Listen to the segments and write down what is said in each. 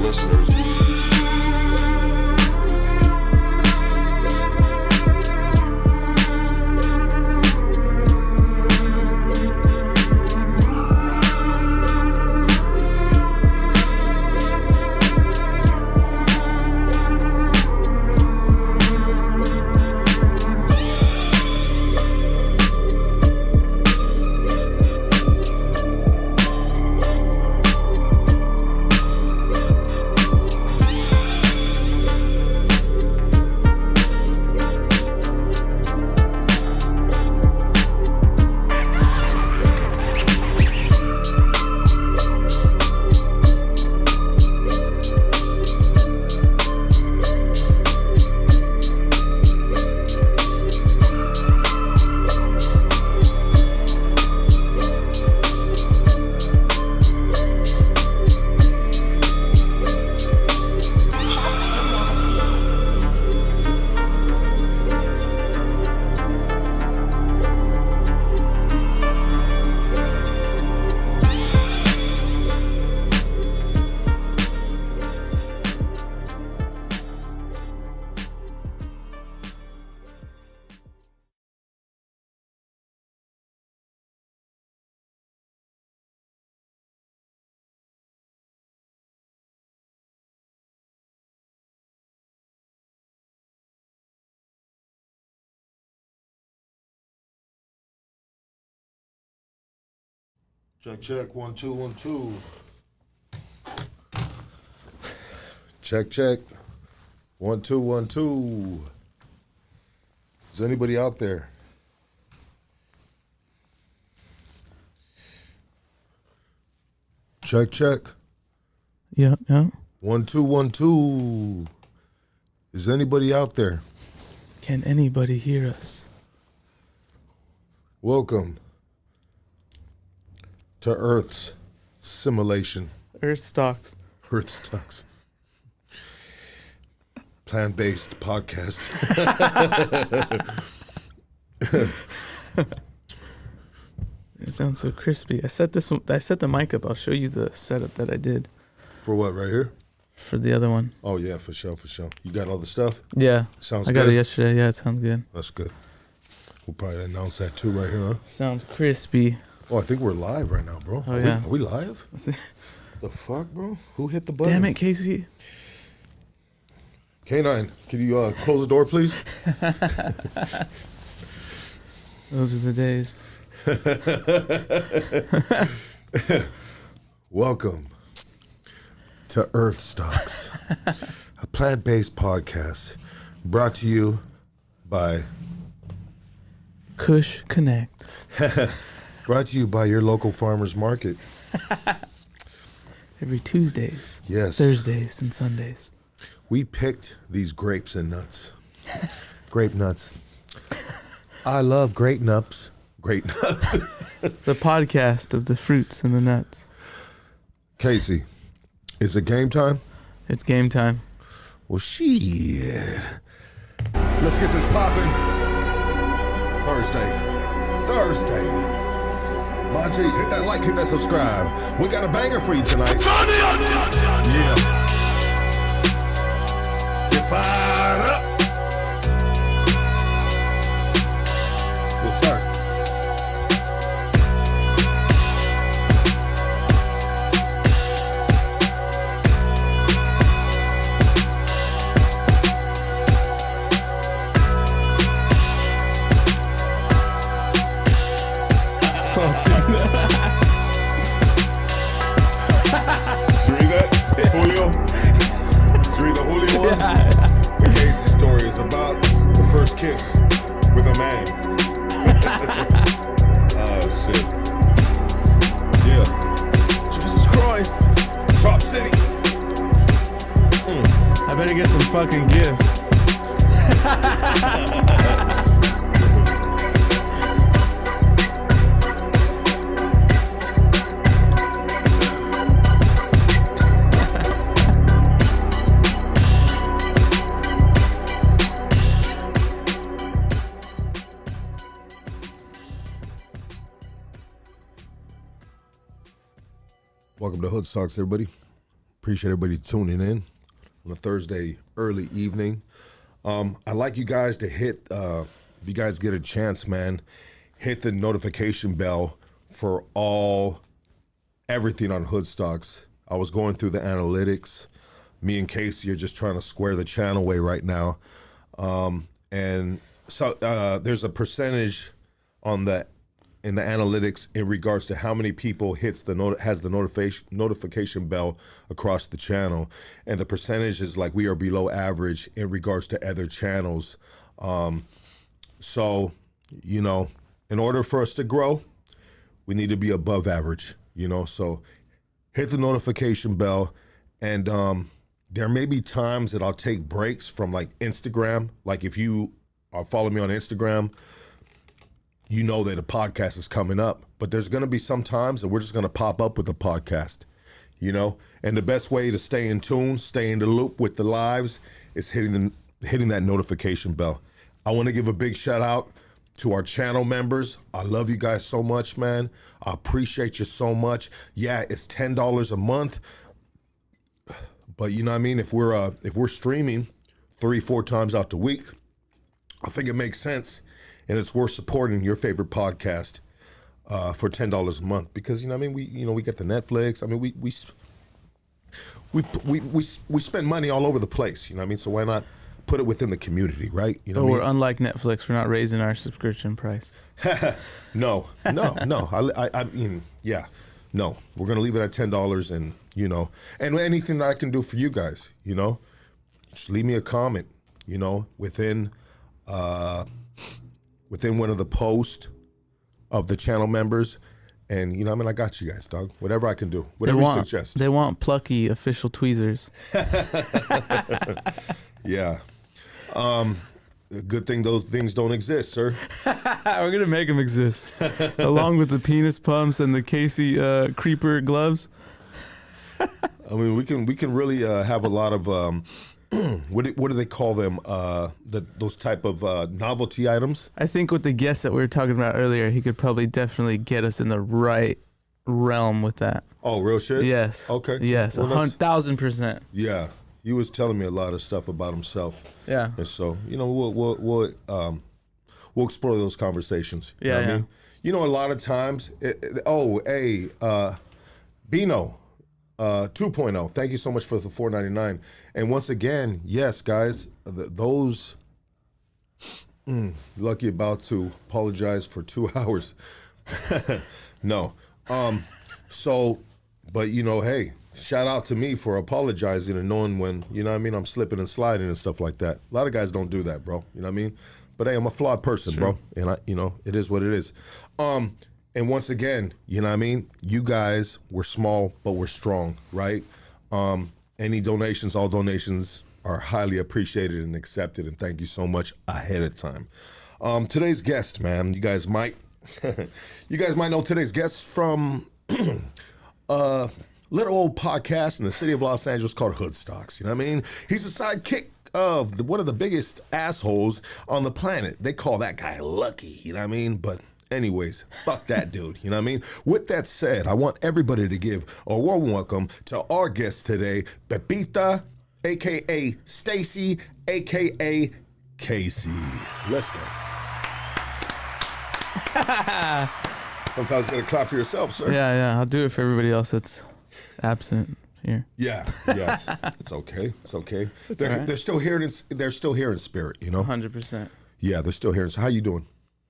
listeners. Check, 1 2 1 2. Check, 1 2 1 2. Is anybody out there? Check. Yeah. 1 2 1 2. Is anybody out there? Can anybody hear us? Welcome to Earth's simulation. Earth stocks. Earth Stocks. Plant-based podcast. It sounds so crispy. I set the mic up. I'll show you the setup that I did For what, right here? for the other one. Oh, yeah, for sure. You got all the stuff? Yeah. Sounds I got good. it yesterday. Yeah, it sounds good. That's good. We'll probably announce that too right here, huh? Sounds crispy. Oh, I think we're live right now, bro. Oh, Are yeah. Are we live? The fuck, bro? Who hit the button? Damn it, Casey. K9, can you close the door, please? Those are the days. Welcome to Earth Stocks, a plant-based podcast brought to you by Kush Connect. brought to you by your local farmers market. Every Tuesdays, Yes. Thursdays, and Sundays. We picked these grapes and nuts. Grape nuts. I love grape nuts. Grape nuts. The podcast of the fruits and the nuts. Casey, is it game time? It's game time. Well, shit. Let's get this popping. Thursday. My G's, hit that like, hit that subscribe. We got a banger for you tonight. Yeah. Get fired up. Yes, sir. Should we read that? Julio? Should we read the Julio one? The Casey story is about the first kiss with a man. Oh, shit. Yeah. Jesus Christ. Top City. I better get some fucking gifts. Welcome to Hood Stocks, everybody. Appreciate everybody tuning in on a Thursday early evening. I'd like you guys to hit, if you guys get a chance, man, hit the notification bell for everything on Hoodstocks. I was going through the analytics. Me and Casey are just trying to square the channel away right now. And so there's a percentage in the analytics in regards to how many people has the notification bell across the channel, and the percentage is like we are below average in regards to other channels. So in order for us to grow, we need to be above average. So hit the notification bell, and there may be times that I'll take breaks from like Instagram. Like if you are following me on Instagram, you know that a podcast is coming up, but there's going to be some times that we're just going to pop up with a podcast, and the best way to stay in tune, stay in the loop with the lives is hitting that notification bell. I want to give a big shout out to our channel members. I love you guys so much, man. I appreciate you so much. Yeah, it's $10 a month, but you know what I mean? If we're streaming 3-4 times out the week, I think it makes sense. And it's worth supporting your favorite podcast for $10 a month, because we get the Netflix. I mean, we spend money all over the place. So why not put it within the community, right? We're unlike Netflix. We're not raising our subscription price. No. I mean, yeah, no. We're gonna leave it at $10, and and anything that I can do for you guys, just leave me a comment, within one of the posts of the channel members, and I got you guys, dog. Whatever I can do, whatever you suggest. They want plucky official tweezers. Yeah. Good thing those things don't exist, sir. We're gonna make them exist, along with the penis pumps and the Casey creeper gloves. I mean, we can really have a lot of what do they call them? Those type of novelty items. I think with the guest that we were talking about earlier, he could probably definitely get us in the right realm with that. Oh, real shit? Yes. Okay. Yes, 1,000%. Yeah, he was telling me a lot of stuff about himself. Yeah. And so we'll explore those conversations. Yeah. I mean? A lot of times. Bino. 2.0. Thank you so much for the $4.99. And once again, yes, guys, those lucky about to apologize for 2 hours. No. But hey, shout out to me for apologizing and knowing when, I'm slipping and sliding and stuff like that. A lot of guys don't do that, bro. You know what I mean? But hey, I'm a flawed person, bro. And it is what it is. And once again, you guys were small, but we're strong, right? Any donations, all donations are highly appreciated and accepted, and thank you so much ahead of time. Today's guest, man, you guys might know today's guest from a little old podcast in the city of Los Angeles called Hoodstocks. You know what I mean? He's a sidekick of one of the biggest assholes on the planet. They call that guy Lucky, you know what I mean? But anyways, fuck that dude, you know what I mean? With that said, I want everybody to give a warm welcome to our guest today, Pepita, a.k.a. Stacy, a.k.a. Casey. Let's go. Sometimes you gotta clap for yourself, sir. Yeah, I'll do it for everybody else that's absent here. Yeah, it's okay. They're still here in spirit, 100%. Yeah, they're still here. So how you doing?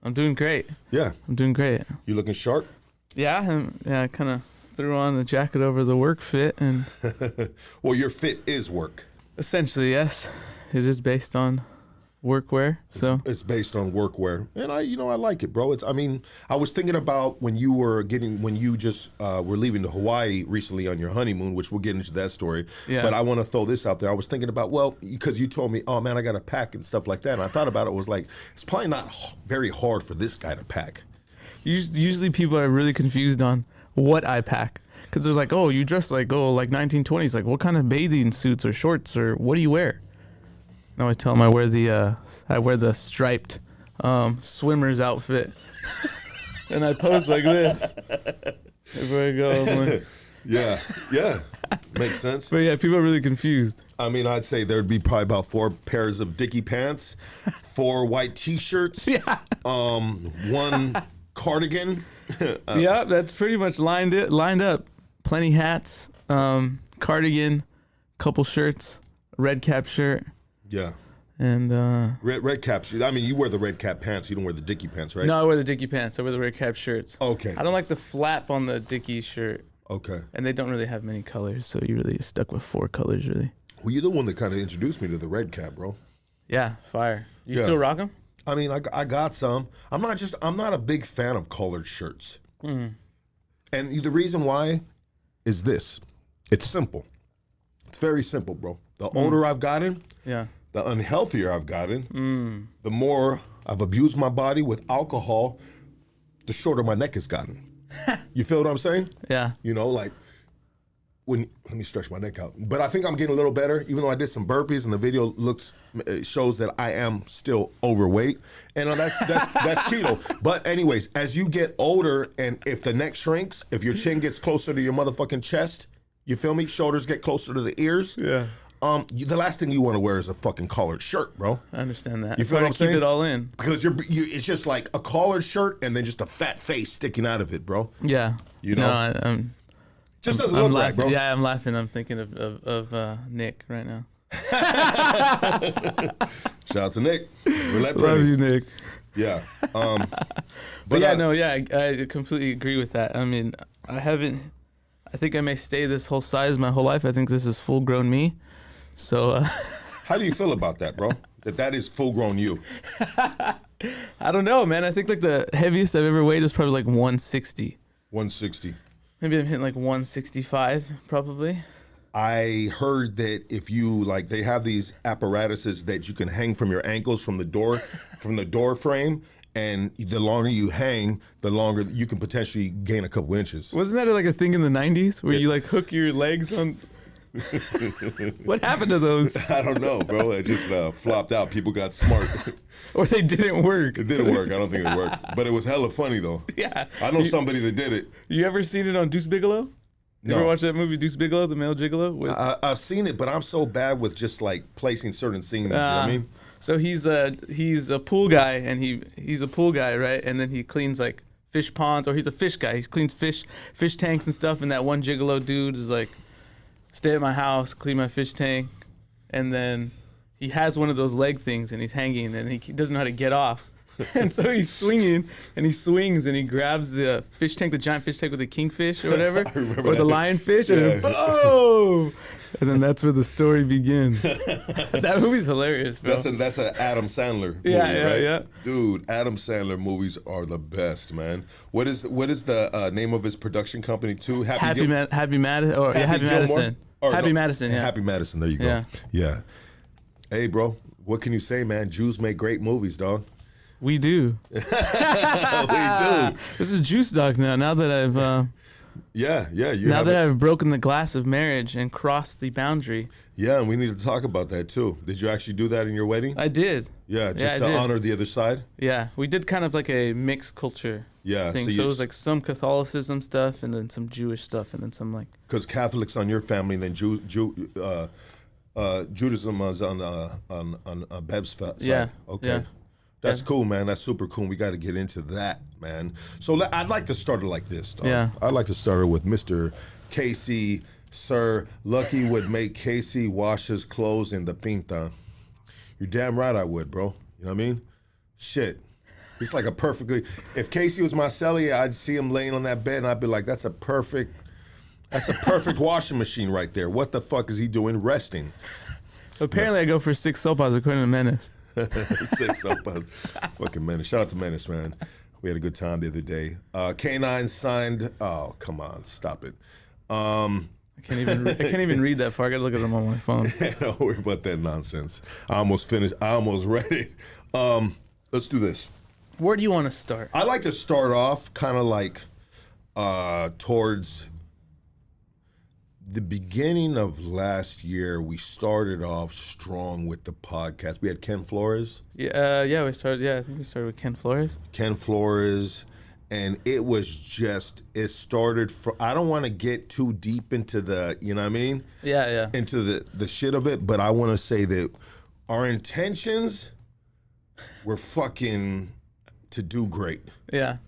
I'm doing great. Yeah. I'm doing great. You looking sharp? Yeah, I kind of threw on a jacket over the work fit, and well, your fit is work. Essentially, yes. It is based on workwear. So it's based on workwear, and I like it, bro. I was thinking about when you just were leaving to Hawaii recently on your honeymoon, which we'll get into that story. Yeah. But I want to throw this out there. I was thinking about, because you told me, oh man, I got to pack and stuff like that. And I thought about it, was like, it's probably not very hard for this guy to pack. Usually people are really confused on what I pack. Because they're like, oh, you dress like 1920s. Like, what kind of bathing suits or shorts or what do you wear? And I always tell them I wear the striped swimmer's outfit. And I pose like this. Everywhere I go, I'm like, Yeah, yeah, makes sense. But yeah, people are really confused. I mean, I'd say there'd be probably about 4 pairs of Dickie pants, 4 white T-shirts, Yeah. 1 cardigan. Yeah, that's pretty much lined up. Plenty hats, cardigan, couple shirts, red cap shirt, Yeah, and red caps. I mean, you wear the red cap pants. You don't wear the Dickie pants, right? no, I wear the Dickie pants. I wear the red cap shirts. Okay. I don't like the flap on the Dickie shirt, Okay. and they don't really have many colors, so you really stuck with 4 colors, really. Well, you're the one that kind of introduced me to the red cap, bro. Yeah, fire. You Yeah. still rock them? I mean, I got some. I'm not a big fan of colored shirts. And the reason why is this. It's simple. It's very simple, bro. The older I've gotten, Yeah. the unhealthier I've gotten, the more I've abused my body with alcohol, the shorter my neck has gotten. You feel what I'm saying? Yeah. You know, like let me stretch my neck out. But I think I'm getting a little better, even though I did some burpees and the video shows that I am still overweight. And that's keto. But anyways, as you get older and if the neck shrinks, if your chin gets closer to your motherfucking chest, you feel me? Shoulders get closer to the ears. Yeah. The last thing you want to wear is a fucking collared shirt, bro. I understand that. You feel what I'm keep saying? it all in. Because it's just like a collared shirt and then just a fat face sticking out of it, bro. Yeah. You know? No, I'm Just doesn't I'm look laughing. right, bro. Yeah, I'm laughing. I'm thinking of Nick right now. Shout out to Nick. Roulette Love Pretty. you, Nick. Yeah. But yeah, no, yeah, I completely agree with that. I mean, I think I may stay this whole size my whole life. I think this is full grown me. So How do you feel about that, bro? That is full grown you. I don't know, man. I think like the heaviest I've ever weighed is probably like 160. 160. Maybe I'm hitting like 165 probably. I heard that if you they have these apparatuses that you can hang from your ankles from the door frame, and the longer you hang, the longer you can potentially gain a couple inches. Wasn't that like a thing in the 90s where you like hook your legs on? What happened to those? I don't know, bro. It just flopped out. People got smart. Or they didn't work. It didn't work. I don't think it worked. But it was hella funny, though. Yeah. I know somebody that did it. You ever seen it on Deuce Bigelow? You No. ever watch that movie Deuce Bigelow, the male gigolo? I've seen it, but I'm so bad with just placing certain scenes. You know what I mean? So he's a pool guy, and he's a pool guy, right? And then he cleans like fish ponds, or he's a fish guy. He cleans fish tanks and stuff. And that one gigolo dude is like, stay at my house, clean my fish tank, and then he has one of those leg things, and he's hanging, and he doesn't know how to get off. And so he's swinging, and he swings, and he grabs the fish tank, the giant fish tank with the kingfish or whatever, or the lionfish, and then boom! And then that's where the story begins. That movie's hilarious, bro. That's an Adam Sandler movie, Yeah, right? yeah. Dude, Adam Sandler movies are the best, man. What is the name of his production company too? Happy Madison, Happy Madison. Or Happy no, Madison, yeah. Happy Madison, there you go. Yeah. Yeah. Hey, bro, what can you say, man? Jews make great movies, dog. We do. We do. This is Juice Dogs now. Now that I've Yeah. I've broken the glass of marriage and crossed the boundary. Yeah, and we need to talk about that too. Did you actually do that in your wedding? I did. Yeah, just I to did. honor the other side. Yeah, we did kind of like a mixed culture thing. so So it was like some Catholicism stuff, and then some Jewish stuff, and then some like. because Catholics on your family, and then Judaism was on Bev's side. Yeah. Okay. Yeah. That's cool, man. That's super cool. We got to get into that, man. So I'd like to start it like this, dog. Yeah. I'd like to start it with Mr. Casey, Sir. Lucky would make Casey wash his clothes in the pinta. You're damn right I would, bro. You know what I mean? Shit. He's like if Casey was my celly, I'd see him laying on that bed and I'd be like, that's a perfect washing machine right there. What the fuck is he doing resting? Apparently, I go for 6 sopas according to Menace. 6 up. Fucking Menace. Shout out to Menace, man. We had a good time the other day. K9 signed. Oh, come on. Stop it. I can't even read that far. I gotta look at them on my phone. Don't worry about that nonsense. I almost finished. I almost read it. Let's do this. Where do you want to start? I like to start off kind of like towards the beginning of last year. We started off strong with the podcast. We had Ken Flores. Yeah, we started. Yeah, I think we started with Ken Flores. Ken Flores, And it was just, it started from, I don't want to get too deep into the, you know what I mean? Yeah. Into the shit of it, but I want to say that our intentions were fucking to do great. Yeah.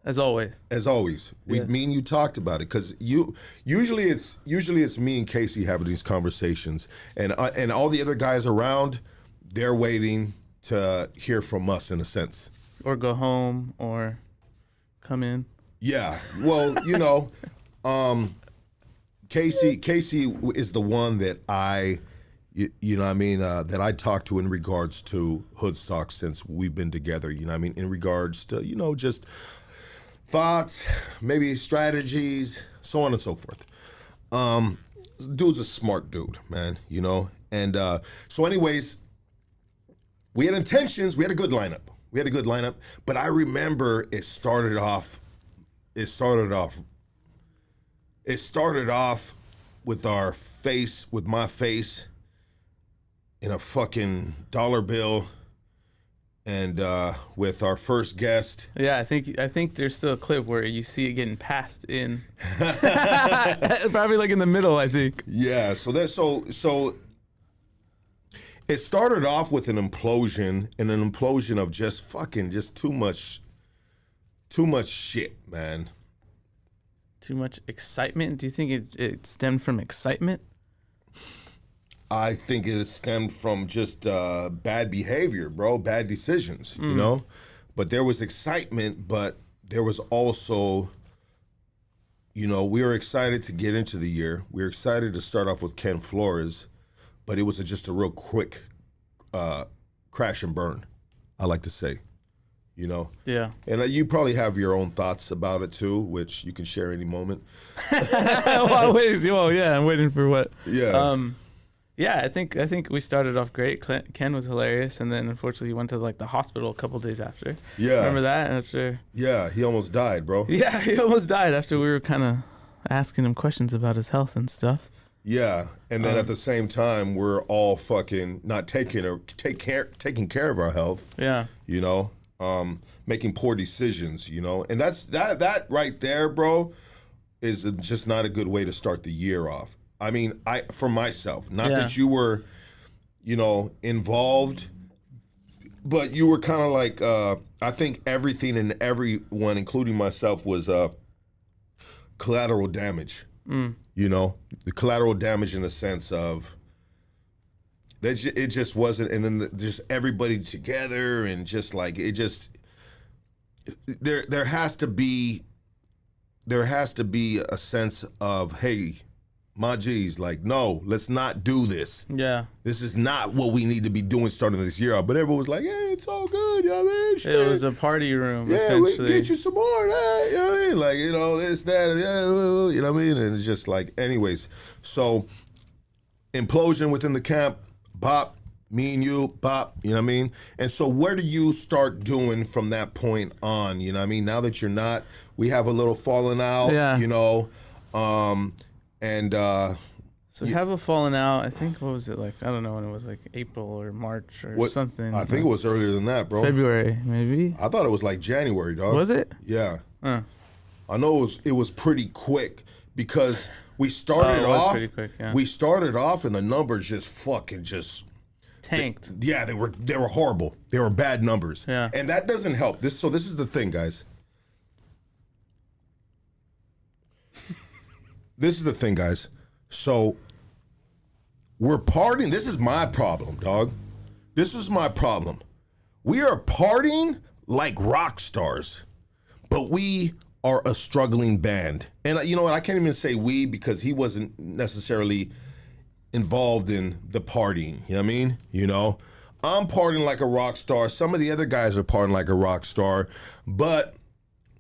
As always. As always. Me and you talked about it, because usually it's me and Casey having these conversations, and all the other guys around, they're waiting to hear from us in a sense. Or go home or come in. Yeah. Well, Casey is the one that that I talk to in regards to Hoodstock since we've been together, in regards to, just thoughts, maybe strategies, so on and so forth. Dude's a smart dude, man, and so anyways, we had intentions, we had a good lineup, but I remember it started off with my face in a fucking dollar bill, and with our first guest. Yeah, I think there's still a clip where you see it getting passed in. Probably like in the middle, I think. Yeah, so it started off with an implosion of just too much shit, man. Too much excitement? Do you think it stemmed from excitement? I think it stemmed from just bad behavior, bro, bad decisions, But there was excitement, but there was also, we were excited to get into the year. We were excited to start off with Ken Flores, but it was just a real quick crash and burn, I like to say, Yeah. And you probably have your own thoughts about it too, which you can share any moment. I'm waiting for what? Yeah. Yeah, I think we started off great. Ken was hilarious, and then unfortunately he went to the hospital a couple days after. Yeah. Remember that? Yeah, he almost died, bro. Yeah, he almost died after we were kind of asking him questions about his health and stuff. Yeah, and then at the same time, we're all fucking not taking care of our health. Yeah. Making poor decisions, and that right there, bro, is just not a good way to start the year off. I mean, for myself, not that you were, involved, but you were kind of like, I think everything and everyone, including myself, was collateral damage. The collateral damage in the sense of that it just wasn't, and then just everybody together and just like it just there has to be a sense of, hey, my G's, like, no, let's not do this. Yeah. This is not what we need to be doing starting this year. But everyone was like, hey, it's all good, you know what I mean? Shit. It was a party room, yeah, essentially. we can get you some more, you know what I mean? Like, this, that, you know what I mean? And it's just like, anyways. So, implosion within the camp, bop, me and you, bop, you know what I mean? And so where do you start doing from that point on, you know what I mean? Now that you're not, we have a little falling out, So we have a falling out. I think, what was it like? I don't know when it was, like April or March or something. I think it was earlier than that, bro. February, maybe. I thought it was like January, dog. Was it? Yeah. I know it was pretty quick because we started off. Pretty quick, yeah. We started off and the numbers just fucking tanked. Yeah, they were horrible. They were bad numbers. Yeah. And that doesn't help. This is the thing, guys. This is the thing, guys. So we're partying. This is my problem, dog. This is my problem. We are partying like rock stars, but we are a struggling band. And you know what? I can't even say we because he wasn't necessarily involved in the partying. You know what I mean? I'm partying like a rock star. Some of the other guys are partying like a rock star, but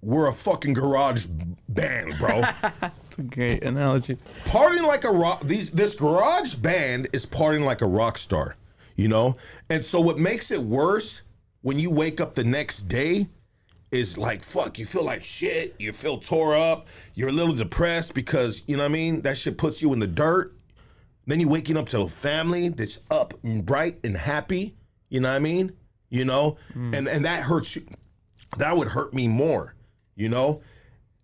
we're a fucking garage band, bro. That's a great analogy. Partying like a rock. This garage band is partying like a rock star, And so what makes it worse when you wake up the next day is like, fuck, you feel like shit. You feel tore up. You're a little depressed because, you know what I mean? That shit puts you in the dirt. Then you're waking up to a family that's up and bright and happy. You know what I mean? And that hurts you. That would hurt me more. you know?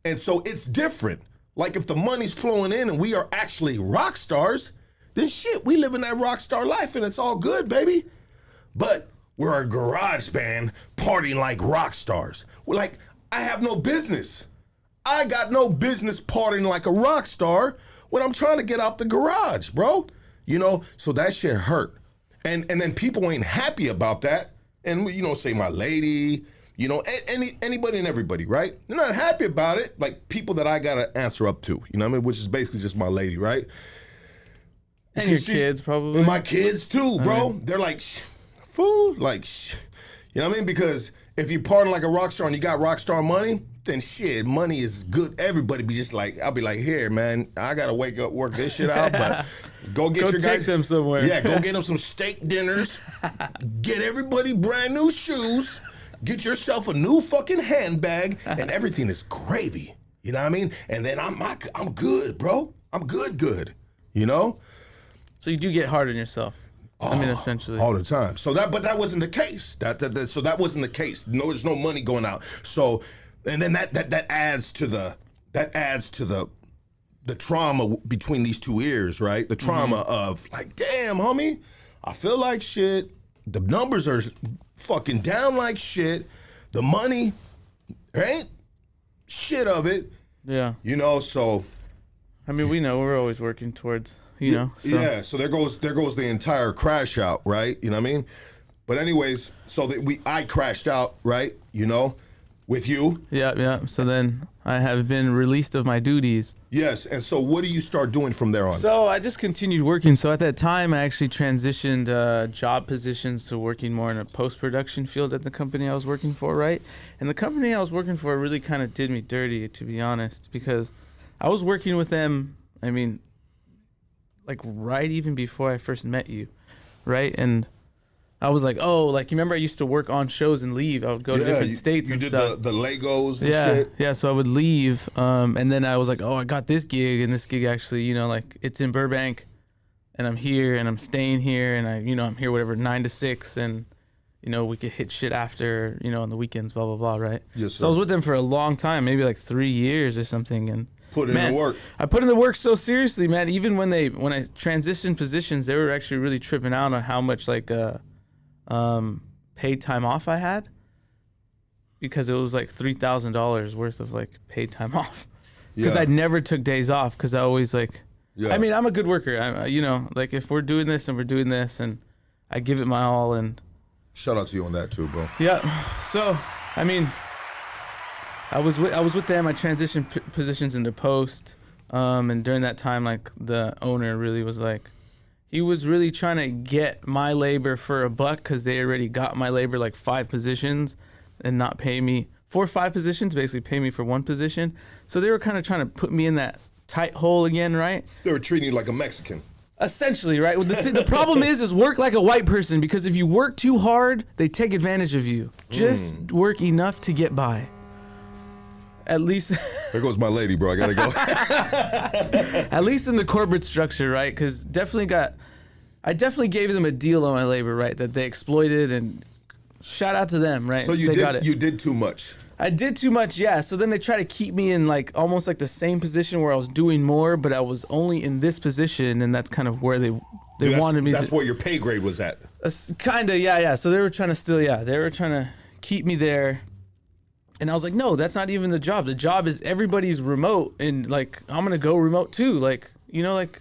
And so it's different. Like if the money's flowing in and we are actually rock stars, then shit, we live in that rock star life and it's all good, baby. But we're a garage band partying like rock stars. We're like, I have no business. I got no business partying like a rock star when I'm trying to get out the garage, bro. You know, so that shit hurt. And then people ain't happy about that. And, you know, say my lady, you know, anybody and everybody, right? They're not happy about it. Like people that I got to answer up to, you know what I mean? Which is basically just my lady, right? And your kids probably. And my kids too, bro. They're like, fool, like, you know what I mean? Because if you party like a rock star and you got rock star money, then shit, money is good. Everybody be just like, I'll be like, here, man, I gotta wake up, work this shit out, but go get your guys. Take them somewhere. Yeah, go get them some steak dinners. Get everybody brand new shoes. Get yourself a new fucking handbag, and everything is gravy. You know what I mean? And then I'm good, bro. I'm good. You know? So you do get hard on yourself. I mean, essentially all the time. So that wasn't the case. So that wasn't the case. No, there's no money going out. So, and then that adds to the trauma between these two ears, right? The trauma of like, damn, homie, I feel like shit. The numbers are fucking down like shit. The money, right? Shit of it. Yeah. You know, so. I mean, we know we're always working towards. You know, so. Yeah, so there goes the entire crash out, right? You know what I mean? But anyways, so I crashed out, right? You know, with you. Yeah. So then I have been released of my duties. Yes, and so what do you start doing from there on? So I just continued working. So at that time, I actually transitioned job positions to working more in a post-production field at the company I was working for, right? And the company I was working for really kind of did me dirty, to be honest, because I was working with them, I mean, like right even before I first met you, right? And I was like, oh, like you remember I used to work on shows and leave. I would go to different states and stuff. You did the Legos and shit? Yeah, so I would leave, and then I was like, oh, I got this gig, and this gig actually, you know, like it's in Burbank, and I'm here, and I'm staying here, and I'm here whatever 9 to 6, and you know we could hit shit after, you know, on the weekends, blah blah blah, right? Yes, sir. So I was with them for a long time, maybe like 3 years or something, and. Put in the work. I put in the work so seriously, man. Even when I transitioned positions, they were actually really tripping out on how much like paid time off I had, because it was like $3,000 worth of like paid time off. Because I never took days off, because I always like. Yeah. I mean, I'm a good worker. You know, like if we're doing this and we're doing this, and I give it my all, and. Shout out to you on that too, bro. Yeah. So, I mean. I was with them. I transitioned positions into post, and during that time, like the owner really was like, he was really trying to get my labor for $1 because they already got my labor like 5 positions, and not pay me for 5 positions, basically pay me for 1 position. So they were kind of trying to put me in that tight hole again, right? They were treating you like a Mexican. Essentially, right? The problem is work like a white person, because if you work too hard, they take advantage of you. Just work enough to get by. At least there goes my lady, bro. I gotta go. At least in the corporate structure, right? Because I definitely gave them a deal on my labor, right? That they exploited, and shout out to them, right? So you did too much. I did too much, yeah. So then they try to keep me in like almost like the same position where I was doing more, but I was only in this position, and that's kind of where they wanted me. That's where your pay grade was at. Kinda, yeah. So they were trying to keep me there. And I was like, no, that's not even the job. The job is everybody's remote, and like I'm gonna go remote too. Like, you know, like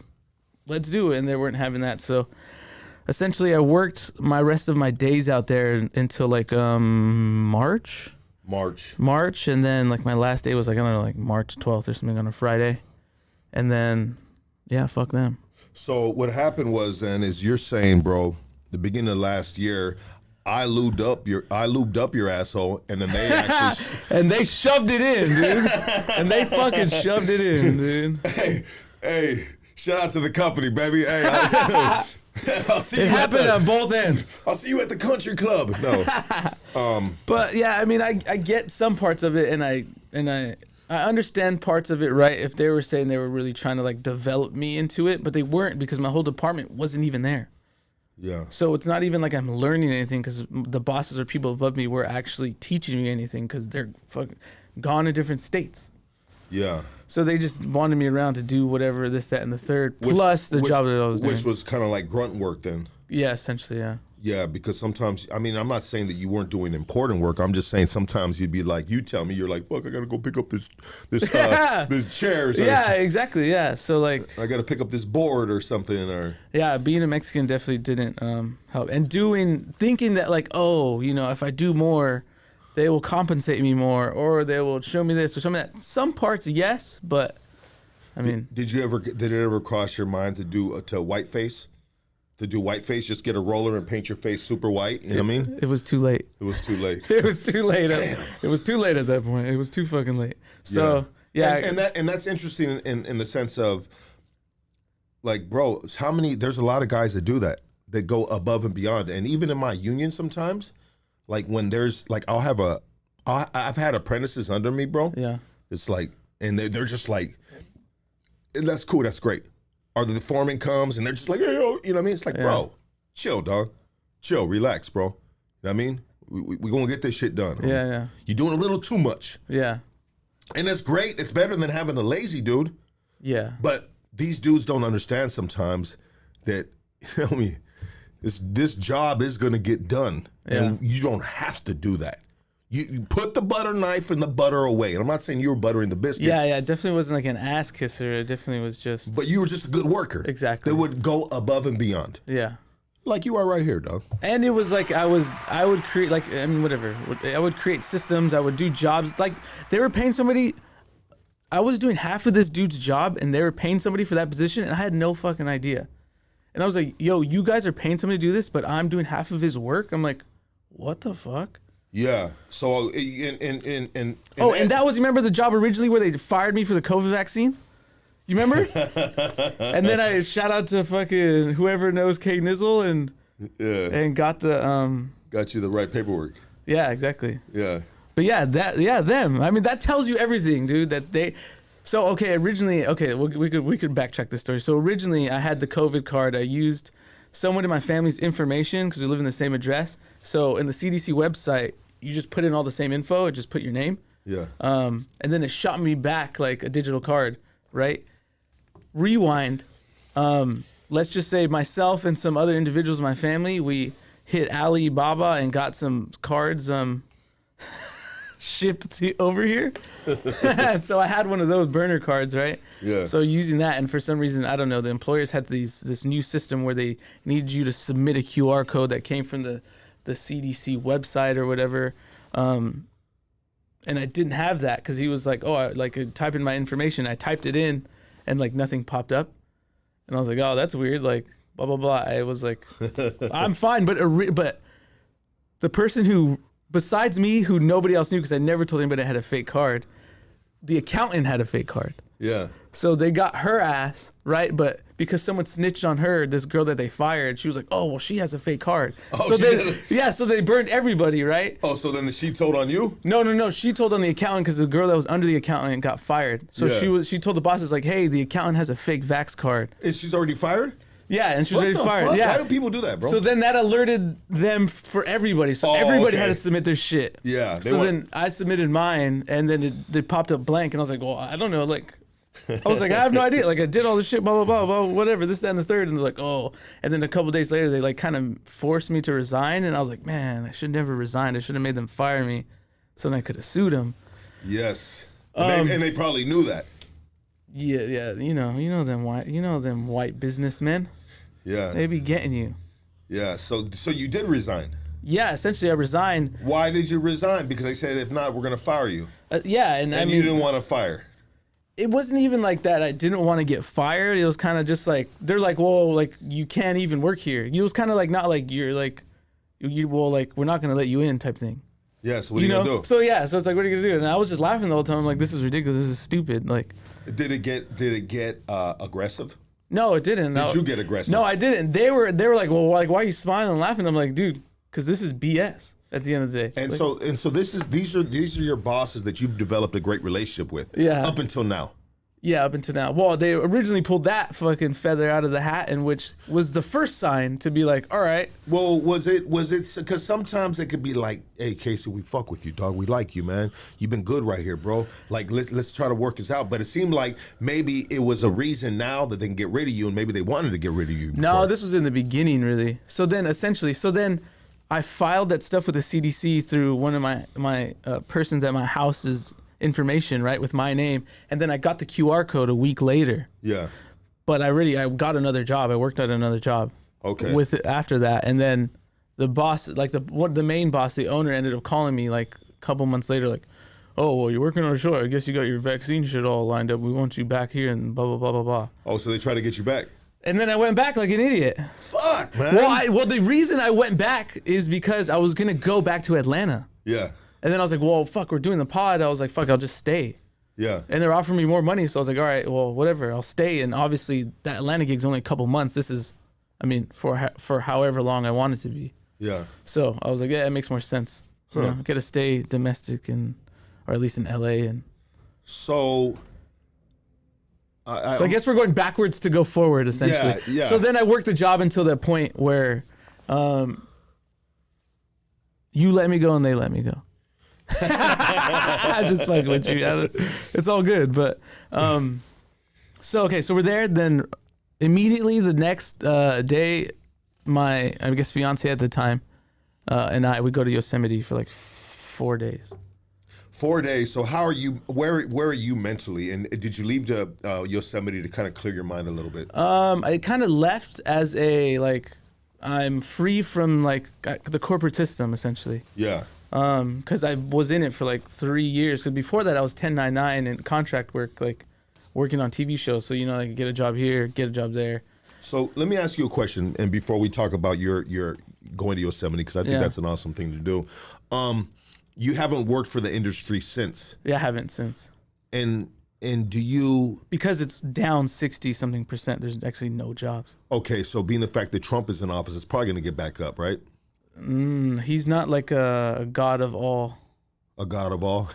let's do it. And they weren't having that. So essentially I worked my rest of my days out there until like March. And then like my last day was like, I don't know, like March 12th or something on a Friday. And then fuck them. So what happened was then is you're saying, bro, the beginning of last year, I lubed up your asshole, and then they actually and they shoved it in, dude. And they fucking shoved it in, dude. Hey, shout out to the company, baby. Hey, I'll see you. It happened on both ends. I'll see you at the country club. No. But yeah, I mean, I get some parts of it, and I understand parts of it, right? If they were saying they were really trying to like develop me into it, but they weren't, because my whole department wasn't even there. Yeah. So it's not even like I'm learning anything because the bosses or people above me were actually teaching me anything because they're fucking gone to different states. Yeah. So they just wanted me around to do whatever, this, that, and the third, plus the job that I was doing. Which was kind of like grunt work then. Yeah, essentially, yeah. Yeah, because sometimes, I mean, I'm not saying that you weren't doing important work. I'm just saying sometimes you'd be like, you tell me, you're like, fuck, I gotta go pick up this chairs. Yeah, exactly, yeah. So like, I gotta pick up this board or something, or yeah, being a Mexican definitely didn't help. And thinking that like, oh, you know, if I do more, they will compensate me more, or they will show me this or some of that. Some parts, yes, but I mean, did it ever cross your mind to do whiteface? To do whiteface, just get a roller and paint your face super white. You know what I mean? It was too late. It was too late. It was too late. It was too late at that point. It was too fucking late. So yeah, and that's interesting in the sense of, like, bro, there's a lot of guys that do that go above and beyond. And even in my union sometimes, like when there's like I've had apprentices under me, bro. Yeah. It's like, and they're just like, that's cool, that's great. Or the foreman comes and they're just like, hey, yo, you know what I mean? It's like, bro, chill, dog. Chill, relax, bro. You know what I mean? We gonna get this shit done. Yeah, yeah. You're doing a little too much. Yeah. And that's great. It's better than having a lazy dude. Yeah. But these dudes don't understand sometimes that, I mean, this job is gonna get done. Yeah. And you don't have to do that. You put the butter knife and the butter away. And I'm not saying you were buttering the biscuits. Yeah, yeah. It definitely wasn't like an ass kisser. It definitely was just. But you were just a good worker. Exactly. That would go above and beyond. Yeah. Like you are right here, dog. And it was like I would create like, I mean, whatever. I would create systems. I would do jobs. Like they were paying somebody. I was doing half of this dude's job and they were paying somebody for that position and I had no fucking idea. And I was like, yo, you guys are paying somebody to do this, but I'm doing half of his work. I'm like, what the fuck? Yeah. So and that was, remember the job originally where they fired me for the COVID vaccine? You remember? And then I shout out to fucking whoever knows K Nizzle and got the got you the right paperwork. Yeah, exactly. Yeah. But them. I mean, that tells you everything, dude. That they. So originally, we could backtrack this story. So originally, I had the COVID card. I used someone in my family's information because we live in the same address. So in the CDC website, you just put in all the same info and just put your name. Yeah. And then it shot me back like a digital card, right? Rewind. Let's just say myself and some other individuals in my family, we hit Alibaba and got some cards shipped over here. So I had one of those burner cards, right? Yeah. So using that, and for some reason, I don't know, the employers had this new system where they need you to submit a QR code that came from the CDC website or whatever. And I didn't have that because he was like, I type in my information. I typed it in and like nothing popped up. And I was like, oh, that's weird. Like, blah, blah, blah. I was like, I'm fine. But the person who, besides me, who nobody else knew because I never told anybody I had a fake card, the accountant had a fake card. Yeah. So they got her ass, right? But because someone snitched on her, this girl that they fired, she was like, oh, well, she has a fake card. Oh, so they burned everybody, right? Oh, so then she told on you? No. She told on the accountant because the girl that was under the accountant got fired. So she told the bosses like, hey, the accountant has a fake Vax card. And she's already fired? Yeah, and she was already fired. Fuck? Yeah. Why do people do that, bro? So then that alerted them for everybody. So everybody had to submit their shit. Yeah. Then I submitted mine, and then it popped up blank, and I was like, well, I don't know, like. I was like, I have no idea. Like, I did all this shit, blah, blah, blah, blah, whatever, this, that, and the third. And they're like, oh. And then a couple days later, they, like, kind of forced me to resign. And I was like, man, I should never resign. I should have made them fire me so then I could have sued them. Yes. And they probably knew that. Yeah. You know them white businessmen. Yeah. They be getting you. Yeah. So you did resign. Yeah, essentially I resigned. Why did you resign? Because they said, if not, we're going to fire you. Yeah. And I mean, you didn't want to fire. It wasn't even like that. I didn't want to get fired. It was kind of just like, they're like, well, like, you can't even work here. It was kind of like, not like you're like, we're not going to let you in type thing. Yeah, so what are you going to do? So it's like, what are you going to do? And I was just laughing the whole time. I'm like, this is ridiculous. This is stupid. Like, Did it get aggressive? No, it didn't. Did you get aggressive? No, I didn't. They were like, well, like, why are you smiling and laughing? I'm like, dude, because this is BS. At the end of the day. And so these are your bosses that you've developed a great relationship with. Yeah. Up until now. Yeah, up until now. Well, they originally pulled that fucking feather out of the hat, and which was the first sign to be like, all right. Well, was it because sometimes it could be like, hey, Casey, we fuck with you, dog. We like you, man. You've been good right here, bro. Like, let's try to work this out. But it seemed like maybe it was a reason now that they can get rid of you, and maybe they wanted to get rid of you before. No, this was in the beginning, really. So then I filed that stuff with the CDC through one of my persons at my house's information, right, with my name, and then I got the QR code a week later. Yeah. But I got another job. I worked at another job. Okay. With it after that, and then the boss, like the main boss, the owner, ended up calling me like a couple months later, like, oh, well, you're working on a show. I guess you got your vaccine shit all lined up. We want you back here and blah blah blah blah blah. Oh, so they try to get you back. And then I went back like an idiot. Fuck, man. Well, the reason I went back is because I was gonna go back to Atlanta. Yeah. And then I was like, well, fuck, we're doing the pod. I was like, fuck, I'll just stay. Yeah. And they're offering me more money, so I was like, all right, well, whatever, I'll stay. And obviously, that Atlanta gig's only a couple months. This is, I mean, for however long I want it to be. Yeah. So I was like, yeah, it makes more sense. You know, I gotta stay domestic or at least in LA. And so. So I guess we're going backwards to go forward, essentially. Yeah. So then I worked the job until that point where, you let me go and they let me go. I just fucking with you. It's all good, but so we're there. Then immediately the next day, my fiance at the time and I would go to Yosemite for like 4 days. 4 days. So how are you? Where are you mentally? And did you leave to Yosemite to kind of clear your mind a little bit? I kind of left as a like I'm free from like the corporate system essentially. Yeah. Because I was in it for like 3 years. Because before that, I was 1099 and contract work, like working on TV shows. So, you know, like get a job here, get a job there. So let me ask you a question. And before we talk about your going to Yosemite, because I think that's an awesome thing to do. You haven't worked for the industry since. Yeah, I haven't since. And do you... Because it's down 60-something%, there's actually no jobs. Okay, so being the fact that Trump is in office, it's probably going to get back up, right? He's not like a god of all. A god of all?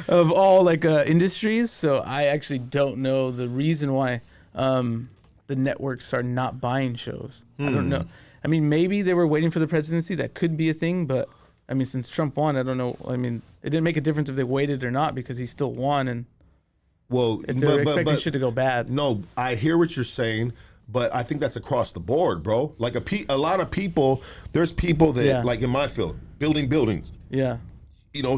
Of all like industries. So I actually don't know the reason why the networks are not buying shows. I don't know. I mean, maybe they were waiting for the presidency. That could be a thing. But I mean, since Trump won, I don't know. I mean, it didn't make a difference if they waited or not because he still won. And well, if they're expecting shit to go bad. No, I hear what you're saying. But I think that's across the board, bro. Like a lot of people, there's people that like in my field, building buildings. Yeah. You know,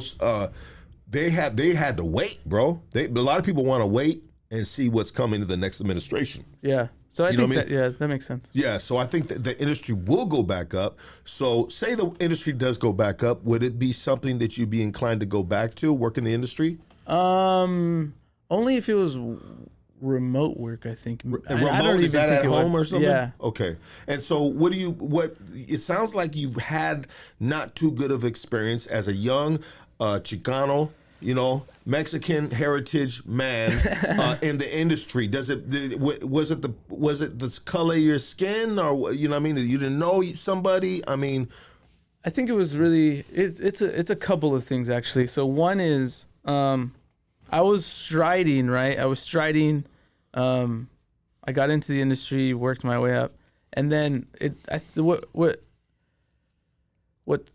they had to wait, bro. A lot of people want to wait and see what's coming to the next administration. Yeah. So I think that makes sense. Yeah. So I think that the industry will go back up. So say the industry does go back up, would it be something that you'd be inclined to go back to, work in the industry? Only if it was remote work, I think. Remote, is that at home or something? Yeah. Okay. And so it sounds like you've had not too good of experience as a young Chicano, you know, Mexican heritage man in the industry. Was it the color of your skin, or you know what I mean? You didn't know somebody? I mean, I think it was really it's a couple of things actually. So one is I was striding, right? I got into the industry, worked my way up, and then what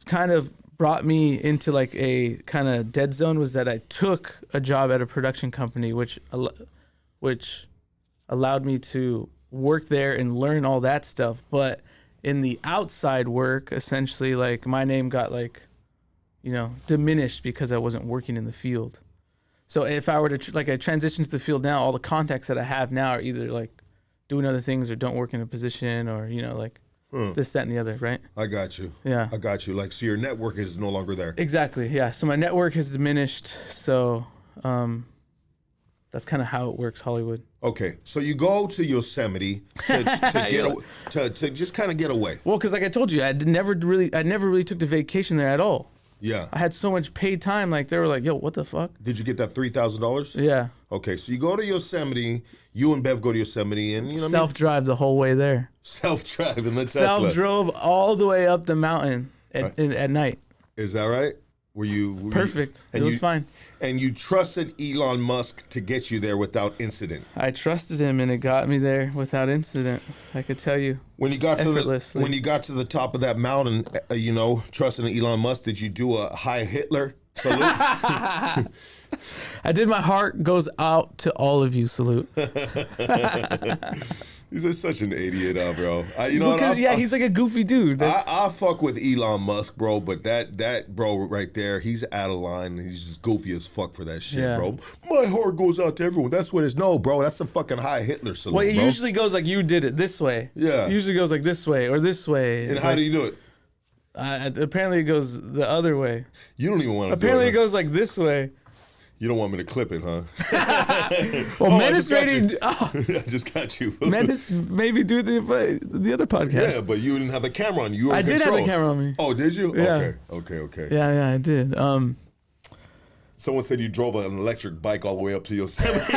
kind of brought me into like a kind of dead zone was that I took a job at a production company, which allowed me to work there and learn all that stuff. But in the outside work, essentially, like my name got like, you know, diminished because I wasn't working in the field. So if I were to I transition to the field now, all the contacts that I have now are either like doing other things or don't work in a position or, you know, like this, that, and the other, right? I got you. Yeah. I got you. Like, so your network is no longer there. Exactly, yeah. So my network has diminished, so that's kind of how it works, Hollywood. Okay, so you go to Yosemite to just kind of get away. Well, because like I told you, I never really took the vacation there at all. Yeah. I had so much paid time, like they were like, yo, what the fuck? Did you get that $3,000? Yeah. Okay, so you go to Yosemite, you and Bev go to Yosemite, and you know self-drive the whole way there. Self-drive in the Tesla. Self-drove all the way up the mountain at night. Is that right? Were Perfect. You, it was fine. And you trusted Elon Musk to get you there without incident. I trusted him, and it got me there without incident. I could tell you. When you got effortlessly. when you got to the top of that mountain, trusting Elon Musk, did you do a Heil Hitler salute? I did. My heart goes out to all of you. Salute. He's just such an idiot, bro. He's like a goofy dude. I fuck with Elon Musk, bro, but that bro right there, he's out of line. He's just goofy as fuck for that shit, bro. My heart goes out to everyone. That's what it is. No, bro, that's a fucking Heil Hitler salute, Well, it bro. usually goes like you did it this way. Yeah. It usually goes like this way or this way. And how do you do it? Apparently, it goes the other way. You don't even want to Apparently, do it goes like this way. You don't want me to clip it, huh? Well, Menace rating. I just got you. Menace maybe do the other podcast. Yeah, but you didn't have the camera on you. You were in I did have control. the camera on me. Oh, did you? Yeah. Okay. Yeah, I did. Someone said you drove an electric bike all the way up to Yosemite.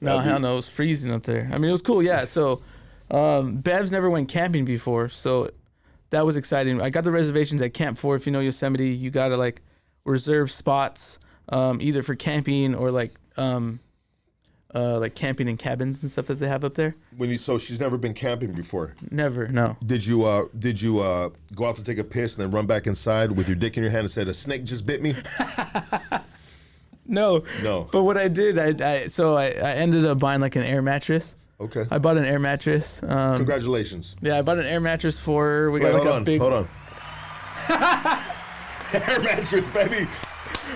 No, hell no. It was freezing up there. I mean, it was cool. Yeah. So, Bev's never went camping before, so that was exciting. I got the reservations at Camp 4. If you know Yosemite, you gotta like reserve spots, either for camping or like camping in cabins and stuff that they have up there. So she's never been camping before. Never, no. Did you go out to take a piss and then run back inside with your dick in your hand and said, "A snake just bit me"? No. But what I did, I ended up buying like an air mattress. Okay. I bought an air mattress. Congratulations. Yeah, I bought an air mattress for. Hold on. Air mattress, baby.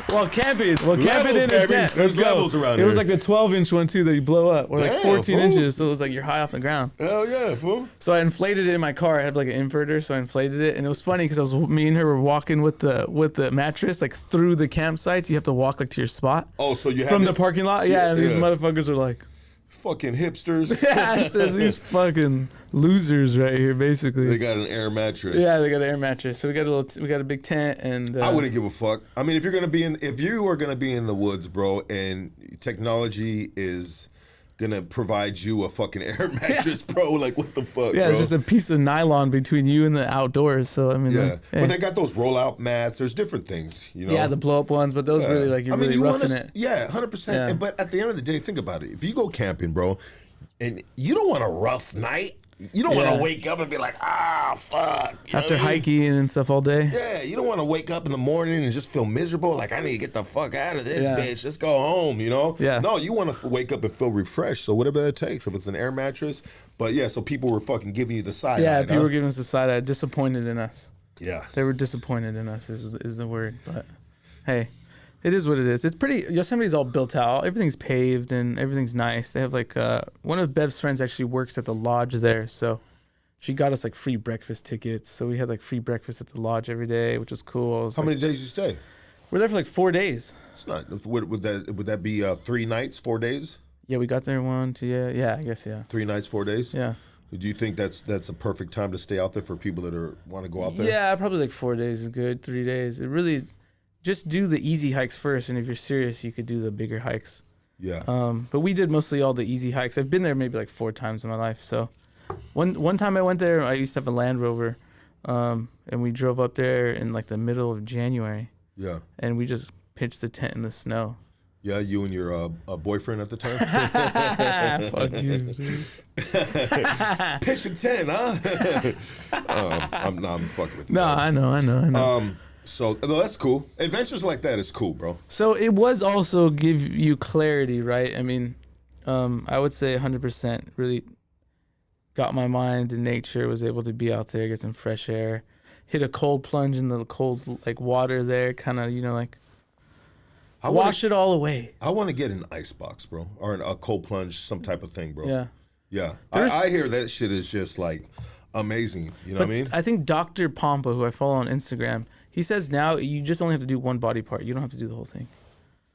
Well, camping in Levels, a baby. tent. There's levels around It here. was like the 12-inch one too that you blow up, or like Damn, 14 fool. inches. So it was like you're high off the ground. Hell yeah, fool. So I inflated it in my car. I had like an inverter, so I inflated it, and it was funny because me and her were walking with the mattress like through the campsites. You have to walk like to your spot. Oh, so you had from the parking lot. Yeah, and these motherfuckers are like. Fucking hipsters. Yeah, I said these fucking losers right here, basically. They got an air mattress. Yeah, they got an air mattress. So we got a big tent, and I wouldn't give a fuck. I mean, if you are gonna be in the woods, bro, and technology is gonna provide you a fucking air mattress, bro, like what the fuck? Yeah, bro? it's just a piece of nylon between you and the outdoors. So I mean, yeah, like, hey. But they got those roll-out mats. There's different things, you know. Yeah, the blow-up ones, but those really like you're really roughing it. Yeah, 100%. Yeah. But at the end of the day, think about it. If you go camping, bro, and you don't want a rough night. You don't want to wake up and be like, fuck. After hiking and stuff all day. Yeah, you don't want to wake up in the morning and just feel miserable. Like, I need to get the fuck out of this bitch. Let's go home, you know? Yeah. No, you want to wake up and feel refreshed. So whatever that takes, if it's an air mattress. But yeah, so people were fucking giving you the side eye. Yeah, people were giving us the side eye. Disappointed in us. Yeah. They were disappointed in us is the word. But hey, it is what it is. It's pretty. Yosemite's all built out. Everything's paved and everything's nice. They have like one of Bev's friends actually works at the lodge there, so she got us like free breakfast tickets. So we had like free breakfast at the lodge every day, which was cool. How many days you stay? We're there for like 4 days. It's not. Would that be 3 nights, 4 days? Yeah, we got there 1, 2. Yeah, I guess 3 nights, 4 days. Yeah. Do you think that's a perfect time to stay out there for people that want to go out there? Yeah, probably like 4 days is good. 3 days. It really. Just do the easy hikes first, and if you're serious, you could do the bigger hikes. Yeah. But we did mostly all the easy hikes. I've been there maybe like 4 times in my life. So, one time I went there, I used to have a Land Rover, and we drove up there in like the middle of January. Yeah. And we just pitched the tent in the snow. Yeah, you and your boyfriend at the time. Fuck you, dude. Pitch a tent, huh? I'm fucking with you. No, I know. So that's cool. Adventures like that is cool, bro. So it was also give you clarity, right? I mean, I would say 100% really got my mind in nature, was able to be out there, get some fresh air, hit a cold plunge in the cold like water there, kind of, like wash it all away. I want to get an ice box, bro, or a cold plunge, some type of thing, bro. Yeah. Yeah. I hear that shit is just like amazing. You know what I mean? I think Dr. Pompa, who I follow on Instagram, he says now you just only have to do one body part. You don't have to do the whole thing.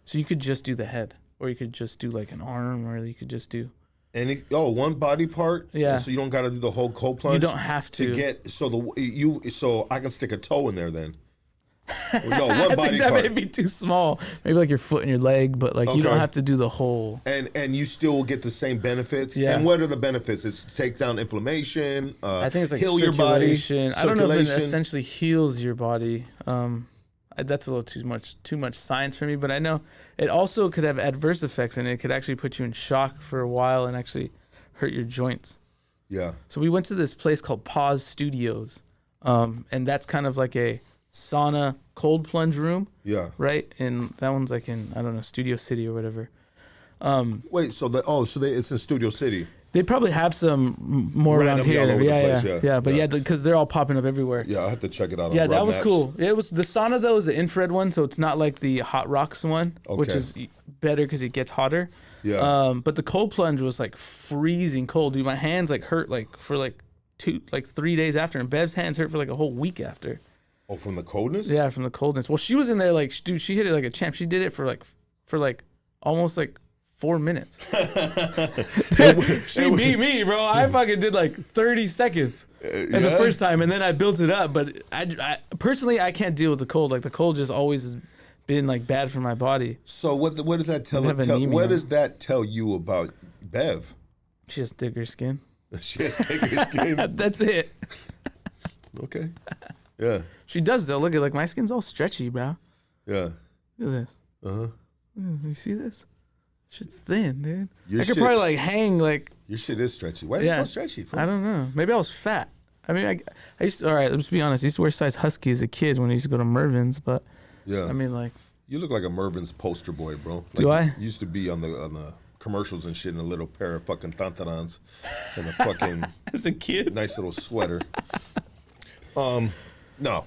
So you could just do the head, or you could just do like an arm, or you could just do. One body part. Yeah. So you don't got to do the whole cold plunge. You don't have to. So I can stick a toe in there then. No, one I body think that part. may be too small. Maybe like your foot and your leg, but like you don't have to do the whole. And you still get the same benefits. Yeah. And what are the benefits? It's take down inflammation. I think it's like heal your body. I don't know if it essentially heals your body. that's a little too much science for me. But I know it also could have adverse effects, and it could actually put you in shock for a while and actually hurt your joints. Yeah. So we went to this place called Pause Studios, and that's kind of like a sauna cold plunge room. Yeah. Right, and that one's like in, I don't know, Studio City or whatever. Wait, so it's in Studio City. They probably have some more Random around here. all over the place, yeah. But because they're all popping up everywhere. Yeah, I have to check it out. Yeah, on that Rob was Maps. cool. It was the sauna though is the infrared one, so it's not like the hot rocks one, which Okay. is better because it gets hotter. Yeah. But the cold plunge was like freezing cold, dude. My hands like hurt like for like 3 days after, and Bev's hands hurt for like a whole week after. Oh, from the coldness? Yeah, from the coldness. Well, she was in there like, dude, she hit it like a champ. She did it for like almost like 4 minutes. She beat me, bro. I fucking did like 30 seconds in the first time, and then I built it up. But I personally, I can't deal with the cold. Like the cold just always has been like bad for my body. So what does that tell? have anemia. What does that tell you about Bev? She has thicker skin. She has thicker skin. That's it. Okay. Yeah. She does though. Look at like my skin's all stretchy, bro. Yeah. Look at this. Uh-huh. You see this? Shit's thin, dude. Your I could shit- probably like hang like, Your shit is stretchy. Why is it so stretchy? I don't know. Maybe I was fat. I mean, I used to, all right, let's be honest. I used to wear size husky as a kid when I used to go to Mervin's, but Yeah. I mean, like, You look like a Mervin's poster boy, bro. Like, Do I? You used to be on the commercials and shit in a little pair of fucking tantarans and a fucking as a kid. nice little sweater. No.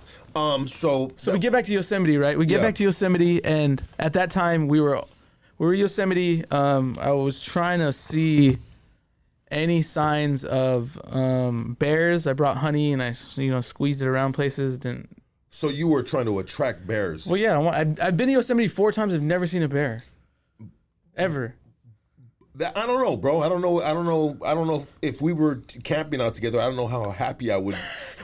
So So we get back to Yosemite, right? We get Yeah. back to Yosemite, and at that time we were in Yosemite. I was trying to see any signs of bears. I brought honey and I squeezed it around places. So you were trying to attract bears. Well, yeah, I've been to Yosemite 4 times. I've never seen a bear, ever. I don't know, bro. I don't know if we were camping out together. I don't know how happy I would.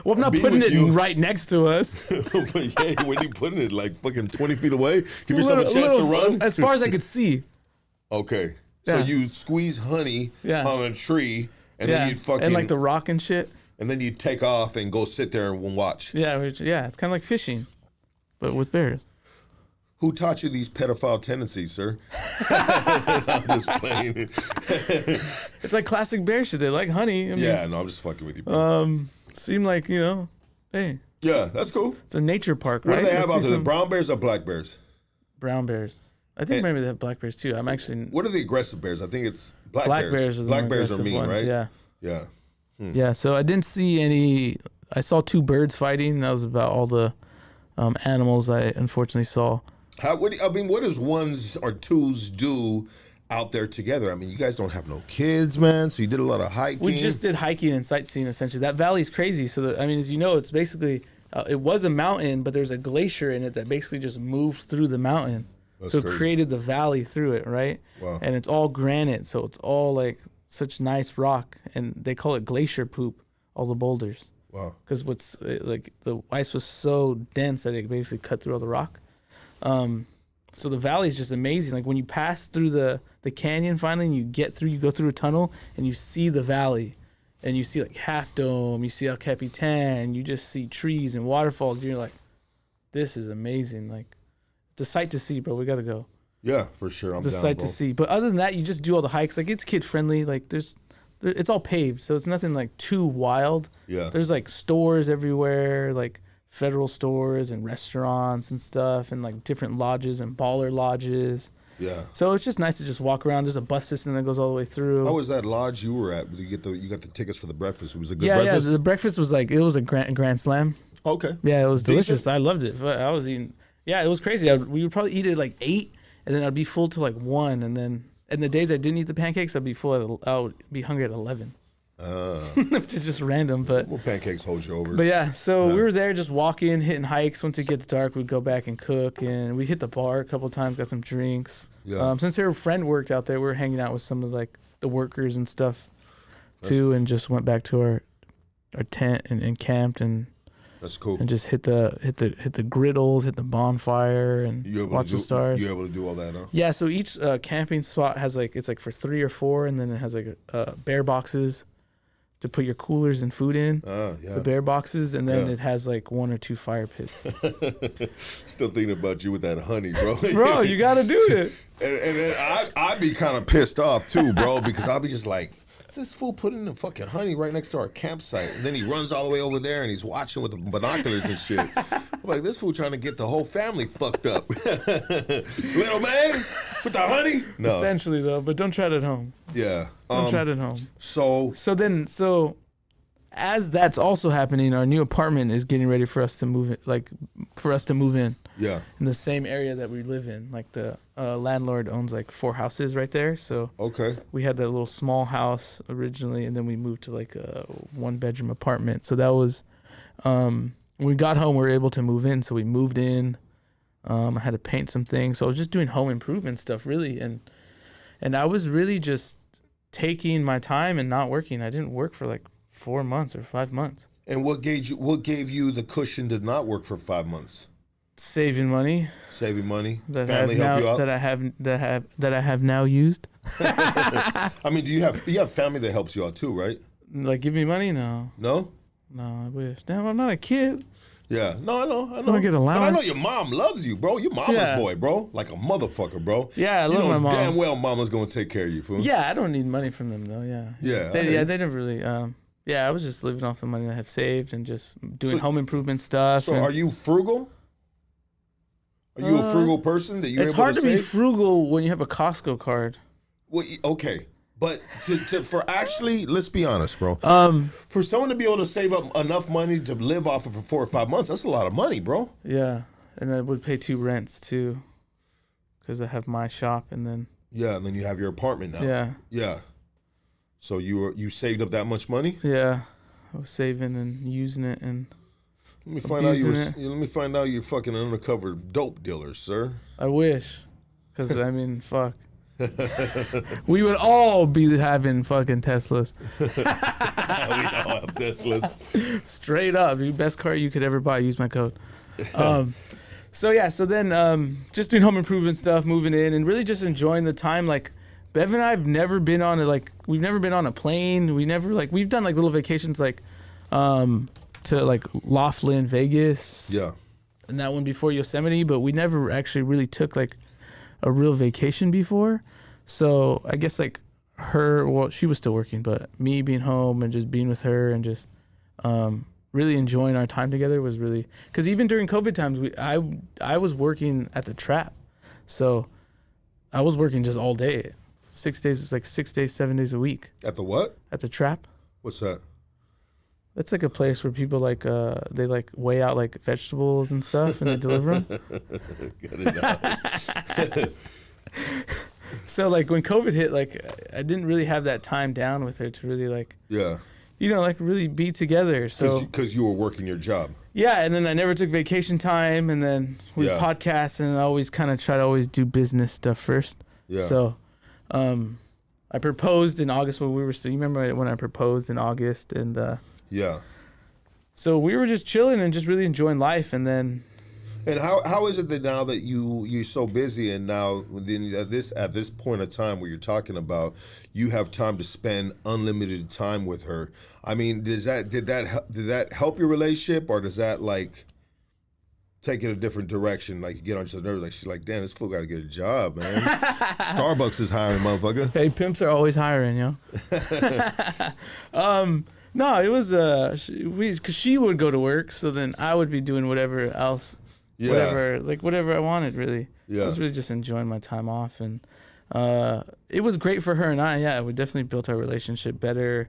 Well, I'm not be putting with it you. right next to us. But yeah, when you putting it like fucking 20 feet away, give yourself a chance to run. As far as I could see. Okay. So Yeah. you squeeze honey Yeah. on a tree, and Yeah, then you'd fucking and like the rock and shit. and then you'd take off and go sit there and watch. Yeah, it's kind of like fishing, but with bears. Who taught you these pedophile tendencies, sir? I'm just playing. It's like classic bear shit. They like honey. I mean, Yeah, no, I'm just fucking with you, bro. seem like, hey, Yeah, that's cool. it's a nature park, What right? do they have Let's out see there? some Brown bears or black bears? brown bears. I think maybe they have black bears too. I'm actually What are the aggressive bears? I think it's black, black bears. bears are the Black more bears are aggressive mean, ones, right? Yeah. Yeah. Yeah, so I didn't see any. I saw 2 birds fighting. That was about all the animals I unfortunately saw. What does ones or twos do out there together? I mean, you guys don't have no kids, man. So you did a lot of hiking. We just did hiking and sightseeing essentially. That valley's crazy. So as you know, it's basically it was a mountain, but there's a glacier in it that basically just moved through the mountain. That's so it crazy. created the valley through it, right? Wow. And it's all granite, so it's all like such nice rock, and they call it glacier poop. All the boulders, Wow. because like the ice was so dense that it basically cut through all the rock. So the valley is just amazing. Like when you pass through the canyon finally, and you go through a tunnel and you see the valley, and you see like Half Dome, you see El Capitan, you just see trees and waterfalls. And you're like, this is amazing. Like it's a sight to see, bro. We gotta go. Yeah, for sure. I'm It's a down, sight bro. to see. But other than that, you just do all the hikes. Like it's kid friendly. Like it's all paved, so it's nothing like too wild. Yeah. There's like stores everywhere, like federal stores and restaurants and stuff, and like different lodges and baller lodges. Yeah. So it's just nice to just walk around. There's a bus system that goes all the way through. How was that lodge you were at? You got the tickets for the breakfast. It was a good yeah, breakfast. yeah. The breakfast was like it was a grand slam. Okay. Yeah, it was Decent? delicious. I loved it. But I was eating. Yeah, it was crazy. We would probably eat it at like 8, and then I'd be full to like 1, and then the days I didn't eat the pancakes, I'd be full. I would be hungry at 11. Which is just random, but Well, pancakes hold you over. yeah. So we were there just walking, hitting hikes. Once it gets dark, we'd go back and cook, and we hit the bar a couple of times, got some drinks. Yeah. Since her friend worked out there, we were hanging out with some of like the workers and stuff too, and just went back to our tent and camped and That's cool. just hit the griddles, hit the bonfire, and You able watch to do, the stars. You able to do all that, huh? Yeah, so each camping spot has like it's like for 3 or 4, and then it has like bear boxes to put your coolers and food in, the bear boxes, and then it has like 1 or 2 fire pits. Still thinking about you with that honey, bro. Bro, you gotta do it. And then I'd be kind of pissed off too, bro, because I'll be just like, what's this fool putting the fucking honey right next to our campsite? And then he runs all the way over there and he's watching with the binoculars and shit. I'm like, this fool trying to get the whole family fucked up. Little man with the honey? No. Essentially, though, but don't try it at home. Yeah. Don't try it at home. So as that's also happening, our new apartment is getting ready for us to move in. Yeah. In the same area that we live in. Like the landlord owns like 4 houses right there. So okay. We had that little small house originally, and then we moved to like a 1-bedroom apartment. So that was when we got home, we were able to move in. So we moved in. I had to paint some things. So I was just doing home improvement stuff really, and I was really just taking my time and not working. I didn't work for like 4 months or 5 months. And what gave you the cushion to not work for 5 months? Saving money. Family help you out. That I have now used. I mean, do you have family that helps you out too, right? Like give me money? No. No, I wish. Damn, I'm not a kid. Yeah, no, I know. I don't get allowance. But I know your mom loves you, bro. Your mama's boy, bro. Like a motherfucker, bro. Yeah, I love my mom. Damn well mama's gonna take care of you, fool. Yeah, I don't need money from them though. Yeah. Yeah. They never really. I was just living off the money that I have saved and just doing home improvement stuff. So, are you frugal? Are you a frugal person that you're able to save? It's hard to be frugal when you have a Costco card. Well, okay. But for actually, let's be honest, bro. For someone to be able to save up enough money to live off of for 4 or 5 months, that's a lot of money, bro. Yeah, and I would pay 2 rents too, because I have my shop and then. Yeah, and then you have your apartment now. Yeah. Yeah. So you saved up that much money? Yeah, I was saving and using it and. Let me find out you're fucking an undercover dope dealer, sir. I wish, because I mean, fuck. We would all be having fucking Teslas. We all have Teslas. Straight up, the best car you could ever buy. Use my code. So then just doing home improvement stuff, moving in, and really just enjoying the time. Like Bev and I have never been on we've never been on a plane. We've done like little vacations to like Laughlin, Vegas. Yeah. And that one before Yosemite, but we never actually really took like a real vacation before. So I guess like she was still working, but me being home and just being with her and just really enjoying our time together was really, because even during COVID times, I was working at the trap. So I was working just all day. 6 days, it's like 6 days, 7 days a week. At the what? At the trap. What's that? It's like a place where people like they like weigh out like vegetables and stuff and they deliver them. Get it out. So like when COVID hit, like I didn't really have that time down with her to really like like really be together. So because you were working your job. Yeah, and then I never took vacation time, and then we podcast, and I always kind of try to always do business stuff first. Yeah. So, I proposed in August when you remember when I proposed in August and. Yeah. So we were just chilling and just really enjoying life, and then. And how is it that now that you're so busy and now at this point of time where you're talking about you have time to spend unlimited time with her? I mean, did that help your relationship, or does that like take it a different direction? Like you get on each other's nerves, like she's like, damn, this fool got to get a job, man. Starbucks is hiring, motherfucker. Hey, pimps are always hiring, yo. No, it was because she would go to work, so then I would be doing whatever else, whatever I wanted, really. Yeah. I was really just enjoying my time off, and it was great for her and I. Yeah, we definitely built our relationship better.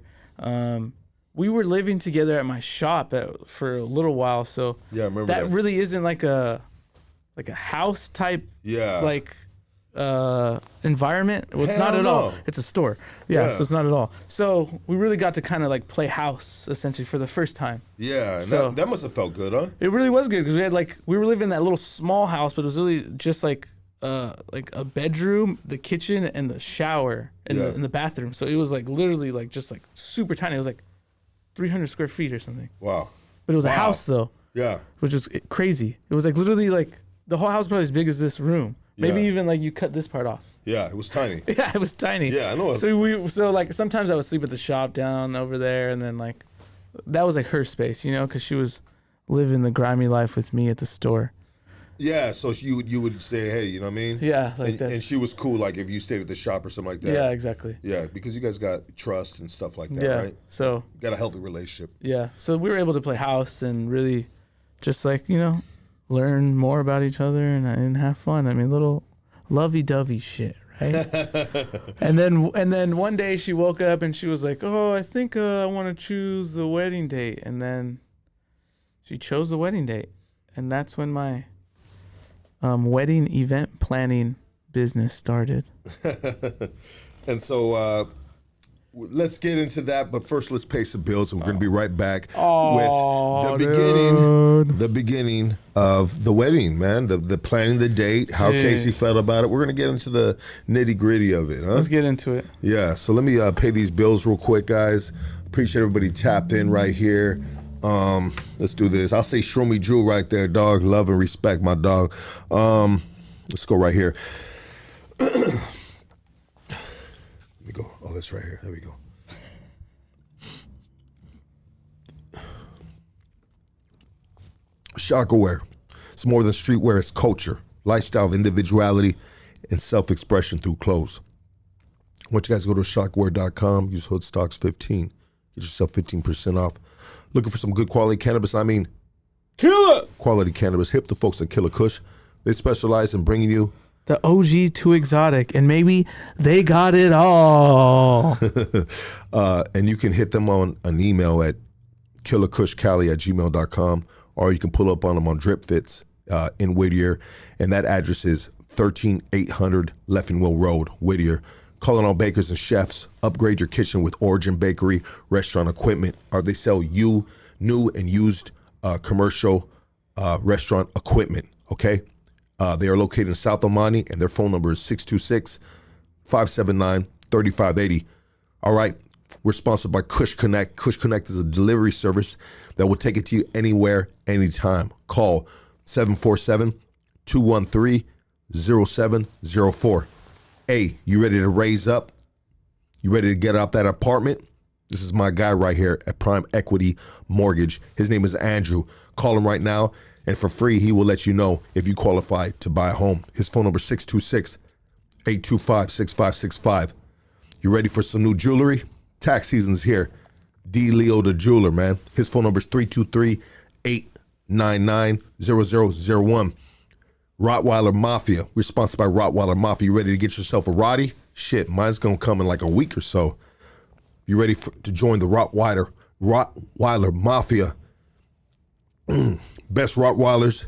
We were living together at my shop for a little while, so yeah, I remember that really isn't like a house type, environment. Well, it's not at all. It's a store. Yeah, so it's not at all. So we really got to kind of like play house essentially for the first time. Yeah, so that must have felt good, huh? It really was good because we were living in that little small house, but it was really just like a bedroom, the kitchen, and the shower in the bathroom. So it was like literally like just like super tiny. It was like 300 square feet or something. Wow. But it was a house though. Yeah. Which was crazy. It was like literally like the whole house probably as big as this room. Maybe even like you cut this part off. Yeah, it was tiny. Yeah, it was tiny. Yeah, I know. So like sometimes I would sleep at the shop down over there, and then like that was like her space, you know, because she was living the grimy life with me at the store. Yeah, so you would say, hey, you know what I mean? Yeah, like that. And she was cool, like if you stayed at the shop or something like that. Yeah, exactly. Yeah, because you guys got trust and stuff like that, Yeah, right? so You got a healthy relationship. yeah, so we were able to play house and really just like, you know, learn more about each other and have fun. I mean, little lovey-dovey shit, right? and then one day she woke up and she was like, oh, I think I want to choose the wedding date. And then she chose the wedding date. And that's when my wedding event planning business started. And so let's get into that, but first let's pay some bills, and we're going to be right back with the beginning of the wedding, man. The planning the date, how Casey felt about it. We're going to get into the nitty-gritty of it, huh? Let's get into it. Yeah, so let me pay these bills real quick, guys. Appreciate everybody tapped in right here. Let's do this. I'll say Shroomy Drew right there, dog. Love and respect, my dog. Let's go right here. Let me go. Oh, this right here. There we go. Shockerwear. It's more than streetwear. It's culture, lifestyle of individuality, and self-expression through clothes. I want you guys to go to shockerwear.com. Use HoodStocks15. Get yourself 15% off. Looking for some good quality cannabis? I mean, killer quality cannabis. Hip the folks at Killakush. They specialize in bringing you the OG too exotic, and maybe they got it all. And you can hit them on an email at killakushcali@gmail.com, or you can pull up on them on Drip Fits in Whittier, and that address is 13800 Leffingwell Road, Whittier. Calling all bakers and chefs. Upgrade your kitchen with Origin Bakery restaurant equipment. Or they sell you new and used commercial restaurant equipment. Okay, they are located in South Omani, and their phone number is 626-579-3580. All right, we're sponsored by Kush Connect. Kush Connect is a delivery service that will take it to you anywhere, anytime. Call 747-213-0704. Hey, you ready to raise up? You ready to get out that apartment? This is my guy right here at Prime Equity Mortgage. His name is Andrew. Call him right now, and for free, he will let you know if you qualify to buy a home. His phone number is 626-825-6565. You ready for some new jewelry? Tax season's here. D. Leo the jeweler, man. His phone number is 323-899-0001. Rottweiler Mafia. We're sponsored by Rottweiler Mafia. You ready to get yourself a Rottie? Shit, mine's going to come in like a week or so. You ready to join the Rottweiler Mafia? Best Rottweilers,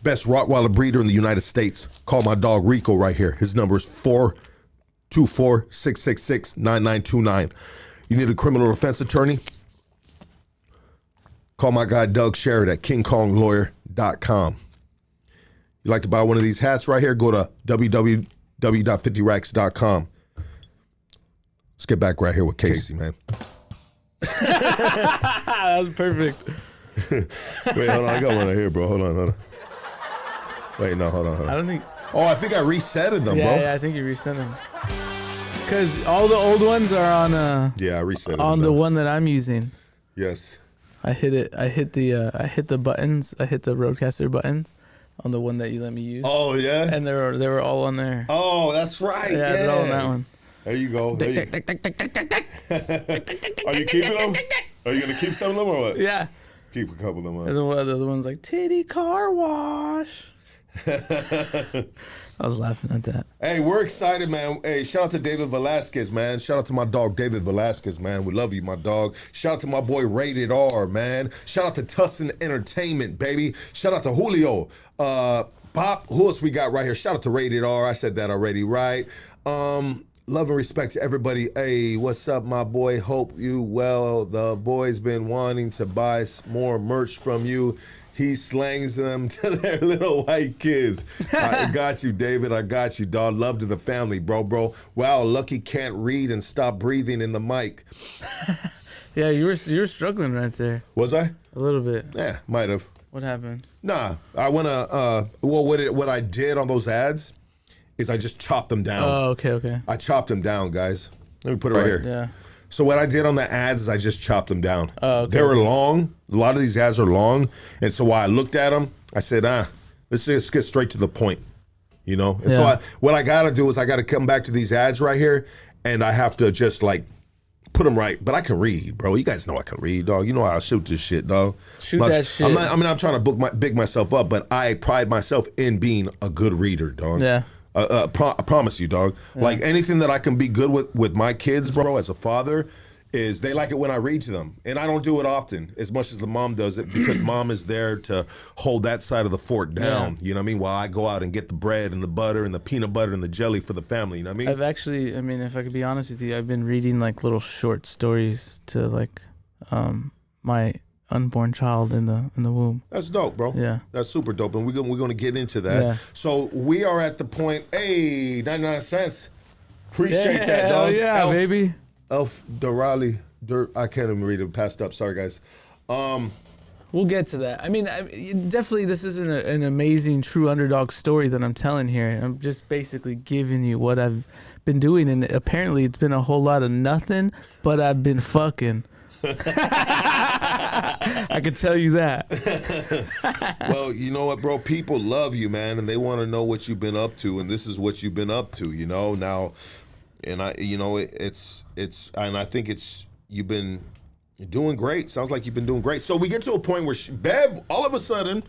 best Rottweiler breeder in the United States. Call my dog Rico right here. His number is 424-666-9929. You need a criminal defense attorney? Call my guy Doug Sherrod at KingKongLawyer.com. You like to buy one of these hats right here? Go to www.50racks.com. Let's get back right here with Casey, man. That was perfect. Wait, hold on. I got one right here, bro. Hold on. Wait, no, hold on. I don't think. Oh, I think I resetted them, bro. Yeah, I think you reset them. Because all the old ones are on. Yeah, I reset on the one that I'm using. Yes. I hit it. I hit the buttons. I hit the Roadcaster buttons on the one that you let me use. Oh yeah. And they were all on there. Oh, that's right. Yeah, they're all on that one. There you go. Are you keeping them? Are you gonna keep some of them or what? Yeah. Keep a couple of them. And the other one's like titty car wash. I was laughing at that. Hey, we're excited, man. Hey, shout out to David Velasquez, man. Shout out to my dog, David Velasquez, man. We love you, my dog. Shout out to my boy, Rated R, man. Shout out to Tussin Entertainment, baby. Shout out to Julio. Pop, who else we got right here? Shout out to Rated R. I said that already, right? Love and respect to everybody. Hey, what's up, my boy? Hope you well. The boy's been wanting to buy more merch from you. He slangs them to their little white kids. I got you, David. I got you, dog. Love to the family, bro. Wow, Lucky can't read and stop breathing in the mic. Yeah, you were struggling right there. Was I? A little bit. Yeah, might have. What happened? Nah, I wanna. What I did on those ads is I just chop them down. Oh, okay. I chopped them down, guys. Let me put it right here. Yeah. So what I did on the ads is I just chopped them down. Oh, okay. They were long. A lot of these ads are long. And so while I looked at them, I said, let's just get straight to the point, you know? And so what I got to do is I got to come back to these ads right here, and I have to just like put them right. But I can read, bro. You guys know I can read, dog. You know how I shoot this shit, dog. Shoot that shit. I'm trying to big myself up, but I pride myself in being a good reader, dog. Yeah. I promise you, dog. Yeah. Like anything that I can be good with my kids, bro, as a father, is they like it when I read to them. And I don't do it often as much as the mom does it because mom is there to hold that side of the fort down. Yeah. You know what I mean? While I go out and get the bread and the butter and the peanut butter and the jelly for the family. You know what I mean? I've actually, if I could be honest with you, I've been reading like little short stories to like my unborn child in the womb. That's dope, bro. Yeah. That's super dope. And we're going to get into that. Yeah. So we are at the point, 99 cents. Appreciate that, dog. Yeah, baby. Elf Dorali, I can't even read it. Passed up. Sorry, guys. We'll get to that. Definitely this isn't an amazing true underdog story that I'm telling here. I'm just basically giving you what I've been doing, and apparently it's been a whole lot of nothing, but I've been fucking. I can tell you that. Well, you know what, bro? People love you, man, and they want to know what you've been up to, and this is what you've been up to, you know? Now, and I think you've been doing great. Sounds like you've been doing great. So we get to a point where Bev all of a sudden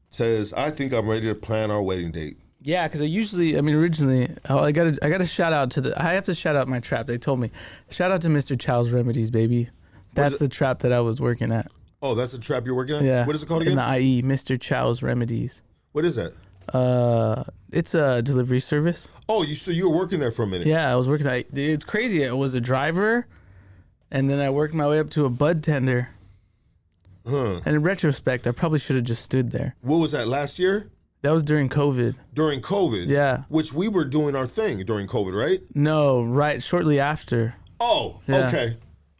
says, I think I'm ready to plan our wedding date. Yeah, because originally, I got to shout out I have to shout out my trap. They told me, shout out to Mr. Chow's Remedies, baby. That's the trap that I was working at. Oh, that's the trap you're working at? Yeah. What is it called again? In the IE, Mr. Chow's Remedies. What is that? It's a delivery service. Oh, so you were working there for a minute? Yeah, I was working. It's crazy. I was a driver, and then I worked my way up to a bud tender. Huh. And in retrospect, I probably should have just stood there. What was that, last year? That was during COVID. During COVID? Yeah. Which we were doing our thing during COVID, right? No, right shortly after. Oh, yeah.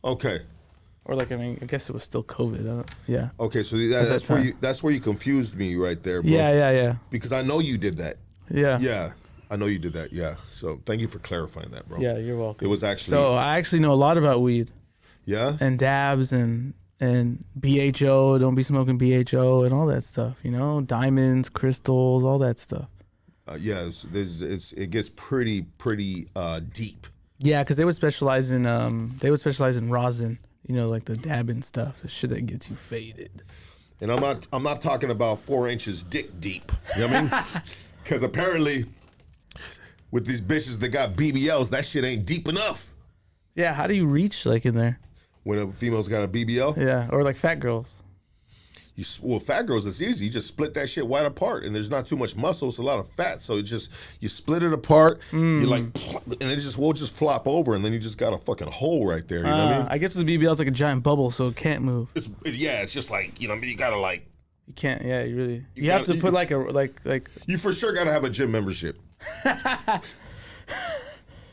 Okay. Or I guess it was still COVID. Yeah. Okay, so that's where you confused me right there, bro. Yeah. Because I know you did that. Yeah. Yeah. I know you did that, yeah. So thank you for clarifying that, bro. Yeah, you're welcome. It was actually... So I actually know a lot about weed. Yeah? And dabs and BHO, don't be smoking BHO and all that stuff, you know? Diamonds, crystals, all that stuff. Yeah, it gets pretty deep. Yeah, because they would specialize in rosin, you know, like the dabbing stuff, the shit that gets you faded. And I'm not talking about 4 inches dick deep. You know what I mean? Because apparently, with these bitches that got BBLs, that shit ain't deep enough. Yeah, how do you reach in there? When a female's got a BBL? Yeah, or fat girls. Fat girls, it's easy. You just split that shit wide apart, and there's not too much muscle. It's a lot of fat, so you split it apart. You and it will just flop over, and then you just got a fucking hole right there. You know what I mean? I guess with the BBL, it's like a giant bubble, so it can't move. It's just you gotta You can't. Yeah, you have to put You for sure gotta have a gym membership.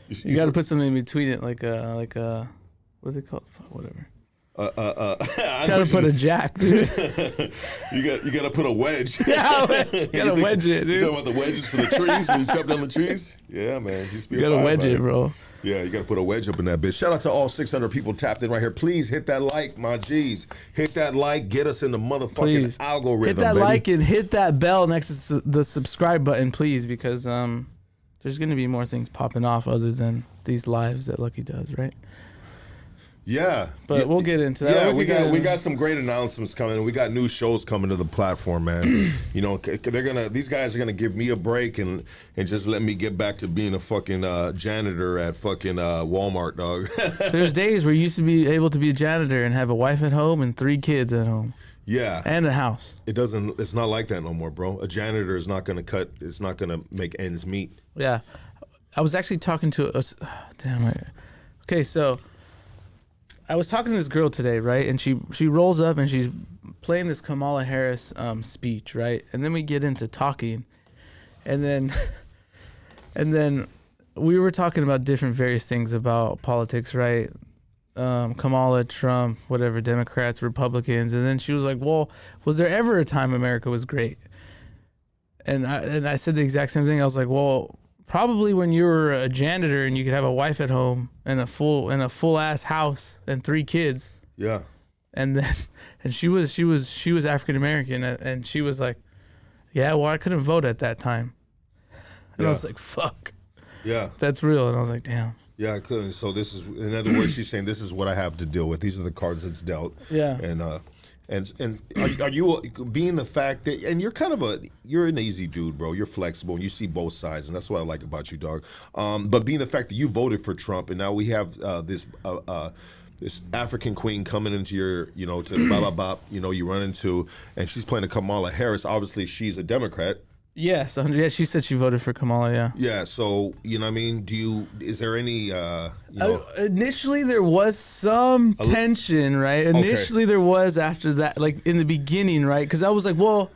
you gotta put something in between it, what is it called? Whatever. Gotta put a jack, dude. you gotta put a wedge. Yeah, you gotta wedge it, dude. You talking about the wedges for the trees when you chop down the trees? Yeah, man. You gotta wedge it, bro. Yeah, you gotta put a wedge up in that bitch. Shout out to all 600 people tapped in right here. Please hit that like, my G's. Hit that like. Get us in the motherfucking algorithm. Hit that baby. like and hit that bell next to the subscribe button, please, because there's gonna be more things popping off other than these lives that Lucky does, right? Yeah, but we'll get into that. Yeah, we got some great announcements coming, and we got new shows coming to the platform, man. You know, these guys are gonna give me a break and just let me get back to being a fucking janitor at fucking Walmart, dog. There's days where you used to be able to be a janitor and have a wife at home and 3 kids at home. Yeah, and a house. It's not like that no more, bro. A janitor is not gonna it's not gonna make ends meet. Yeah, I was actually talking to us. Okay, so. I was talking to this girl today, right? And she rolls up and she's playing this Kamala Harris speech, right? And then we get into talking, and then we were talking about different various things about politics, right? Kamala, Trump, whatever, Democrats, Republicans, and then she was like, "Well, was there ever a time America was great?" And I said the exact same thing. I was like, "Well, probably when you were a janitor and you could have a wife at home and a full ass house and 3 kids. Yeah. And then she was African American, and she was like, yeah, well, I couldn't vote at that time. And I was like, fuck. Yeah. That's real. And I was like, damn. Yeah, I couldn't. So this is, in other words, she's saying this is what I have to deal with. These are the cards that's dealt. Yeah. And are you being the fact that, and you're an easy dude, bro. You're flexible and you see both sides, and that's what I like about you, dog. But being the fact that you voted for Trump, and now we have this African queen coming into your, to the blah, blah, blah, you run into, and she's playing to Kamala Harris. Obviously, she's a Democrat. Yes, yeah, she said she voted for Kamala, yeah. Yeah, so, you know what I mean? Is there any, initially there was some tension, right? Initially there was after that, like in the beginning, right? Because I was like, well,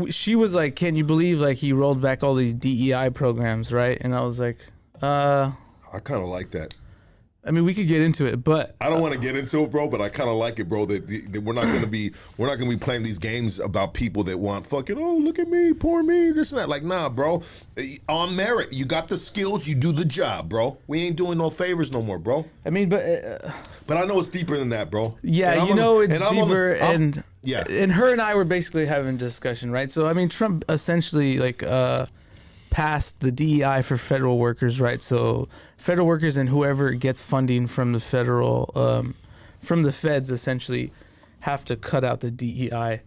she was like, can you believe like he rolled back all these DEI programs, right? And I was like, I kind of like that. I mean, we could get into it, but I don't want to get into it, bro. But I kind of like it, bro. That we're not gonna be playing these games about people that want fucking, oh, look at me, poor me, this and that. Like, nah, bro. On merit, you got the skills, you do the job, bro. We ain't doing no favors no more, bro. I mean, but I know it's deeper than that, bro. Yeah, it's deeper, and yeah, and her and I were basically having a discussion, right? So I mean, Trump essentially like passed the DEI for federal workers, right? So federal workers and whoever gets funding from the federal, from the feds, essentially have to cut out the DEI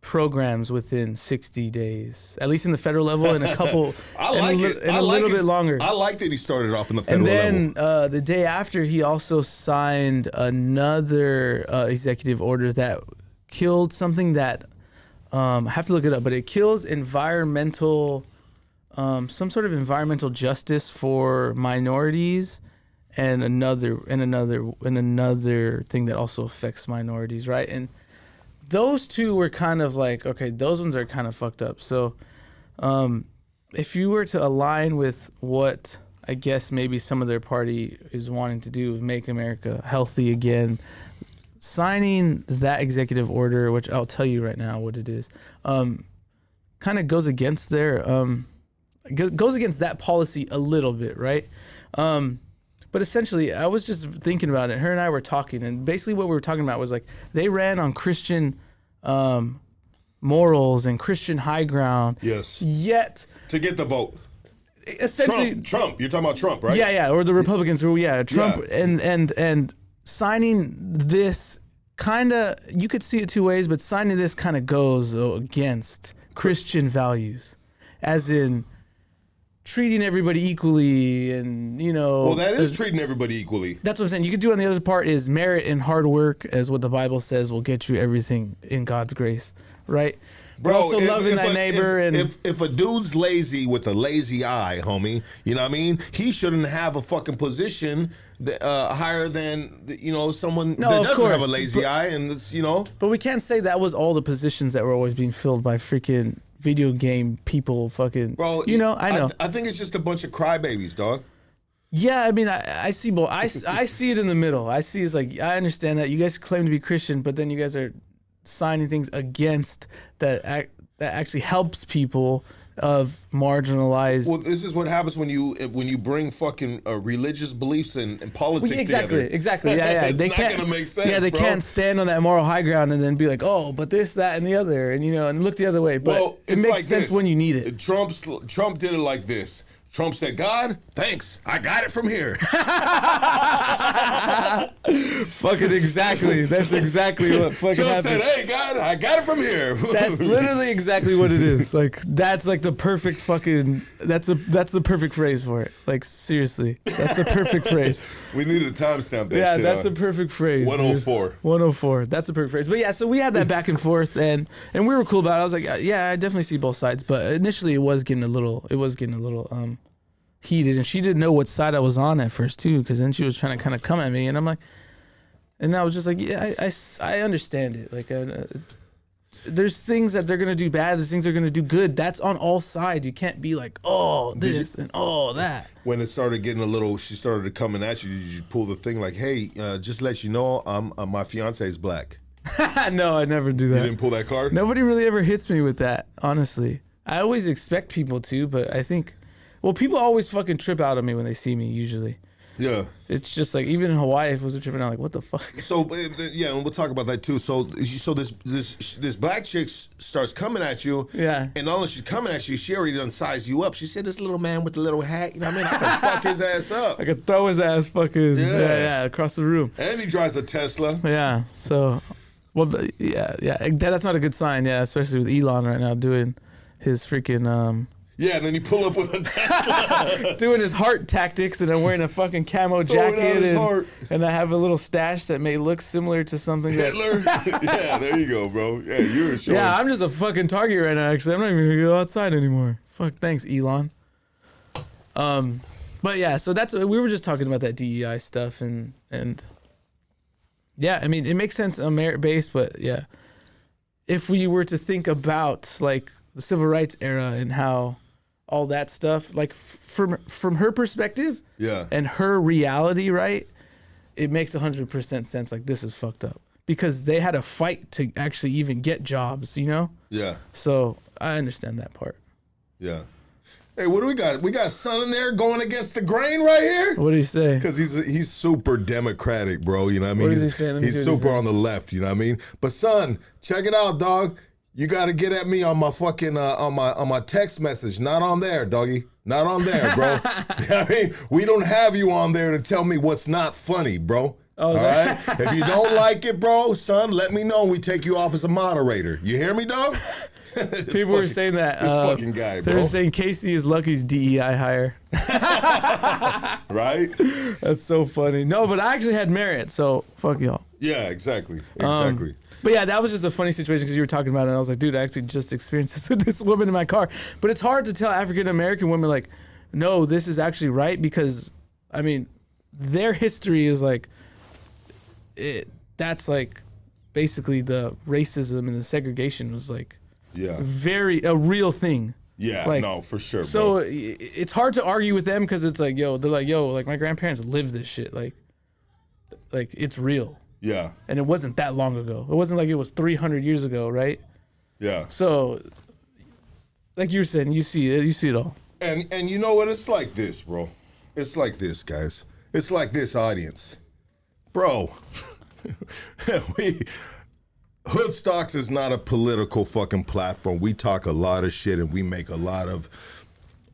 programs within 60 days, at least in the federal level, and a couple, a little bit longer. I like that he started off in the federal level. And then the day after, he also signed another executive order that killed something that, I have to look it up, but it kills environmental... some sort of environmental justice for minorities, and another thing that also affects minorities, right? And those two were kind of like, okay, those ones are kind of fucked up. So, if you were to align with what I guess maybe some of their party is wanting to do, make America healthy again, signing that executive order, which I'll tell you right now what it is, kind of goes against their goes against that policy a little bit, right? But essentially, I was just thinking about it. Her and I were talking, and basically what we were talking about was like they ran on Christian morals and Christian high ground. Yes. Yet to get the vote. Essentially, Trump. You're talking about Trump, right? Yeah, or the Republicans, or Trump, yeah. And signing this kind of, you could see it two ways, but signing this kind of goes against Christian values, as in treating everybody equally, and well, that is treating everybody equally. That's what I'm saying. You could do on the other part is merit and hard work, as what the Bible says will get you everything in God's grace, right? Bro, but also loving that neighbor. If a dude's lazy with a lazy eye, homie, you know what I mean? He shouldn't have a fucking position that, higher than someone that doesn't have a lazy eye, and it's, But we can't say that was all the positions that were always being filled by freaking video game people, fucking. Bro, I know. I think it's just a bunch of crybabies, dog. Yeah, I mean, I see both. I see it in the middle. I see it's like, I understand that you guys claim to be Christian, but then you guys are signing things against that actually helps people of marginalized. Well, this is what happens when you bring fucking religious beliefs and politics together. Exactly. Yeah. It's not gonna make sense. Yeah, they can't stand on that moral high ground and then be like, oh, but this, that, and the other, and and look the other way. But it makes sense when you need it. Trump did it like this. Trump said, God, thanks. I got it from here. Fucking exactly. That's exactly what fucking Trump happened. said, hey, God, I got it from here. That's literally exactly what it is. Like, that's like the perfect fucking, that's the perfect phrase for it. Like, seriously. That's the perfect phrase. We needed a timestamp that yeah, shit. That's the perfect phrase. 104. Dude. 104. That's the perfect phrase. But yeah, so we had that back and forth, and we were cool about it. I was like, yeah, I definitely see both sides. But initially it was getting a little heated, and she didn't know what side I was on at first too, because then she was trying to kind of come at me, and I'm like, and I was just like, yeah, I understand it. Like, there's things that they're gonna do bad, there's things they're gonna do good. That's on all sides. You can't be like, oh, this and oh, that. When it started getting a little, she started coming at you. Did you pull the thing like, hey, just let you know, my fiance is black? No, I never do that. You didn't pull that card? Nobody really ever hits me with that, honestly. I always expect people to, but I think, well, people always fucking trip out on me when they see me. Usually, Yeah. it's just like even in Hawaii, if it was tripping out, like what the fuck. So yeah, and we'll talk about that too. So this black chick starts coming at you. Yeah. And all she's coming at you, she already done size you up. She said, "This little man with the little hat, you know what I mean? I can fuck his ass up." I could throw his ass fucking Yeah. across the room. And he drives a Tesla. Yeah. So, well, that's not a good sign. Yeah, especially with Elon right now doing his freaking Yeah, and then you pull up with a Tesla. doing his heart tactics, and I'm wearing a fucking camo Throwing out jacket, his heart. and I have a little stash that may look similar to something Hitler. Yeah, there you go, bro. Yeah, you're showing. Yeah, I'm just a fucking target right now. Actually, I'm not even gonna go outside anymore. Fuck, thanks, Elon. But yeah, so that's we were just talking about that DEI stuff, and yeah, I mean it makes sense on merit based, but yeah, if we were to think about like the civil rights era and how all that stuff, like from her perspective, Yeah. and her reality, right, it makes 100% sense. Like this is fucked up because they had a fight to actually even get jobs, you know. Yeah. So I understand that part. Yeah. Hey, what do we got? We got Son in there going against the grain right here? What do you say? Because he's super democratic, bro. You know what I mean? What does he say? Let me He's see what he super said. on the left. You know what I mean? But Son, check it out, dog. You got to get at me on my fucking on my text message. Not on there, doggy. Not on there, bro. You know what I mean? We don't have you on there to tell me what's not funny, bro. Oh, All right? If you don't like it, bro, Son, let me know. We take you off as a moderator. You hear me, dog? People were saying that. This fucking guy, They bro. were saying Casey is Lucky's DEI hire. Right? That's so funny. No, but I actually had merit, so fuck y'all. Yeah, exactly. Exactly. But yeah, that was just a funny situation because you were talking about it, and I was like, dude, I actually just experienced this with this woman in my car. But it's hard to tell African American women, like, no, this is actually right because, I mean, their history is like, that's like basically the racism and the segregation was like Yeah. a real thing. Yeah, Like, no, for sure, So bro. it's hard to argue with them because it's like, they're like, like my grandparents lived this shit. Like it's real. Yeah, And it wasn't that long ago. It wasn't like it was 300 years ago, right? yeah. So, like you were saying, you see it all. And you know what? It's like this, bro. It's like this, guys. It's like this, audience. Bro, Hoodstocks is not a political fucking platform. We talk a lot of shit and we make a lot of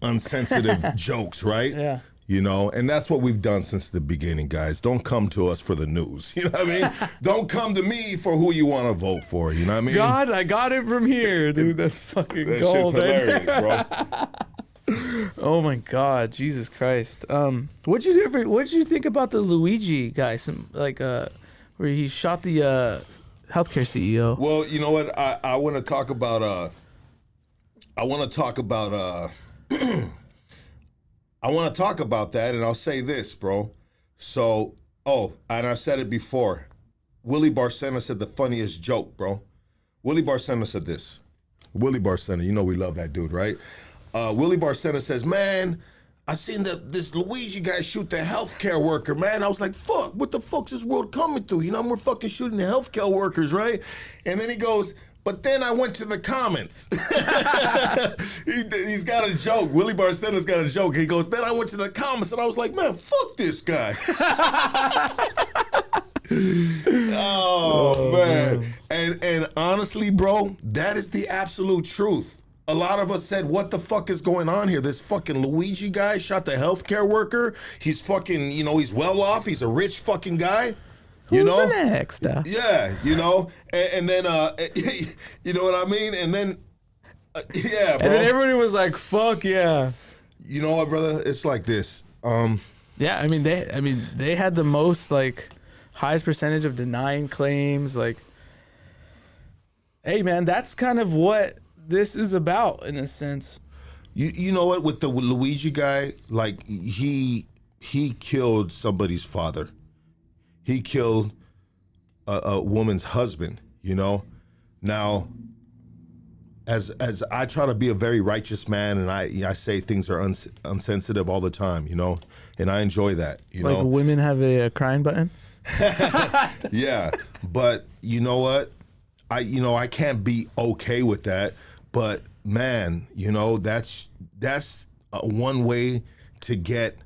unsensitive jokes, right? Yeah. You know, and that's what we've done since the beginning, guys. Don't come to us for the news. You know what I mean? Don't come to me for who you want to vote for. You know what I mean? God, I got it from here, dude. That's fucking that gold. shit's right hilarious, there. bro. Oh my God, Jesus Christ. What'd you think about the Luigi guy? Where he shot the healthcare CEO. Well, you know what? I want to talk about. I want to talk about. I want to talk about that, and I'll say this, bro. So, and I said it before. Willie Barcena said the funniest joke, bro. Willie Barcena said this. Willie Barcena, you know we love that dude, right? Willie Barcena says, man, I seen this Luigi guy shoot the healthcare worker, man. I was like, fuck, what the fuck's this world coming through? You know, we're fucking shooting the healthcare workers, right? And then he goes, but then I went to the comments. He's got a joke. Willie Barcena's got a joke. He goes, then I went to the comments, and I was like, man, fuck this guy. Oh, man. And honestly, bro, that is the absolute truth. A lot of us said, what the fuck is going on here? This fucking Luigi guy shot the healthcare worker. He's fucking, you know, he's well off. He's a rich fucking guy. You know? Who's next? Yeah, you know, and then, you know what I mean? And then, yeah, bro. And then everybody was like, fuck yeah. You know what, brother? It's like this. Yeah, I mean they had the most like highest percentage of denying claims. Like, hey man, that's kind of what this is about in a sense. You know what? With the Luigi guy, like he killed somebody's father. He killed a woman's husband. You know. Now, as I try to be a very righteous man, and I say things are unsensitive all the time. You know, and I enjoy that. You Like know, women have a crying button. yeah, but you know what? I can't be okay with that. But man, that's one way to get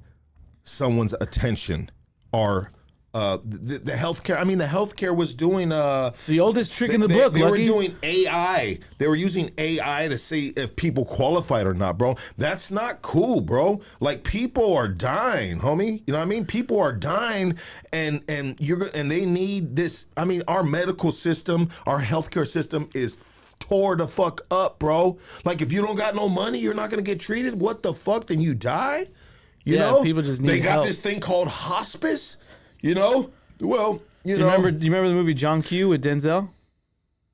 someone's attention. Or the healthcare. I mean, the healthcare was doing. It's the oldest trick in the book. They were doing AI. They were using AI to see if people qualified or not, bro. That's not cool, bro. Like, people are dying, homie. You know what I mean? People are dying, and they need this. I mean, our medical system, our healthcare system is tore the fuck up, bro. Like, if you don't got no money, you're not gonna get treated. What the fuck? Then you die. You know, people just need they got help. this thing called hospice. Well, Do you remember the movie John Q with Denzel?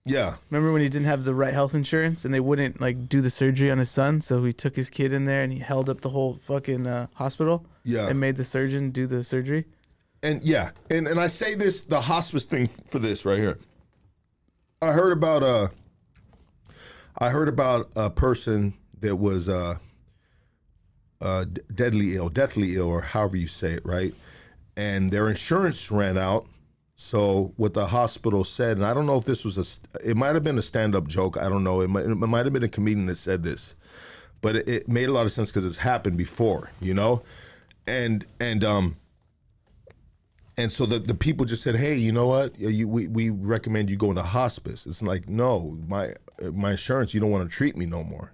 Yeah. Remember when he didn't have the right health insurance and they wouldn't like do the surgery on his son, so he took his kid in there and he held up the whole fucking hospital. Yeah. And made the surgeon do the surgery. And and I say this, the hospice thing for this right here. I heard about a person that was deathly ill, or however you say it, right? And their insurance ran out. So what the hospital said, and I don't know if this was it might have been a stand-up joke. I don't know. It might have been a comedian that said this, but it made a lot of sense because it's happened before, and so the people just said, hey, you know what? We recommend you go into hospice. It's like, no, my insurance, you don't want to treat me no more,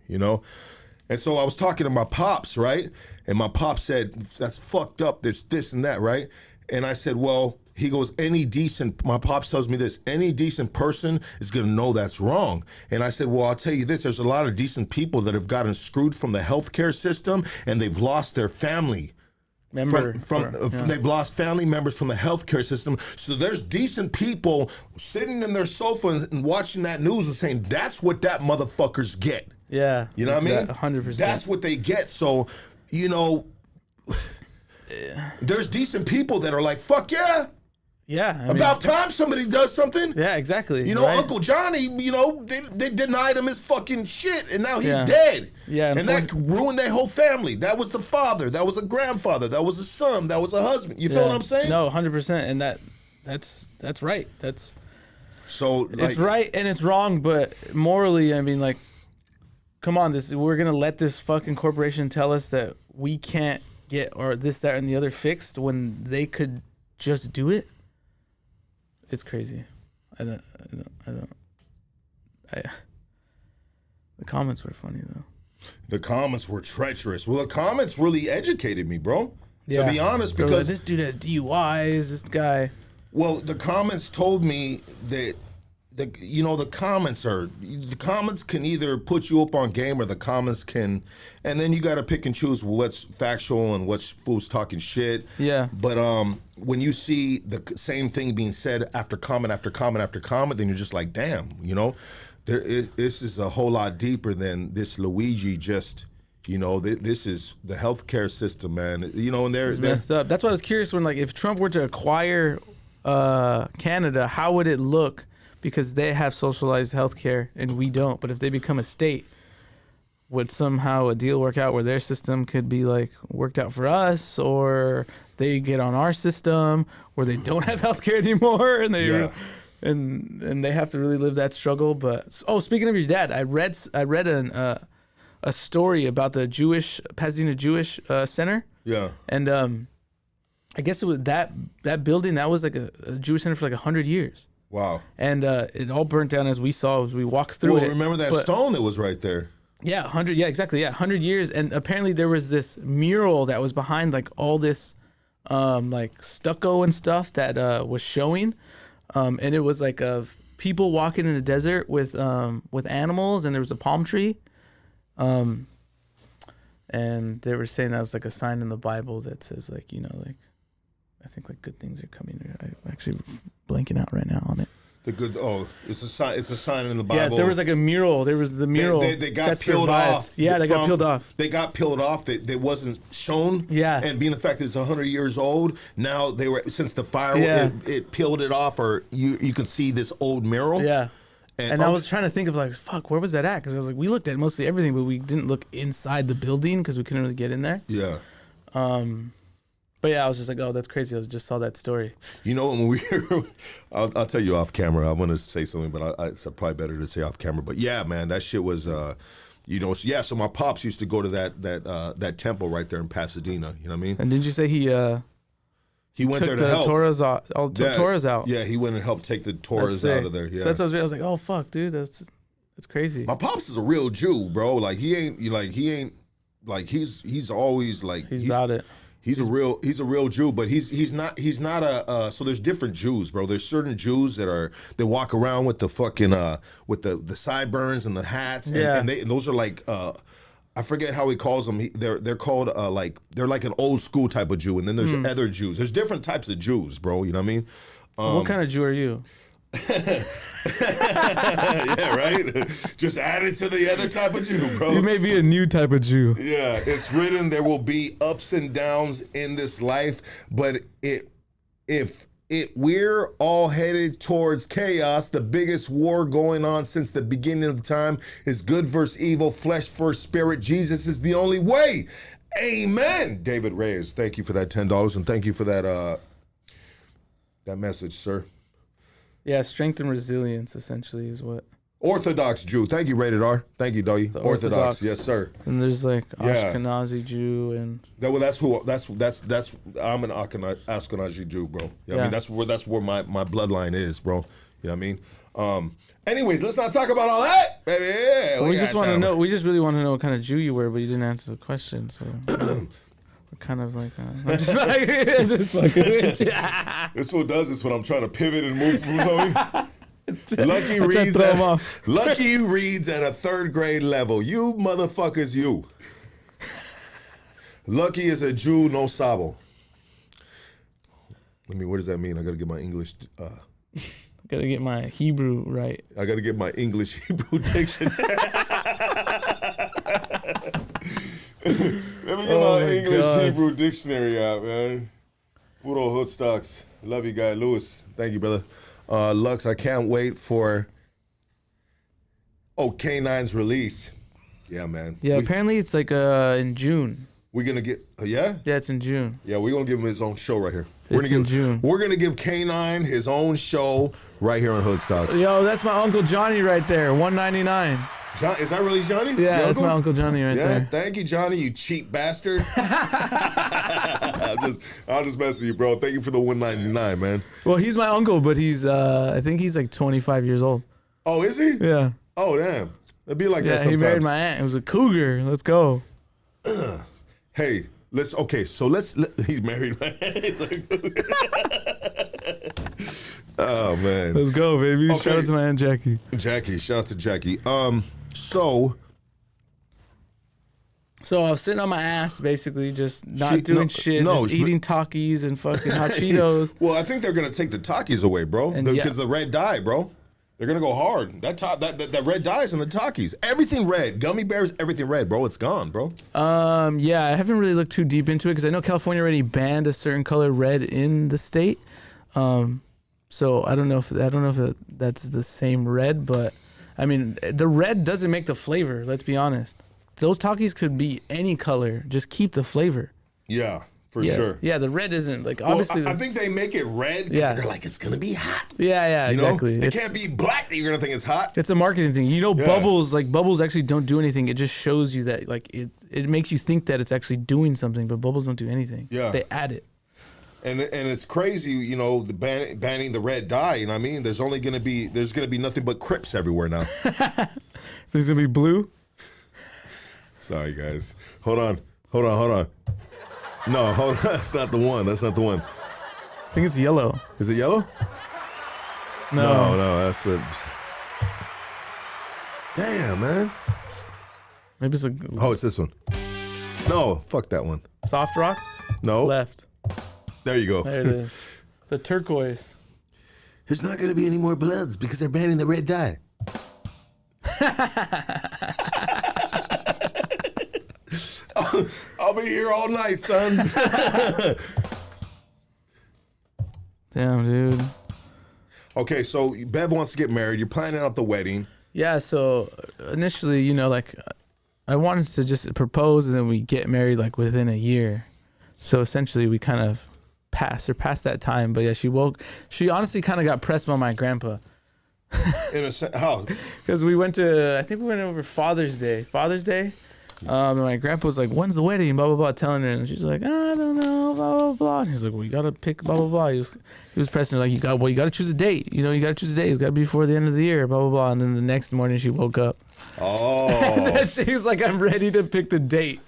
And so I was talking to my pops, right? And my pops said, that's fucked up. There's this and that, right? And I said, well, he goes, my pops tells me this, any decent person is going to know that's wrong. And I said, well, I'll tell you this, there's a lot of decent people that have gotten screwed from the healthcare system and they've lost their family. They've lost family members from the healthcare system. So there's decent people sitting in their sofa and watching that news and saying, that's what that motherfuckers get. Yeah. You know what I mean? 100%. That's what they get. So, there's decent people that are like, fuck yeah. Yeah. About time somebody does something. Yeah, exactly. Right? Uncle Johnny, they denied him his fucking shit and now he's dead. Yeah. And that ruined their whole family. That was the father. That was a grandfather. That was a son. That was a husband. You feel what I'm saying? No, 100%. And that's right. That's so. It's right and it's wrong, but morally, I mean, like, come on, we're gonna let this fucking corporation tell us that we can't get or this, that, and the other fixed when they could just do it. It's crazy. The comments were funny though. The comments were treacherous. Well, the comments really educated me, bro. To be honest, Bro, because this dude has DUIs. This guy. Well, the comments told me that the comments can either put you up on game or the comments can, and then you got to pick and choose what's factual and what's fools talking shit. Yeah. But when you see the same thing being said after comment after comment after comment, then you're just like, damn, this is a whole lot deeper than this Luigi just. This is the healthcare system, man. And they're messed up. That's why I was curious when, like, if Trump were to acquire Canada, how would it look? Because they have socialized healthcare and we don't. But if they become a state, would somehow a deal work out where their system could be like worked out for us, or they get on our system where they don't have healthcare anymore and they and they have to really live that struggle? But speaking of your dad, I read a story about the Pasadena Jewish Center. Yeah. And I guess it was that building that was like a Jewish center for like 100 years. Wow. And it all burnt down as we saw as we walked through it. Well, remember that stone that was right there? Yeah, 100. Yeah, exactly. Yeah, 100 years. And apparently there was this mural that was behind like all this like stucco and stuff that was showing. And it was like of people walking in the desert with animals, and there was a palm tree. And they were saying that was like a sign in the Bible that says like, like I think like good things are coming. I'm actually blanking out right now on it. It's a sign. It's a sign in the Bible. Yeah, there was like a mural. There was the mural. They got peeled off. Yeah, they got peeled off. They got peeled off. They wasn't shown. Yeah. And being the fact that it's 100 years old, now since the fire, it peeled it off, or you can see this old mural. Yeah. And I was trying to think of like, fuck, where was that at? Because I was like, we looked at mostly everything, but we didn't look inside the building because we couldn't really get in there. Yeah. But yeah, I was just like, oh, that's crazy. I just saw that story. You know, when we were, I'll tell you off camera. I want to say something, but it's probably better to say off camera. But yeah, man, that shit was, you know, yeah. So my pops used to go to that temple right there in Pasadena. You know what I mean? And didn't you say he went there to help. Took Torahs out. Yeah, he went and helped take the Torahs out of there. Yeah, so that's what I was like, oh fuck, dude, that's crazy. My pops is a real Jew, bro. Like he's always like he's about it. He's a real Jew, but he's not a so there's different Jews, bro. There's certain Jews that walk around with the fucking with the sideburns and the hats, and those are like I forget how he calls them. They're called they're like an old school type of Jew, and then there's other Jews. There's different types of Jews, bro. You know what I mean? What kind of Jew are you? Yeah, right. Just add it to the other type of Jew, bro. You may be a new type of Jew. Yeah, it's written there will be ups and downs in this life, but if we're all headed towards chaos, the biggest war going on since the beginning of the time is good versus evil, flesh versus spirit. Jesus is the only way. Amen. David Reyes, thank you for that $10, and thank you for that message, sir. Yeah, strength and resilience essentially is what. Orthodox Jew. Thank you, Rated R. Thank you, Doggy. Orthodox. Yes, sir. And there's like Ashkenazi Jew and. I'm an Ashkenazi Jew, bro. You know what I mean? That's where my bloodline is, bro. You know what I mean? Anyways, let's not talk about all that, baby. Yeah, we just want to know. We just really want to know what kind of Jew you were, but you didn't answer the question, so. We're kind of like, I'm just like, just fucking. This fool does this when I'm trying to pivot and move from something. Lucky reads at a 3rd grade level. You motherfuckers, you. Lucky is a Jew, no sabo. What does that mean? I gotta get my English. Gotta get my Hebrew right. I gotta get my English Hebrew dictionary. Let me get my English Hebrew dictionary out, man. Puro hood stocks. Love you, guy. Lewis. Thank you, brother. Lux, I can't wait for K9's release. Yeah, man. Yeah, apparently it's like in June. We're gonna get Yeah, it's in June. Yeah, we're gonna give him his own show right here. In June. We're gonna give K9 his own show right here on Hood Stocks. Yo, that's my Uncle Johnny right there. $1.99. Is that really Johnny? Yeah, that's my Uncle Johnny right there. Yeah, thank you, Johnny, you cheap bastard. I'll just mess with you, bro. Thank you for the $1.99, man. Well, he's my uncle, but he's I think he's like 25 years old. Oh, is he? Yeah. Oh, damn. It'd be like that Yeah, sometimes. he married my aunt. It was a cougar. Let's go. Hey, he's married my aunt. Oh, man. Let's go, baby. Okay. Shout out to my Aunt Jackie. Shout out to Jackie. So I was sitting on my ass, basically, just not doing shit, just eating Takis and fucking hot Cheetos. Well, I think they're gonna take the Takis away, bro, because the red dye, bro. They're gonna go hard. That red dye is in the Takis. Everything red, gummy bears, everything red, bro. It's gone, bro. Yeah, I haven't really looked too deep into it because I know California already banned a certain color red in the state. So I don't know if that's the same red, but I mean the red doesn't make the flavor. Let's be honest. Those Takis could be any color. Just keep the flavor. Yeah, for sure. Yeah, the red isn't like obviously. I think they make it red because they're like it's gonna be hot. Yeah, exactly. It can't be black that you're gonna think it's hot. It's a marketing thing. Bubbles actually don't do anything. It just shows you that like it makes you think that it's actually doing something, but bubbles don't do anything. Yeah, they add it. And it's crazy, the banning the red dye. You know what I mean? There's gonna be nothing but Crips everywhere now. There's gonna be blue. Sorry, guys. Hold on. No, hold on. That's not the one. I think it's yellow. Is it yellow? No, that's the. Damn, man. Maybe it's it's this one. No, fuck that one. Soft rock. No. Left. There you go. There it is. The turquoise. There's not going to be any more Bloods because they're banning the red dye. I'll be here all night, son. Damn, dude. Okay, so Bev wants to get married. You're planning out the wedding. Yeah, so initially, I wanted to just propose and then we get married like within a year. So essentially, we kind of surpassed that time. But yeah, she honestly kind of got pressed by my grandpa. In a sense, how? Because I think we went over Father's Day. And my grandpa was like, "When's the wedding?" Blah blah blah, telling her, and she's like, "I don't know." Blah blah blah. And he's like, "Well, you gotta pick blah blah blah." He was pressing her like, "You gotta choose a date. You gotta choose a date. It's gotta be before the end of the year." Blah blah blah. And then the next morning she woke up. Oh. And then she was like, "I'm ready to pick the date."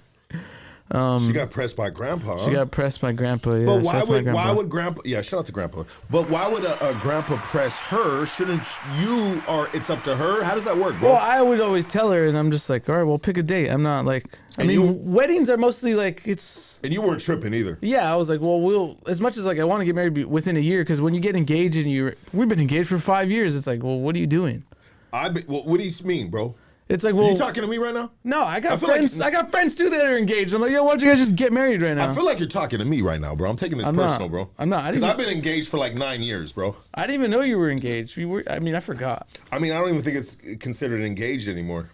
She got pressed by grandpa, huh? She got pressed by grandpa, yeah. But why would grandpa, yeah, shout out to grandpa. But why would a grandpa press her? Shouldn't you, or it's up to her? How does that work, bro? Well, I would always tell her, and I'm just like, all right, well, pick a date. I'm not like, weddings are mostly like, it's... And you weren't tripping either. Yeah, I was like, well, as much as like I want to get married within a year, because when you get engaged and we've been engaged for 5 years, it's like, well, what are you doing? What do you mean, bro? It's like, well, are you talking to me right now? No, I got friends. I got friends too that are engaged. I'm like, yo, why don't you guys just get married right now? I feel like you're talking to me right now, bro. I'm taking this personal, bro. I'm not. Because I've been engaged for like 9 years, bro. I didn't even know you were engaged. I forgot. I mean, I don't even think it's considered engaged anymore.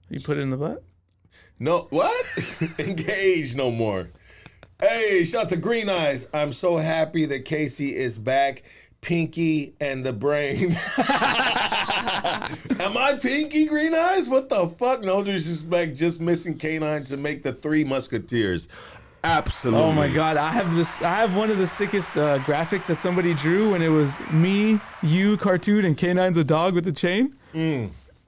You put it in the butt? No, what? Engaged no more. Hey, shout out to Green Eyes. I'm so happy that Casey is back. Pinky and the brain. Am I Pinky, Green Eyes? What the fuck? No disrespect, just missing Canine to make the Three Musketeers. Absolutely. Oh my God, I have one of the sickest graphics that somebody drew, and it was me, you, cartoon, and Canine's a dog with a chain.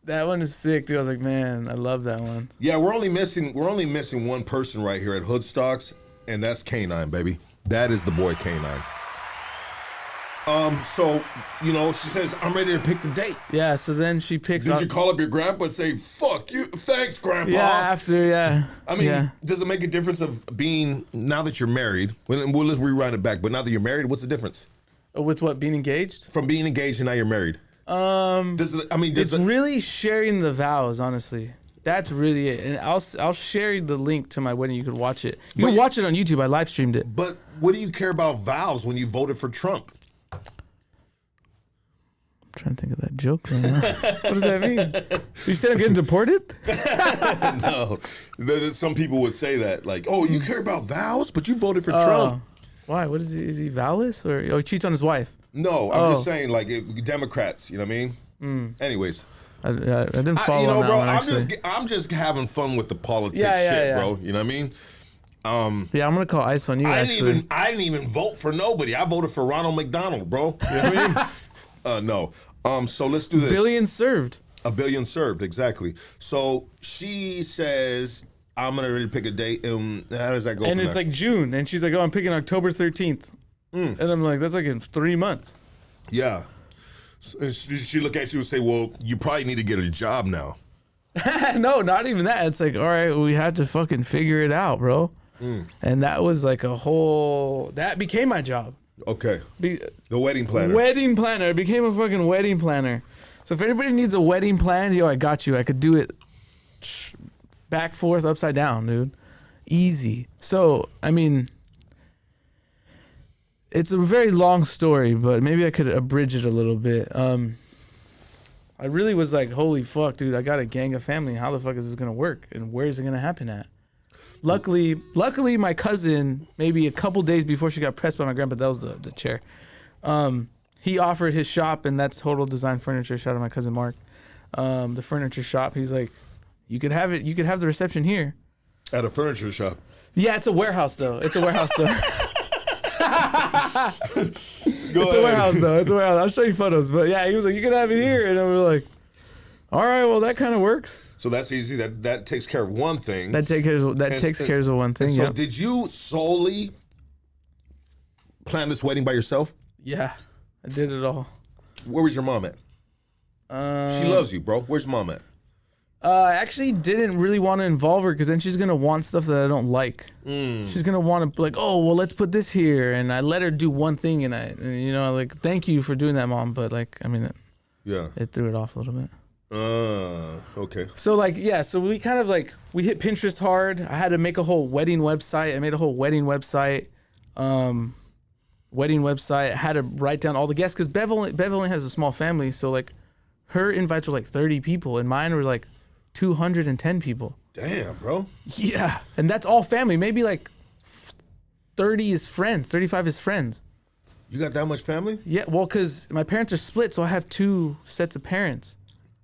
That one is sick, dude. I was like, man, I love that one. Yeah, we're only missing one person right here at Hoodstocks, and that's Canine, baby. That is the boy Canine. So, she says, I'm ready to pick the date. Yeah, so then she picks Did you call up your grandpa and say, fuck you, thanks, grandpa? Yeah. I mean, does it make a difference of being, now that you're married, let's rewind it back, but now that you're married, what's the difference? With what, being engaged? From being engaged and now you're married. It's really sharing the vows, honestly. That's really it. And I'll share the link to my wedding. You can watch it. You can watch it on YouTube. I live streamed it. But what do you care about vows when you voted for Trump? I'm trying to think of that joke right now. What does that mean? You said I'm getting deported? No. Some people would say that. Like, oh, you care about vows, but you voted for Trump. Why? What is he? Is he vowless? Or he cheats on his wife? No, I'm just saying, like, Democrats, you know what I mean? Anyways. I didn't follow that bro, one, I'm just having fun with the politics shit, bro. You know what I mean? Yeah, I'm gonna call ice on you. I didn't even vote for nobody. I voted for Ronald McDonald, bro. You know what I mean? No. So let's do this. Billion served. A billion served, exactly. So she says, I'm gonna really pick a date, and how does that go? And it's like June, and she's like, oh, I'm picking October 13th, and I'm like, that's like in 3 months. Yeah. So she look at you and say, well, you probably need to get a job now. No, not even that. It's like, all right, we had to fucking figure it out, bro. And that was like that became my job. Okay. The wedding planner. Wedding planner. It became a fucking wedding planner. So if anybody needs a wedding plan, yo, I got you. I could do it back, forth, upside down, dude. Easy. So, I mean, it's a very long story, but maybe I could abridge it a little bit. I really was like, holy fuck, dude, I got a gang of family. How the fuck is this going to work? And where is it going to happen at? Luckily, my cousin, maybe a couple days before she got pressed by my grandpa, that was the chair. He offered his shop, and that's Total Design Furniture. Shout out to my cousin Mark. The furniture shop. He's like, you could have it. You could have the reception here. At a furniture shop. Yeah, it's a warehouse though. It's a warehouse though. It's a warehouse though. It's a warehouse. I'll show you photos. But yeah, he was like, you can have it here, and we were like, all right, well that kind of works. So that's easy. That takes care of one thing. That takes care of one thing. So did you solely plan this wedding by yourself? Yeah, I did it all. Where was your mom at? She loves you, bro. Where's mom at? I actually didn't really want to involve her because then she's gonna want stuff that I don't like. She's gonna want to like, oh well, let's put this here, and I let her do one thing, and like, thank you for doing that, mom. But like, I mean, it threw it off a little bit. Okay. So like, yeah, so we kind of like, we hit Pinterest hard. I had to make a whole wedding website. I made a whole wedding website. I had to write down all the guests because Bev only has a small family, so like, her invites were like 30 people, and mine were like 210 people. Damn, bro. Yeah, and that's all family. Maybe like 30 is friends, 35 is friends. You got that much family? Yeah, well, because my parents are split, so I have 2 sets of parents.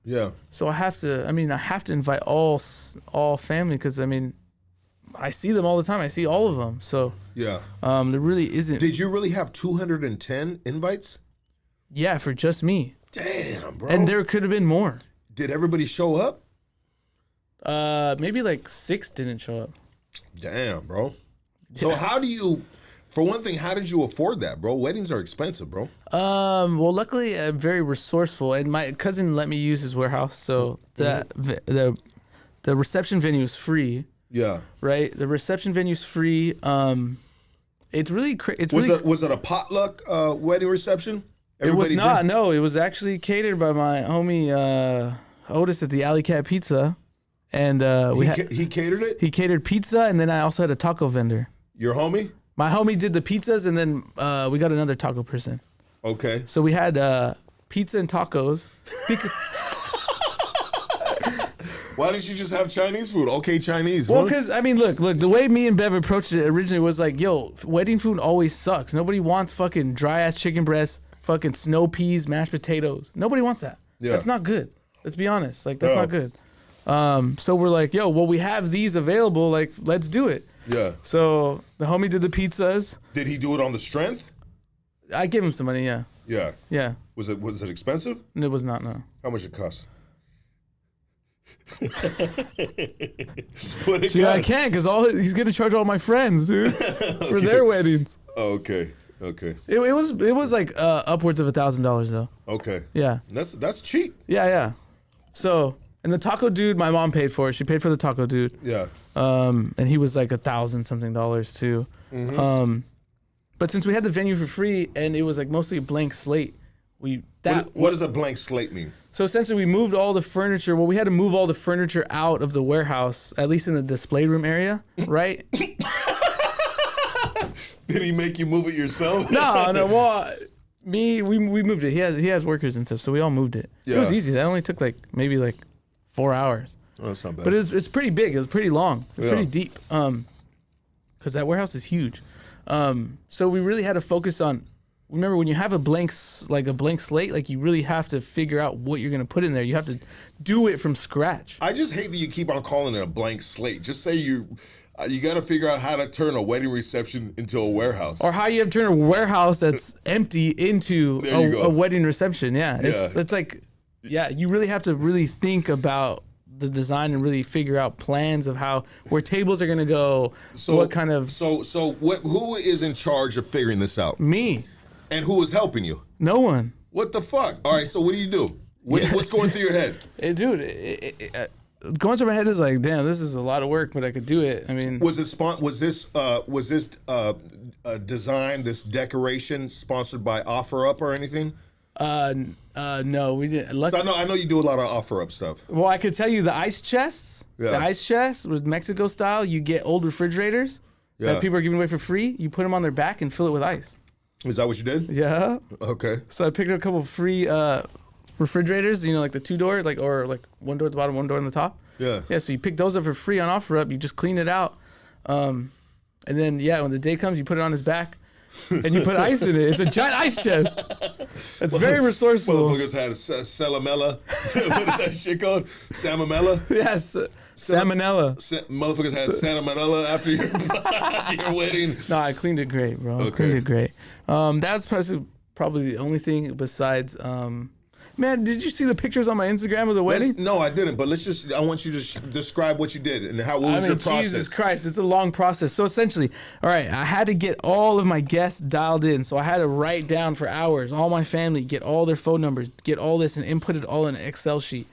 Yeah. So I have to invite all family because, I see them all the time. I see all of them. So Yeah. there really isn't. Did you really have 210 invites? Yeah, for just me. Damn, bro. And there could have been more. Did everybody show up? Maybe like 6 didn't show up. Damn, bro. So how do you, for one thing, how did you afford that, bro? Weddings are expensive, bro. Well, luckily I'm very resourceful, and my cousin let me use his warehouse, so the reception venue is free. Yeah. Right. The reception venue's free. It's really Was it a potluck wedding reception? It was not. No, it was actually catered by my homie Otis at the Alley Cat Pizza, and he catered it. He catered pizza, and then I also had a taco vendor. Your homie? My homie did the pizzas, and then we got another taco person. Okay. So we had pizza and tacos. Why didn't you just have Chinese food? Okay, Chinese. Well, because, look, the way me and Bev approached it originally was like, yo, wedding food always sucks. Nobody wants fucking dry-ass chicken breasts, fucking snow peas, mashed potatoes. Nobody wants that. Yeah. That's not good. Let's be honest. Like, that's not good. So we're like, yo, well, we have these available. Like, let's do it. Yeah. So the homie did the pizzas. Did he do it on the strength? I gave him some money, yeah. Yeah. Yeah. Was it expensive? It was not, no. How much it cost? See, I can't because he's gonna charge all my friends, dude, for their weddings. Oh, okay. It was like upwards of $1,000 though. Okay. Yeah. That's cheap. Yeah. So, and the taco dude, my mom paid for it. She paid for the taco dude. Yeah. And he was like $1,000 something too. Mm-hmm. But since we had the venue for free and it was like mostly a blank slate, what does a blank slate mean? So essentially, we moved all the furniture. Well, we had to move all the furniture out of the warehouse, at least in the display room area, right? Did he make you move it yourself? No. Well, we moved it. He has workers and stuff, so we all moved it. Yeah. It was easy. That only took maybe 4 hours. Oh, that's not bad. But it's pretty big. It was pretty long. It's pretty deep. Because that warehouse is huge. So we really had to focus on. Remember, when you have a blank slate, you really have to figure out what you're gonna put in there. You have to do it from scratch. I just hate that you keep on calling it a blank slate. Just say you got to figure out how to turn a wedding reception into a warehouse, or how you have to turn a warehouse that's empty into a wedding reception. Yeah, it's like, you really have to really think about the design and really figure out plans of where tables are gonna go. So what kind of who is in charge of figuring this out? Me. And who was helping you? No one. What the fuck? All right, so what do you do? What's going through your head? Going through my head is like, damn, this is a lot of work, but I could do it. I mean, was this design, this decoration sponsored by OfferUp or anything? No, we didn't. So I know you do a lot of OfferUp stuff. Well, I could tell you the ice chests. Yeah. The ice chests was Mexico style. You get old refrigerators that people are giving away for free. You put them on their back and fill it with ice. Is that what you did? Yeah. Okay. So I picked up a couple of free refrigerators, like the 2-door, or one door at the bottom, one door on the top. Yeah. Yeah, so you pick those up for free on OfferUp. You just clean it out. And then, when the day comes, you put it on his back and you put ice in it. It's a giant ice chest. It's very resourceful. Motherfuckers had salamella. What is that shit called? Salmonella? Yes. Salmonella. Motherfuckers had salmonella after your wedding. No, I cleaned it great, bro. Okay. I cleaned it great. That's probably the only thing besides. Man, did you see the pictures on my Instagram of the wedding? No, I didn't. But I want you to describe what you did and what was your process. Jesus Christ, it's a long process. So essentially, all right, I had to get all of my guests dialed in. So I had to write down for hours, all my family, get all their phone numbers, get all this and input it all in an Excel sheet.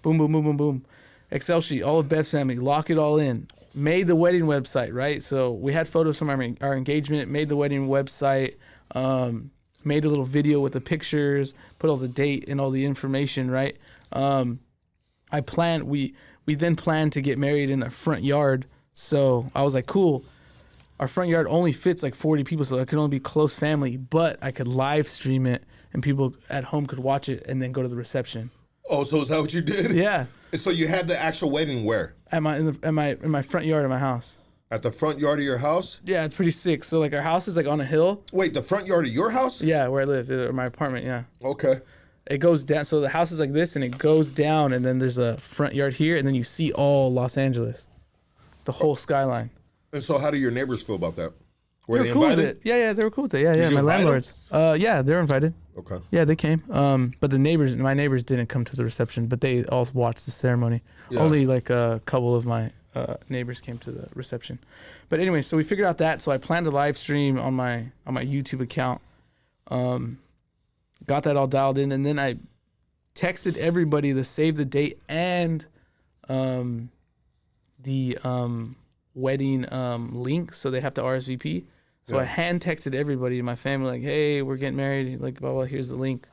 Boom, boom, boom, boom, boom. Excel sheet, all of Bev's family, lock it all in. Made the wedding website, right? So we had photos from our engagement, made the wedding website, made a little video with the pictures, put all the date and all the information, right? We then planned to get married in the front yard. So I was like, cool. Our front yard only fits 40 people, so it could only be close family, but I could live stream it and people at home could watch it and then go to the reception. Oh, so is that what you did? Yeah. So you had the actual wedding where? In my front yard of my house. At the front yard of your house? Yeah, it's pretty sick. So like our house is like on a hill. Wait, the front yard of your house? Yeah, where I live, or my apartment. Yeah. Okay. It goes down. So the house is like this, and it goes down, and then there's a front yard here, and then you see all Los Angeles, the whole skyline. And so, how do your neighbors feel about that? Were They they were cool with invited? it. Yeah, they were cool with it. Yeah, Did you my invite 'em? landlords. Yeah, they were invited. Okay. Yeah, they came. But my neighbors didn't come to the reception, but they all watched the ceremony. Yeah. Only like a couple of my neighbors came to the reception. But anyway, so we figured out that. So I planned a live stream on my YouTube account. Got that all dialed in, and then I texted everybody to save the date and the wedding link, so they have to RSVP. So Yeah. I hand texted everybody in my family, like, hey, we're getting married, like, blah, blah, here's the link.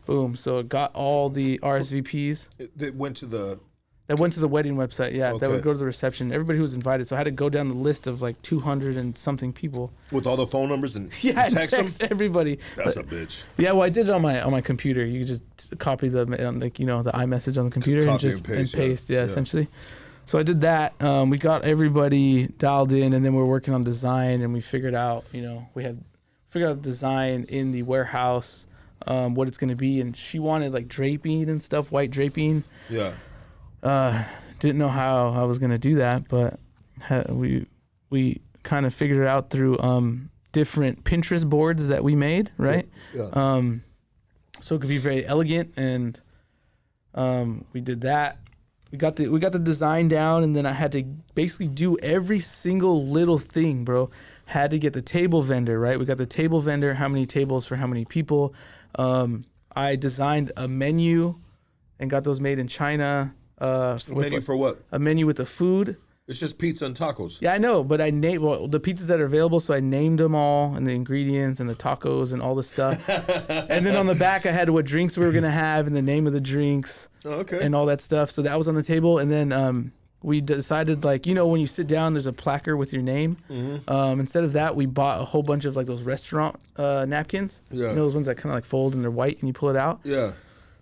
Boom. So it got all the RSVPs. It went to the. That went to the wedding website, yeah. That Okay. would go to the reception. Everybody who was invited. So I had to go down the list of like 200 and something people. With all the phone numbers and Yeah, and text them? text everybody. That's a bitch. Yeah, well, I did it on my computer. You could just copy the like the iMessage on the computer and Copy just and paste, yeah. yeah, essentially. So I did that. We got everybody dialed in, and then we're working on design, and we figured out, figured out design in the warehouse, what it's gonna be, and she wanted like draping and stuff, white draping. Yeah. Didn't know how I was gonna do that, but we kind of figured it out through different Pinterest boards that we made, right? Yeah. So it could be very elegant, and we did that. We got the design down, and then I had to basically do every single little thing, bro. Had to get the table vendor, right? We got the table vendor, how many tables for how many people. I designed a menu and got those made in China. Menu for what? A menu with the food. It's just pizza and tacos. Yeah, I know, but I named the pizzas that are available, so I named them all and the ingredients and the tacos and all the stuff. And then on the back, I had what drinks we were gonna have and the name of the drinks and all that stuff. So that was on the table, and then we decided, like, when you sit down, there's a placard with your name. Mm-hmm. Instead of that, we bought a whole bunch of like those restaurant napkins. Yeah. Those ones that kind of like fold and they're white and you pull it out. Yeah.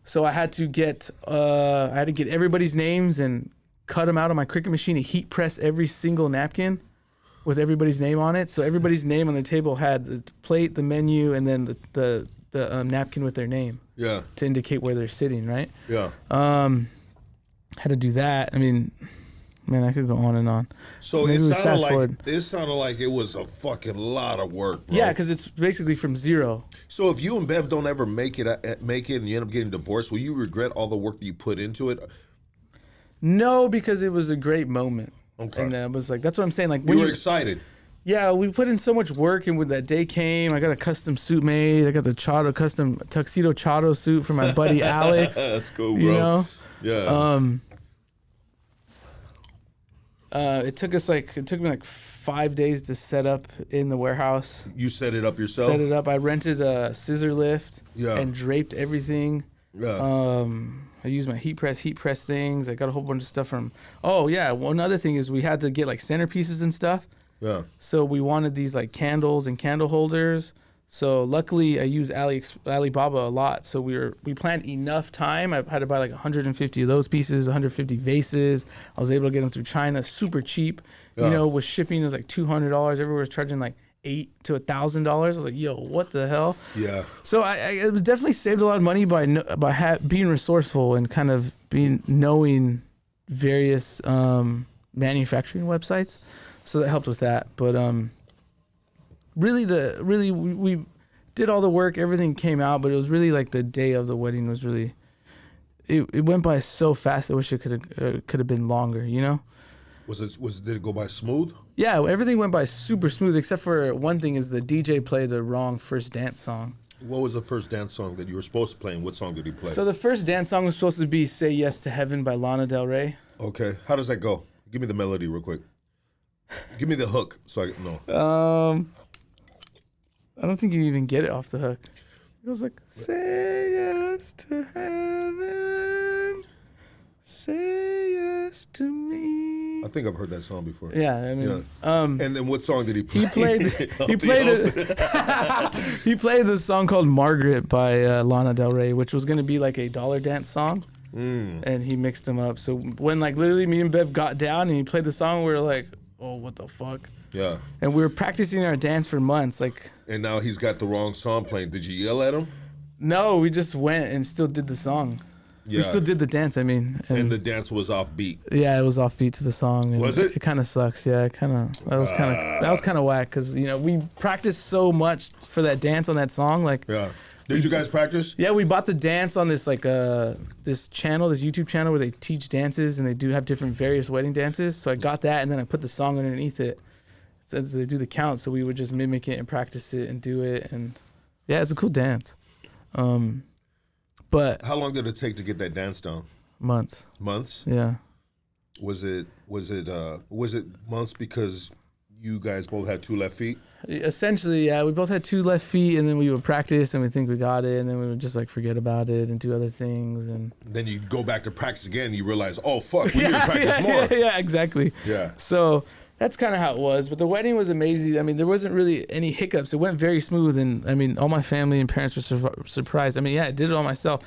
So I had to get everybody's names and cut them out on my Cricut machine and heat press every single napkin with everybody's name on it. So everybody's name on the table had the plate, the menu, and then the napkin with their name. Yeah. To indicate where they're sitting, right? Yeah. Had to do that. I mean, man, I could go on and on. So Maybe it we sounded fast like forward. it was a fucking lot of work, bro. Yeah, because it's basically from zero. So if you and Bev don't ever make it and you end up getting divorced, will you regret all the work that you put into it? No, because it was a great moment. Okay. And it was like, that's what I'm saying. Like, You were excited. Yeah, we put in so much work, and when that day came, I got a custom suit made. I got the custom tuxedo Chato suit for my buddy Alex. That's cool, bro. Yeah. It took me like 5 days to set up in the warehouse. You set it up yourself? Set it up. I rented a scissor lift and draped everything. Yeah. I used my heat press things. I got a whole bunch of stuff from. Oh yeah, one other thing is we had to get like centerpieces and stuff. Yeah. So we wanted these like candles and candle holders. So luckily I use Alibaba a lot. So we planned enough time. I had to buy like 150 of those pieces, 150 vases. I was able to get them through China, super cheap. Yeah. With shipping it was like $200. Everywhere was charging like $800 to $1,000. I was like, yo, what the hell? Yeah. So it was definitely saved a lot of money by being resourceful and kind of knowing various manufacturing websites. So that helped with that. But really we did all the work. Everything came out, but it was really like the day of the wedding was really. It went by so fast. I wish it could have been longer. Did it go by smooth? Yeah, everything went by super smooth, except for one thing is the DJ played the wrong first dance song. What was the first dance song that you were supposed to play, and what song did he play? So the first dance song was supposed to be "Say Yes to Heaven" by Lana Del Rey. Okay, how does that go? Give me the melody real quick. Give me the hook so I know. I don't think you even get it off the hook. It goes like, "Say yes to heaven, say yes to me." I think I've heard that song before. Yeah, I mean, and then what song did he play? He played the song called "Margaret" by Lana Del Rey, which was gonna be like a dollar dance song, and he mixed them up. So when like literally me and Bev got down and he played the song, we were like, oh, what the fuck? Yeah. And we were practicing our dance for months. Like, And now he's got the wrong song playing. Did you yell at him? no, we just went and still did the song. Yeah. We still did the dance, I mean. And the dance was off beat. Yeah, it was off beat to the song. And Was it? It kind of sucks. Yeah, that was kind of whack because we practiced so much for that dance on that song. Like, Yeah. Did you guys practice? yeah, we bought the dance on this this YouTube channel where they teach dances and they do have different various wedding dances. So I got that and then I put the song underneath it. So they do the count, so we would just mimic it and practice it and do it, and yeah, it's a cool dance. But How long did it take to get that dance down? months. Months? Yeah. Was it months because you guys both had 2 left feet? Essentially, yeah. We both had 2 left feet, and then we would practice, and we think we got it, and then we would just like forget about it and do other things, and Then you go back to practice again, and you realize, oh fuck, we need to practice more. yeah, exactly. Yeah. So that's kind of how it was. But the wedding was amazing. I mean, there wasn't really any hiccups. It went very smooth, and I mean, all my family and parents were surprised. I mean, yeah, I did it all myself.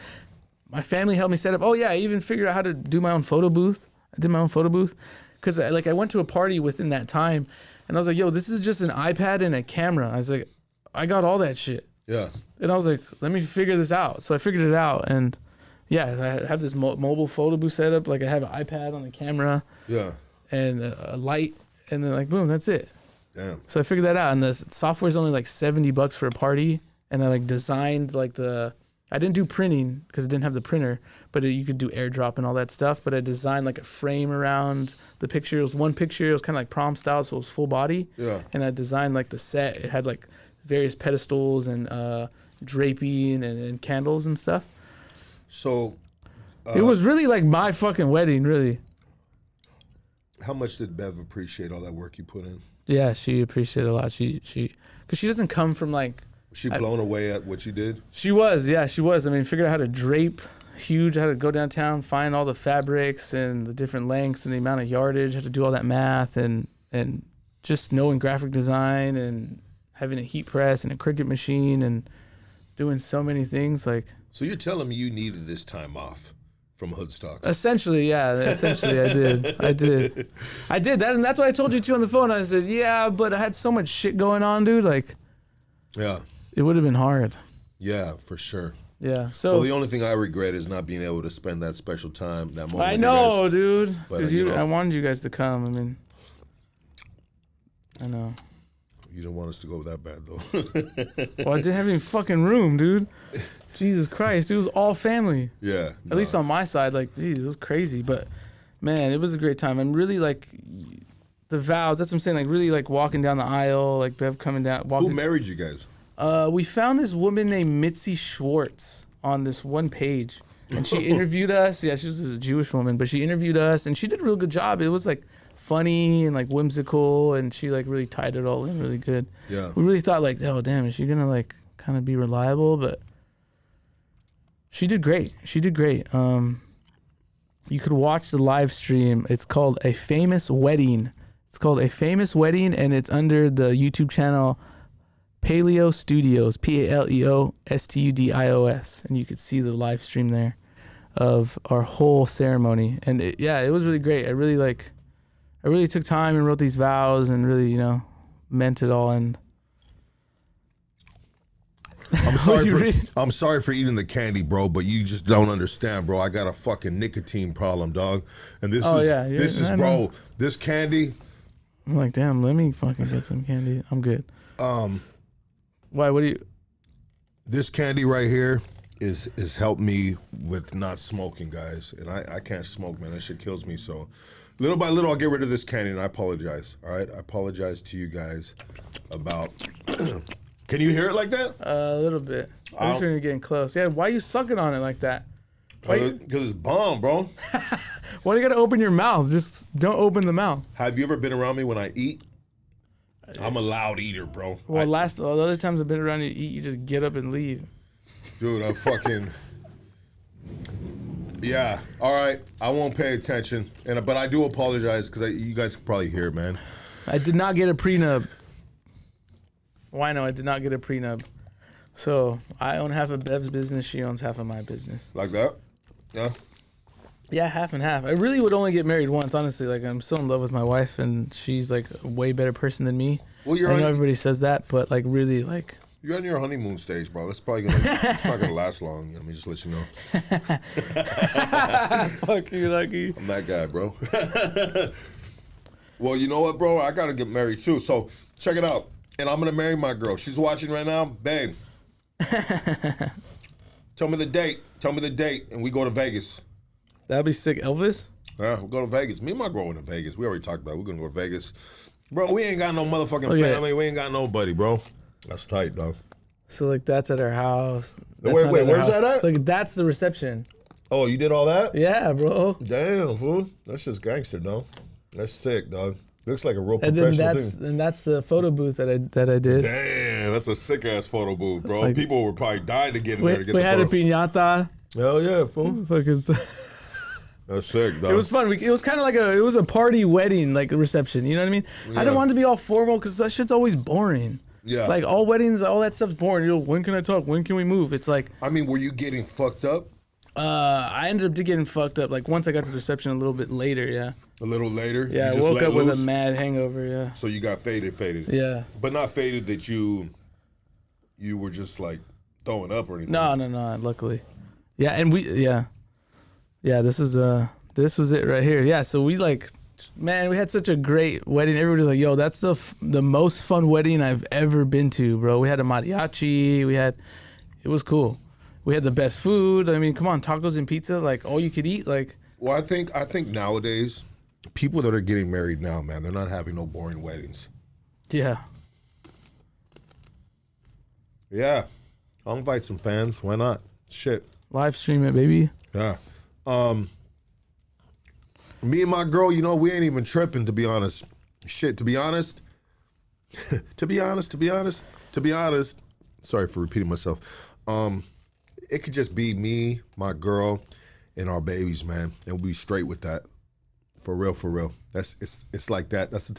My family helped me set up. Oh yeah, I even figured out how to do my own photo booth. I did my own photo booth because I went to a party within that time. And I was like, yo, this is just an iPad and a camera. I was like, I got all that shit. Yeah. And I was like, let me figure this out. So I figured it out. And yeah, I have this mobile photo booth set up. Like I have an iPad on the camera. Yeah. And a light. And then like, boom, that's it. Damn. So I figured that out. And the software is only like $70 for a party. And I like designed like I didn't do printing because it didn't have the printer, but you could do airdrop and all that stuff. But I designed like a frame around the picture. It was one picture. It was kind of like prom style, so it was full body. Yeah. And I designed like the set. It had like various pedestals and draping and candles and stuff. So. It was really like my fucking wedding, really. How much did Bev appreciate all that work you put in? Yeah, she appreciated it a lot. She because she doesn't come from like. Was she blown away at what you did? She was, yeah, she was. I mean, figured out how to drape huge. I had to go downtown, find all the fabrics and the different lengths and the amount of yardage. Had to do all that math and just knowing graphic design and having a heat press and a Cricut machine and doing so many things. Like, so you're telling me you needed this time off from Hoodstocks? Essentially, yeah. Essentially, I did. That, and that's what I told you too on the phone. I said, yeah, but I had so much shit going on, dude. Like, yeah. It would have been hard. Yeah, for sure. Yeah. So well, the only thing I regret is not being able to spend that special time, that moment. I know, dude. But, Because I wanted you guys to come. I mean, I know. You didn't want us to go that bad, though. Well, I didn't have any fucking room, dude. Jesus Christ, it was all family. Yeah. At least on my side, like, geez, it was crazy. But man, it was a great time. I'm really like the vows. That's what I'm saying. Like really, like walking down the aisle, like Bev coming down. Who married you guys? We found this woman named Mitzi Schwartz on this one page, and she interviewed us. Yeah, she was a Jewish woman, but she interviewed us, and she did a real good job. It was like funny and like whimsical, and she like really tied it all in really good. Yeah. We really thought like, oh damn, is she gonna like kind of be reliable? But she did great. She did great. You could watch the live stream. It's called A Famous Wedding. It's called A Famous Wedding, and it's under the YouTube channel Paleo Studios, PALEO STUDIOS, and you could see the live stream there of our whole ceremony. And it was really great. I really took time and wrote these vows and really, meant it all. And I'm sorry for eating the candy, bro, but you just don't understand, bro. I got a fucking nicotine problem, dog. And this bro, this candy. I'm like, damn, let me fucking get some candy. I'm good. Why? What do you? This candy right here is helped me with not smoking, guys. And I can't smoke, man. That shit kills me. So little by little, I'll get rid of this candy, and I apologize. All right? I apologize to you guys about... Can you hear it like that? A little bit. I was you're getting close. Yeah, why are you sucking on it like that? Because it's bomb, bro. Why do you gotta open your mouth? Just don't open the mouth. Have you ever been around me when I eat? I'm a loud eater, bro. Well, the other times I've been around you to eat, you just get up and leave. Dude, I'm fucking... Yeah, all right. I won't pay attention, but I do apologize because you guys can probably hear it, man. I did not get a prenup. Why no? I did not get a prenup. So I own half of Bev's business. She owns half of my business. Like that? Yeah. Yeah, half and half. I really would only get married once, honestly. Like, I'm so in love with my wife, and she's like a way better person than me. Well, I know everybody says that, but like, really, like. You're on your honeymoon stage, bro. That's probably gonna. It's not gonna last long. Let me just let you know. Fuck you, Lucky. I'm that guy, bro. Well, you know what, bro? I gotta get married too. So check it out. And I'm gonna marry my girl. She's watching right now, babe. Tell me the date. Tell me the date, and we go to Vegas. That'd be sick, Elvis. Yeah, we'll go to Vegas. Me and my girl went to Vegas. We already talked about it. We're gonna go to Vegas, bro. We ain't got no motherfucking family. We ain't got nobody, bro. That's tight, dog. So like, that's at our house. That's Wait, where's that at? Like, that's the reception. Oh, you did all that? Yeah, bro. Damn, fool. That's just gangster, dog. That's sick, dog. Looks like a real And professional then thing. and that's the photo booth that I did. Damn, that's a sick ass photo booth, bro. Like, people were probably dying to get in there to get we the had photo. a piñata. Hell yeah, fool. Fucking. That's sick, dog. It was fun. It was kind of like it was a party wedding, like a reception. You know what I mean? Yeah. I didn't want it to be all formal because that shit's always boring. Yeah. Like, all weddings, all that stuff's boring. You know, when can I talk? When can we move? It's like, I mean, were you getting fucked up I ended up getting fucked up. Like, once I got to the reception a little bit later, yeah. a little later? Yeah, You I just woke let up with a loose? mad hangover, yeah. So you got faded. Yeah. But not faded that you were just like throwing up or anything. No, luckily. Yeah, and yeah, this was it right here. Yeah, so we like, man, we had such a great wedding. Everybody was like, yo, that's the most fun wedding I've ever been to, bro. We had a mariachi. It was cool. We had the best food. I mean, come on, tacos and pizza, like all you could eat. Like, Well, I think nowadays, people that are getting married now, man, they're not having no boring weddings. yeah. Yeah. I'll invite some fans. Why not? Shit. Live stream it, baby. Yeah. Me and my girl, you know, we ain't even tripping, to be honest. Shit, to be honest, sorry for repeating myself. It could just be me, my girl, and our babies, man. And we'll be straight with that. For real, for real. It's like that. That's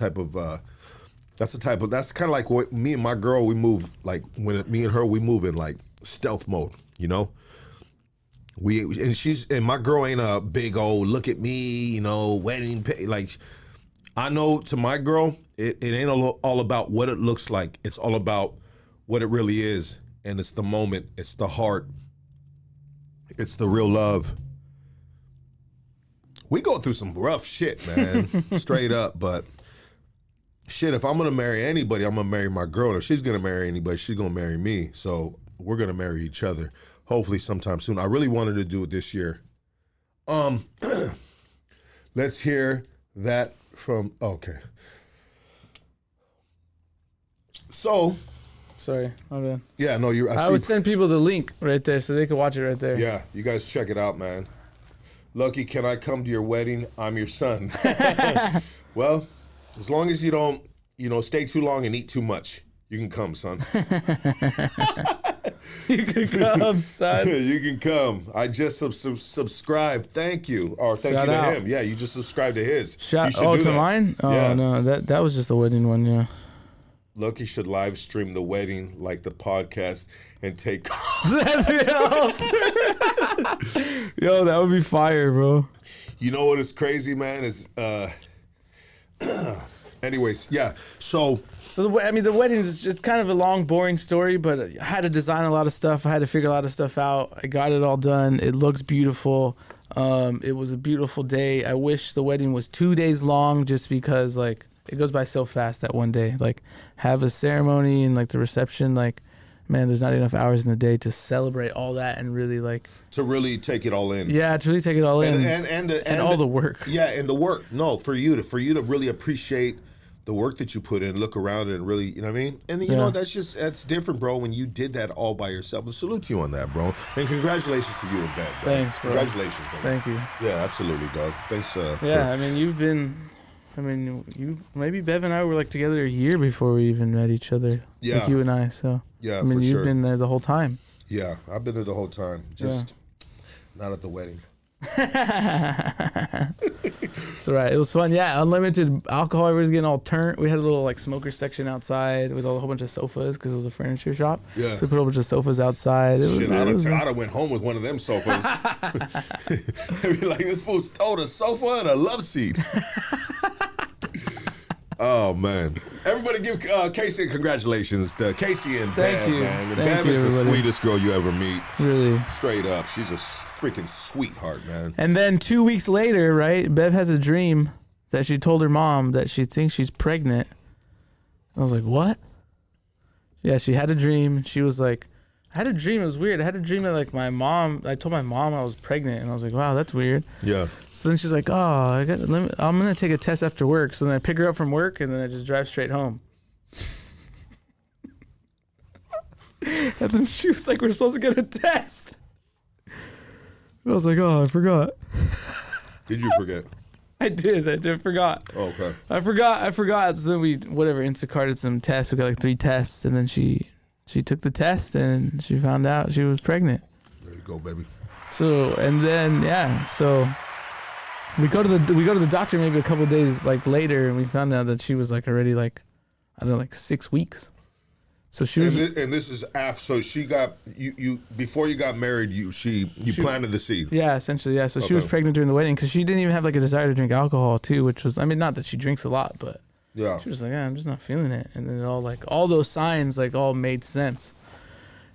kind of like what me and my girl, we move, like when me and her, we move in like stealth mode, you know? And my girl ain't a big old look at me, you know, wedding like, I know to my girl, it ain't all about what it looks like. It's all about what it really is. And it's the moment, it's the heart, it's the real love. We go through some rough shit, man, straight up. But shit, if I'm gonna marry anybody, I'm gonna marry my girl. And if she's gonna marry anybody, she's gonna marry me. So we're gonna marry each other. Hopefully sometime soon. I really wanted to do it this year. Let's hear that from, okay. So. Sorry, my bad. Yeah, no, I would send people the link right there so they could watch it right there. Yeah, you guys check it out, man. Lucky, can I come to your wedding? I'm your son. Well, as long as you don't, stay too long and eat too much, you can come, son. You can come, son. You can come. I just subscribed. Thank you. Or thank Shout you to out. him. Yeah, you just subscribed to his. To that. mine? Oh, Yeah. no, that was just the wedding one, yeah. Lucky should live stream the wedding like the podcast and take. Yo, that would be fire, bro. You know what is crazy, man? Is anyways, yeah. So the wedding is it's kind of a long, boring story, but I had to design a lot of stuff. I had to figure a lot of stuff out. I got it all done. It looks beautiful. It was a beautiful day. I wish the wedding was 2 days long, just because like it goes by so fast that one day. Like have a ceremony and like the reception, like man, there's not enough hours in the day to celebrate all that and really like to really take it all in. Yeah, to really take it all in and all the work. Yeah, and the work. No, for you to really appreciate the work that you put in, look around it and really, you know what I mean? And you know, that's different, bro, when you did that all by yourself. And salute to you on that, bro. And congratulations to you and Ben, bro. Thanks, bro. Congratulations, bro. Thank you. Yeah, absolutely, dog. Thanks. You maybe Bev and I were like together a year before we even met each other. Yeah. Like you and I, so. Yeah, for you've been there the whole time. Yeah, I've been there the whole time. Just not at the wedding. It's all right. It was fun. Yeah, unlimited alcohol. Everybody's getting all turned. We had a little like smoker section outside with a whole bunch of sofas because it was a furniture shop. Yeah. So we put a whole bunch of sofas outside. Shit, I'd have went home with one of them sofas. They'd be like, this fool stole a sofa and a love seat. Oh, man. Everybody give Casey congratulations to Casey and Bev, man. And Bev is the sweetest girl you ever meet. Really? Straight up. She's a freaking sweetheart, man. And then 2 weeks later, right, Bev has a dream that she told her mom that she thinks she's pregnant. I was like, what? Yeah, she had a dream. She was like, I had a dream. It was weird. I had a dream that like I told my mom I was pregnant, and I was like, wow, that's weird. Yeah. So then she's like, oh, I'm going to take a test after work. So then I pick her up from work, and then I just drive straight home. And then she was like, we're supposed to get a test. And I was like, oh, I forgot. Did you forget? I did forgot. Oh, okay. I forgot. So then we, Instacarted some tests. We got like 3 tests, and then she took the test, and she found out she was pregnant. There you go, baby. So, and then, so we go to the doctor maybe a couple of days like later, and we found out that she was like already like, I don't know, like 6 weeks. So she was, and this is after. So she got you before you got married. You planted the seed. Yeah, essentially, yeah. So she was pregnant during the wedding because she didn't even have like a desire to drink alcohol too, which was, I mean, not that she drinks a lot, but yeah, she was like, yeah, I'm just not feeling it. And then all those signs like all made sense.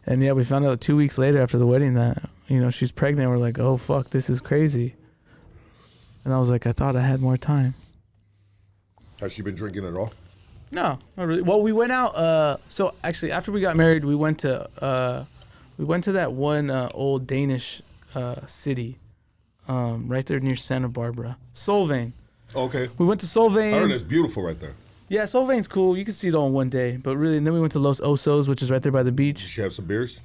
And yeah, we found out 2 weeks later after the wedding that she's pregnant. We're like, oh fuck, this is crazy. And I was like, I thought I had more time. Has she been drinking at all? No, not really. Well, we went out. So actually, after we got married, we went to that one old Danish city, right there near Santa Barbara, Solvang. Okay. We went to Solvang. I heard it's beautiful right there. Yeah, Solvang's cool. You can see it all in one day. But really, and then we went to Los Osos, which is right there by the beach. Did she have some beers?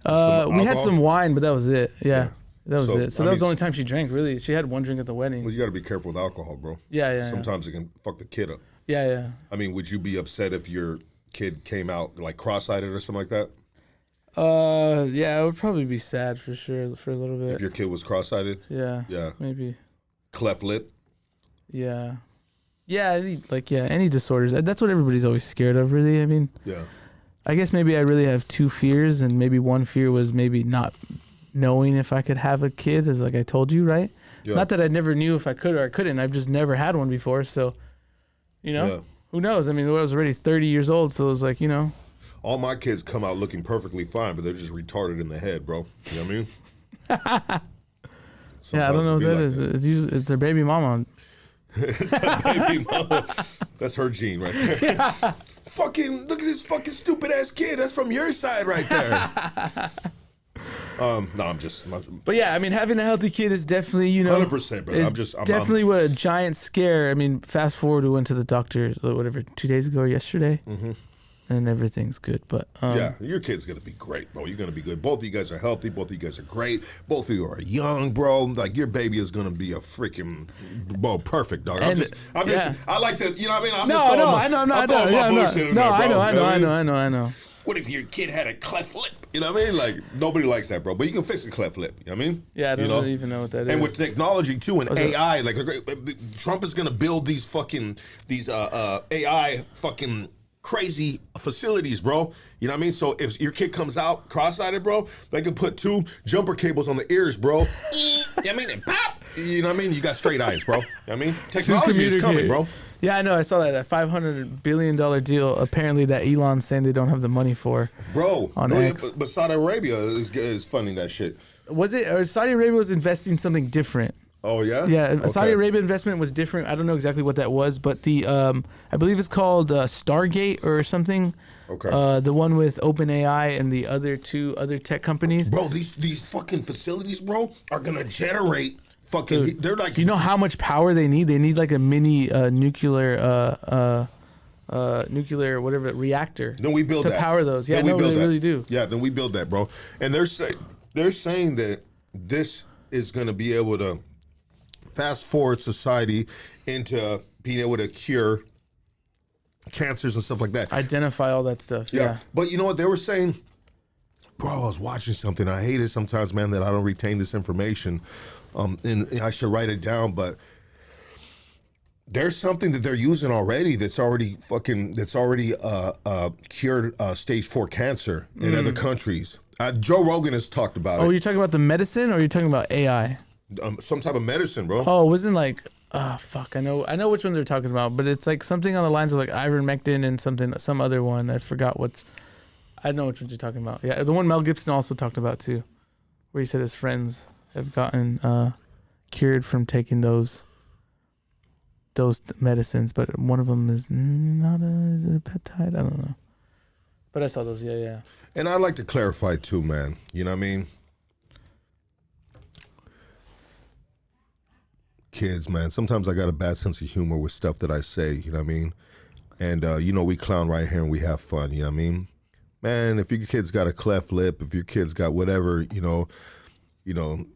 We had some wine, but that was it. Yeah. That was it. So that was the only time she drank, really. She had one drink at the wedding. Well, you got to be careful with alcohol, bro. Yeah. Sometimes it can fuck the kid up. Yeah. I mean, would you be upset if your kid came out like cross-eyed or something like that? Yeah, I would probably be sad for sure for a little bit. If your kid was cross-eyed? Yeah. Yeah. Maybe. Cleft lip? Yeah. Yeah, any disorders. That's what everybody's always scared of, really. I mean, yeah. I guess maybe I really have 2 fears, and maybe one fear was maybe not knowing if I could have a kid, as like I told you, right? Yeah. Not that I never knew if I could or I couldn't. I've just never had one before, so, who knows? I mean, I was already 30 years old, so it was like, All my kids come out looking perfectly fine, but they're just retarded in the head, bro. You know what I mean? Yeah, I don't know what that is. It's their baby mama. It's their baby mama. That's her gene right there. Yeah. Fucking, look at this fucking stupid ass kid. That's from your side right there. No, I'm just. But yeah, I mean, having a healthy kid is definitely, 100%, bro. I'm definitely what a giant scare. I mean, fast forward, we went to the doctor, 2 days ago or yesterday, and everything's good. But yeah, your kid's gonna be great, bro. You're gonna be good. Both of you guys are healthy. Both of you guys are great. Both of you are young, bro. Like your baby is gonna be a freaking, perfect dog. I like to, you know what I mean? I'm bullshit in there, bro. I know. What if your kid had a cleft lip? You know what I mean? Like, nobody likes that, bro. But you can fix a cleft lip. You know what I mean? Yeah, I don't really even know what that is. And with technology, too, and AI, like, Trump is going to build these AI fucking crazy facilities, bro. You know what I mean? So if your kid comes out cross-eyed, bro, they can put 2 jumper cables on the ears, bro. You know what I mean? And pop! You know what I mean? You got straight eyes, bro. You know what I mean? Technology is coming, bro. Yeah, I know. I saw that $500 billion deal. Apparently, that Elon's saying they don't have the money for. Bro, on X. But Saudi Arabia is funding that shit. Was it? Or Saudi Arabia was investing something different. Oh yeah. Yeah, okay. Saudi Arabia investment was different. I don't know exactly what that was, but the I believe it's called Stargate or something. Okay. The one with OpenAI and the other 2 other tech companies. Bro, these fucking facilities, bro, are gonna generate. Fucking, dude, they're like. You know how much power they need? They need like a mini nuclear whatever reactor. Then we build to that. power those. Yeah, no, they really do. Yeah, then we build that, bro. And they're saying that this is gonna be able to fast forward society into being able to cure cancers and stuff like that. Identify all that stuff. Yeah. But you know what they were saying? Bro, I was watching something. I hate it sometimes, man, that I don't retain this information. And I should write it down, but there's something that they're using already that's already cured stage 4 cancer in other countries. Joe Rogan has talked about Oh, it. you're talking about the medicine, or are you talking about AI? Some type of medicine, bro. Oh, it wasn't like, fuck, I know which one they're talking about, but it's like something on the lines of like ivermectin and some other one. I forgot I know which one you're talking about. Yeah, the one Mel Gibson also talked about too, where he said his friends have gotten cured from taking those medicines, but one of them is is it a peptide? I don't know. But I saw those, yeah. And I'd like to clarify too, man. You know what I mean? Kids, man, sometimes I got a bad sense of humor with stuff that I say, you know what I mean? And, we clown right here and we have fun, you know what I mean? Man, if your kid's got a cleft lip, if your kid's got whatever,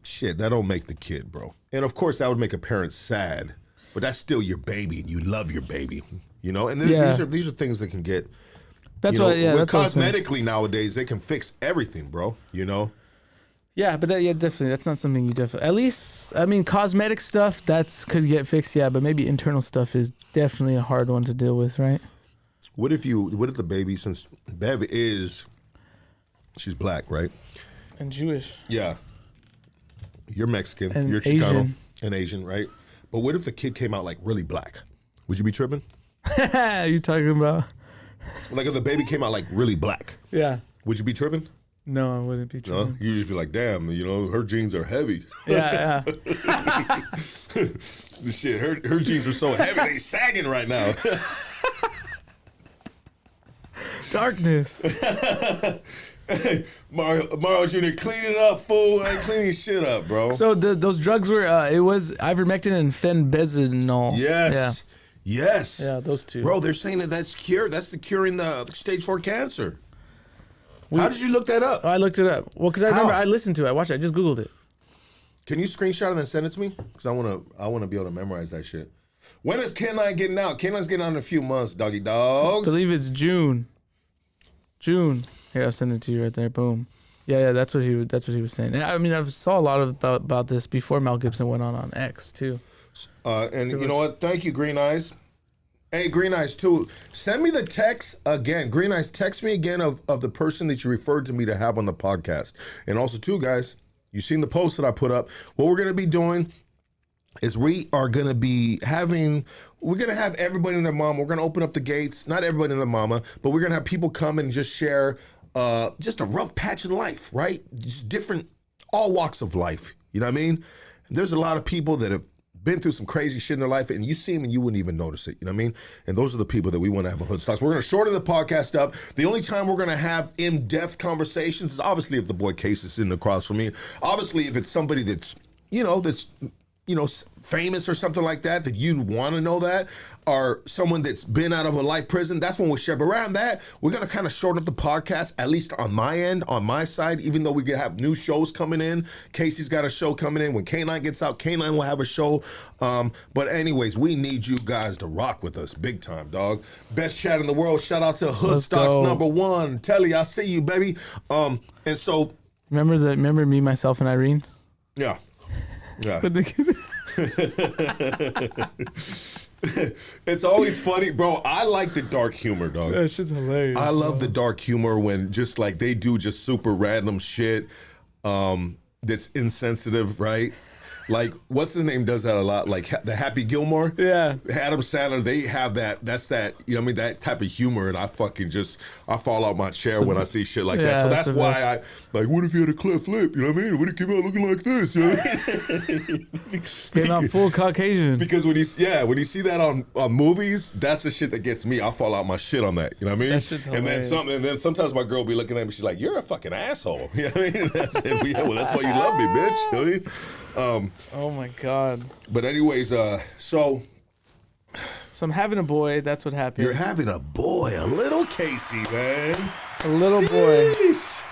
shit, that don't make the kid, bro. And, of course, that would make a parent sad, but that's still your baby and you love your baby, And these are things that can get, that's what, yeah. With that's cosmetically nowadays, they can fix everything, bro, Yeah, but definitely. That's not something you definitely. At least, I mean, cosmetic stuff could get fixed. Yeah, but maybe internal stuff is definitely a hard one to deal with, right? What if the baby, since Bev she's black, right? And Jewish. Yeah. You're Mexican. And you're Chicano. Asian. And Asian, right? But what if the kid came out like really black? Would you be tripping? You talking about? Like if the baby came out like really black. Yeah. Would you be tripping? No, I wouldn't be tripping. No? You'd just be like, damn, her genes are heavy. Yeah. Shit, her jeans are so heavy, they sagging right now. Darkness. Hey, Mario Jr., clean it up, fool. I ain't cleaning shit up, bro. So those drugs were, it was ivermectin and fenbendazole. Yes. Yes. Yeah, those two. Bro, they're saying that's the curing the stage 4 cancer. How did you look that up? I looked it up. Well, because I remember I listened to it. I watched it. I just Googled it. Can you screenshot it and then send it to me? Because I wanna be able to memorize that shit. When is K9 getting out? K9's getting out in a few months, doggy dogs. I believe it's June. Here, I'll send it to you right there. Boom. Yeah. That's what he was saying. And I mean, I saw a lot about this before Mel Gibson went on X too. And you know what? Thank you, Green Eyes. Hey, Green Eyes, too. Send me the text again. Green Eyes, text me again of the person that you referred to me to have on the podcast. And also, too, guys, you've seen the post that I put up. What we're going to be doing is we're going to have everybody and their mama. We're going to open up the gates. Not everybody and their mama, but we're going to have people come and just share just a rough patch in life, right? Just different, all walks of life. You know what I mean? And there's a lot of people that have been through some crazy shit in their life, and you see them and you wouldn't even notice it. You know what I mean? And those are the people that we want to have a Hood Stocks. We're going to shorten the podcast up. The only time we're going to have in-depth conversations is obviously if the boy Case is sitting across from me. Obviously, if it's somebody that's famous or something like that you want to know that, or someone that's been out of a life prison, that's when we'll share. But around that, we're going to kind of shorten up the podcast, at least on my end, on my side, even though we have new shows coming in. Casey's got a show coming in. When K9 gets out, K9 will have a show. But anyways, we need you guys to rock with us big time, dog. Best chat in the world. Shout out to Hood Stocks #1. Telly, I see you, baby. And so... Remember me, myself, and Irene? Yeah. It's always funny, bro. I like the dark humor, dog. That shit's hilarious. I love the dark humor when just like they do just super random shit that's insensitive, right? Like, what's his name does that a lot? Like the Happy Gilmore. Yeah. Adam Sandler, they have that. That's that, you know what I mean? That type of humor. And I fall out my chair when I see shit like that. So that's why what if you had a cleft lip? You know what I mean? What if you came out looking like this? You know what I mean? Getting out full Caucasian. Because when you see that on movies, that's the shit that gets me. I fall out my shit on that. You know what I mean? That shit's hilarious. And then sometimes my girl be looking at me, she's like, "You're a fucking asshole." You know what I mean? That's why you love me, bitch. You know what I mean? Oh my God. But anyways, so I'm having a boy. That's what happened. You're having a boy, a little Casey, man. A little Sheesh.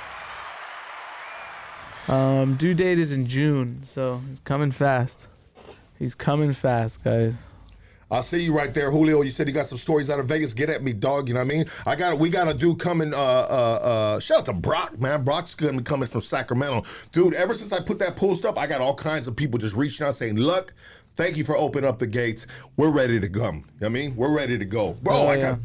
boy. Due date is in June, so he's coming fast. He's coming fast, guys. I'll see you right there, Julio. You said you got some stories out of Vegas. Get at me, dog. You know what I mean? We got a dude coming. Shout out to Brock, man. Brock's gonna be coming from Sacramento, dude. Ever since I put that post up, I got all kinds of people just reaching out saying, "Look, thank you for opening up the gates. We're ready to come." You know what I mean? We're ready to go, bro. I got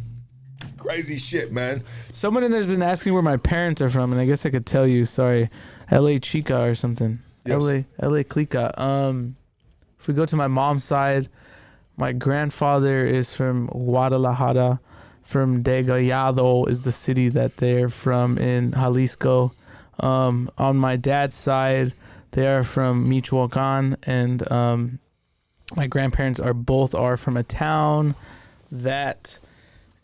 crazy shit, man. Someone in there's been asking where my parents are from, and I guess I could tell you. Sorry, L.A. Chica or something. Yes. L.A. Clica. If we go to my mom's side. My grandfather is from Guadalajara, from Degollado is the city that they're from in Jalisco. On my dad's side, they are from Michoacan, and my grandparents are from a town that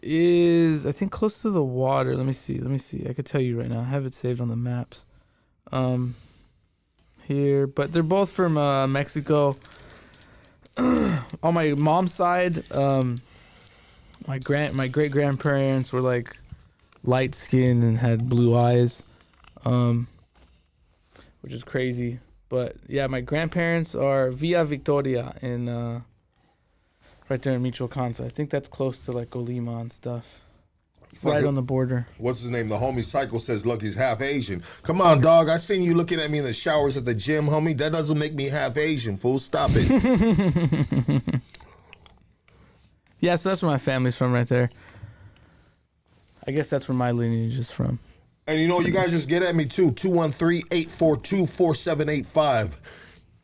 is, I think, close to the water. Let me see. I could tell you right now. I have it saved on the maps. Here, but they're both from Mexico. On my mom's side, my great grandparents were like light skinned and had blue eyes, which is crazy. But yeah, my grandparents are Villa Victoria in right there in Michoacan. So I think that's close to like Colima and stuff. Right on the border. What's his name? The homie Cycle says, look, he's half Asian. Come on, dog. I seen you looking at me in the showers at the gym, homie. That doesn't make me half Asian, fool. Stop it. Yeah, so that's where my family's from right there. I guess that's where my lineage is from. And you know, you guys just get at me too. 213-842-4785.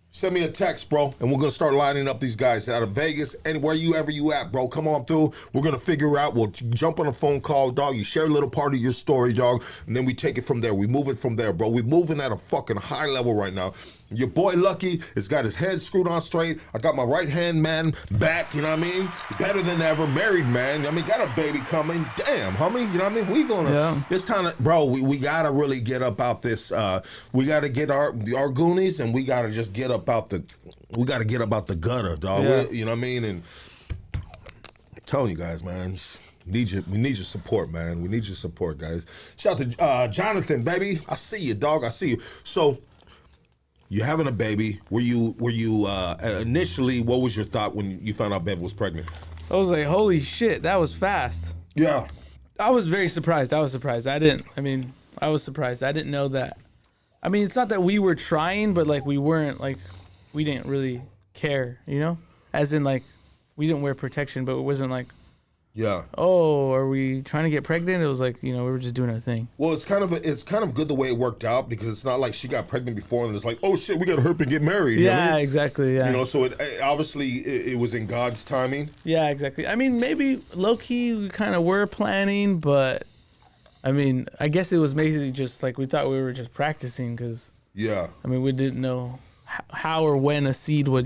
Send me a text, bro, and we're going to start lining up these guys out of Vegas, anywhere you at, bro. Come on through. We're going to figure out. We'll jump on a phone call, dog. You share a little part of your story, dog, and then we take it from there. We move it from there, bro. We're moving at a fucking high level right now. Your boy Lucky has got his head screwed on straight. I got my right-hand man back, you know what I mean? Better than ever. Married man. I mean, got a baby coming. Damn, homie, you know what I mean? We gonna, It's time to, bro, we got to really get up out this. We got to get our Goonies, and we got to just get up out the gutter, dog. Yeah. You know what I mean? And I'm telling you guys, man, we need your support, man. We need your support, guys. Shout out to Jonathan, baby. I see you, dog. I see you. So, you're having a baby. Were you initially, what was your thought when you found out Bev was pregnant? I was like, holy shit, that was fast. Yeah. I was very surprised. I was surprised. I was surprised. I didn't know that. I mean, it's not that we were trying, but like we didn't really care, you know? As in like, we didn't wear protection, but it wasn't like, yeah. Oh, are we trying to get pregnant? It was like, we were just doing our thing. Well, it's kind of good the way it worked out, because it's not like she got pregnant before and it's like, oh shit, we got to hurry and get married. Yeah, you know what I mean? Exactly. Yeah. You know, so it obviously it was in God's timing. Yeah, exactly. I mean, maybe low key we kind of were planning, but I mean, I guess it was basically just like we thought we were just practicing because. Yeah. I mean, we didn't know how or when a seed would,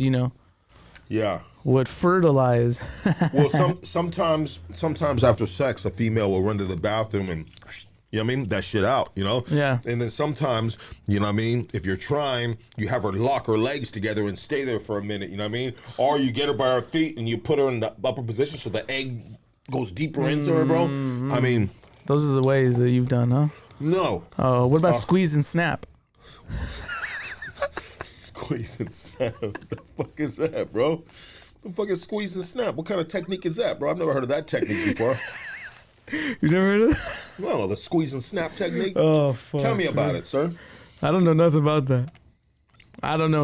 Yeah. would fertilize. Well, sometimes after sex, a female will run to the bathroom and, you know what I mean, that shit out, you know? Yeah. And then sometimes, you know what I mean, if you're trying, you have her lock her legs together and stay there for a minute, you know what I mean? Or you get her by her feet and you put her in the upper position so the egg goes deeper into her, bro. I mean. Those are the ways that you've done, huh? No. Oh, what about squeeze and snap? Squeeze and snap. What the fuck is that, bro? The fucking squeeze and snap. What kind of technique is that, bro? I've never heard of that technique before. You never heard of that? No, the squeeze and snap technique. Oh, fuck. Tell me about it, sir. I don't know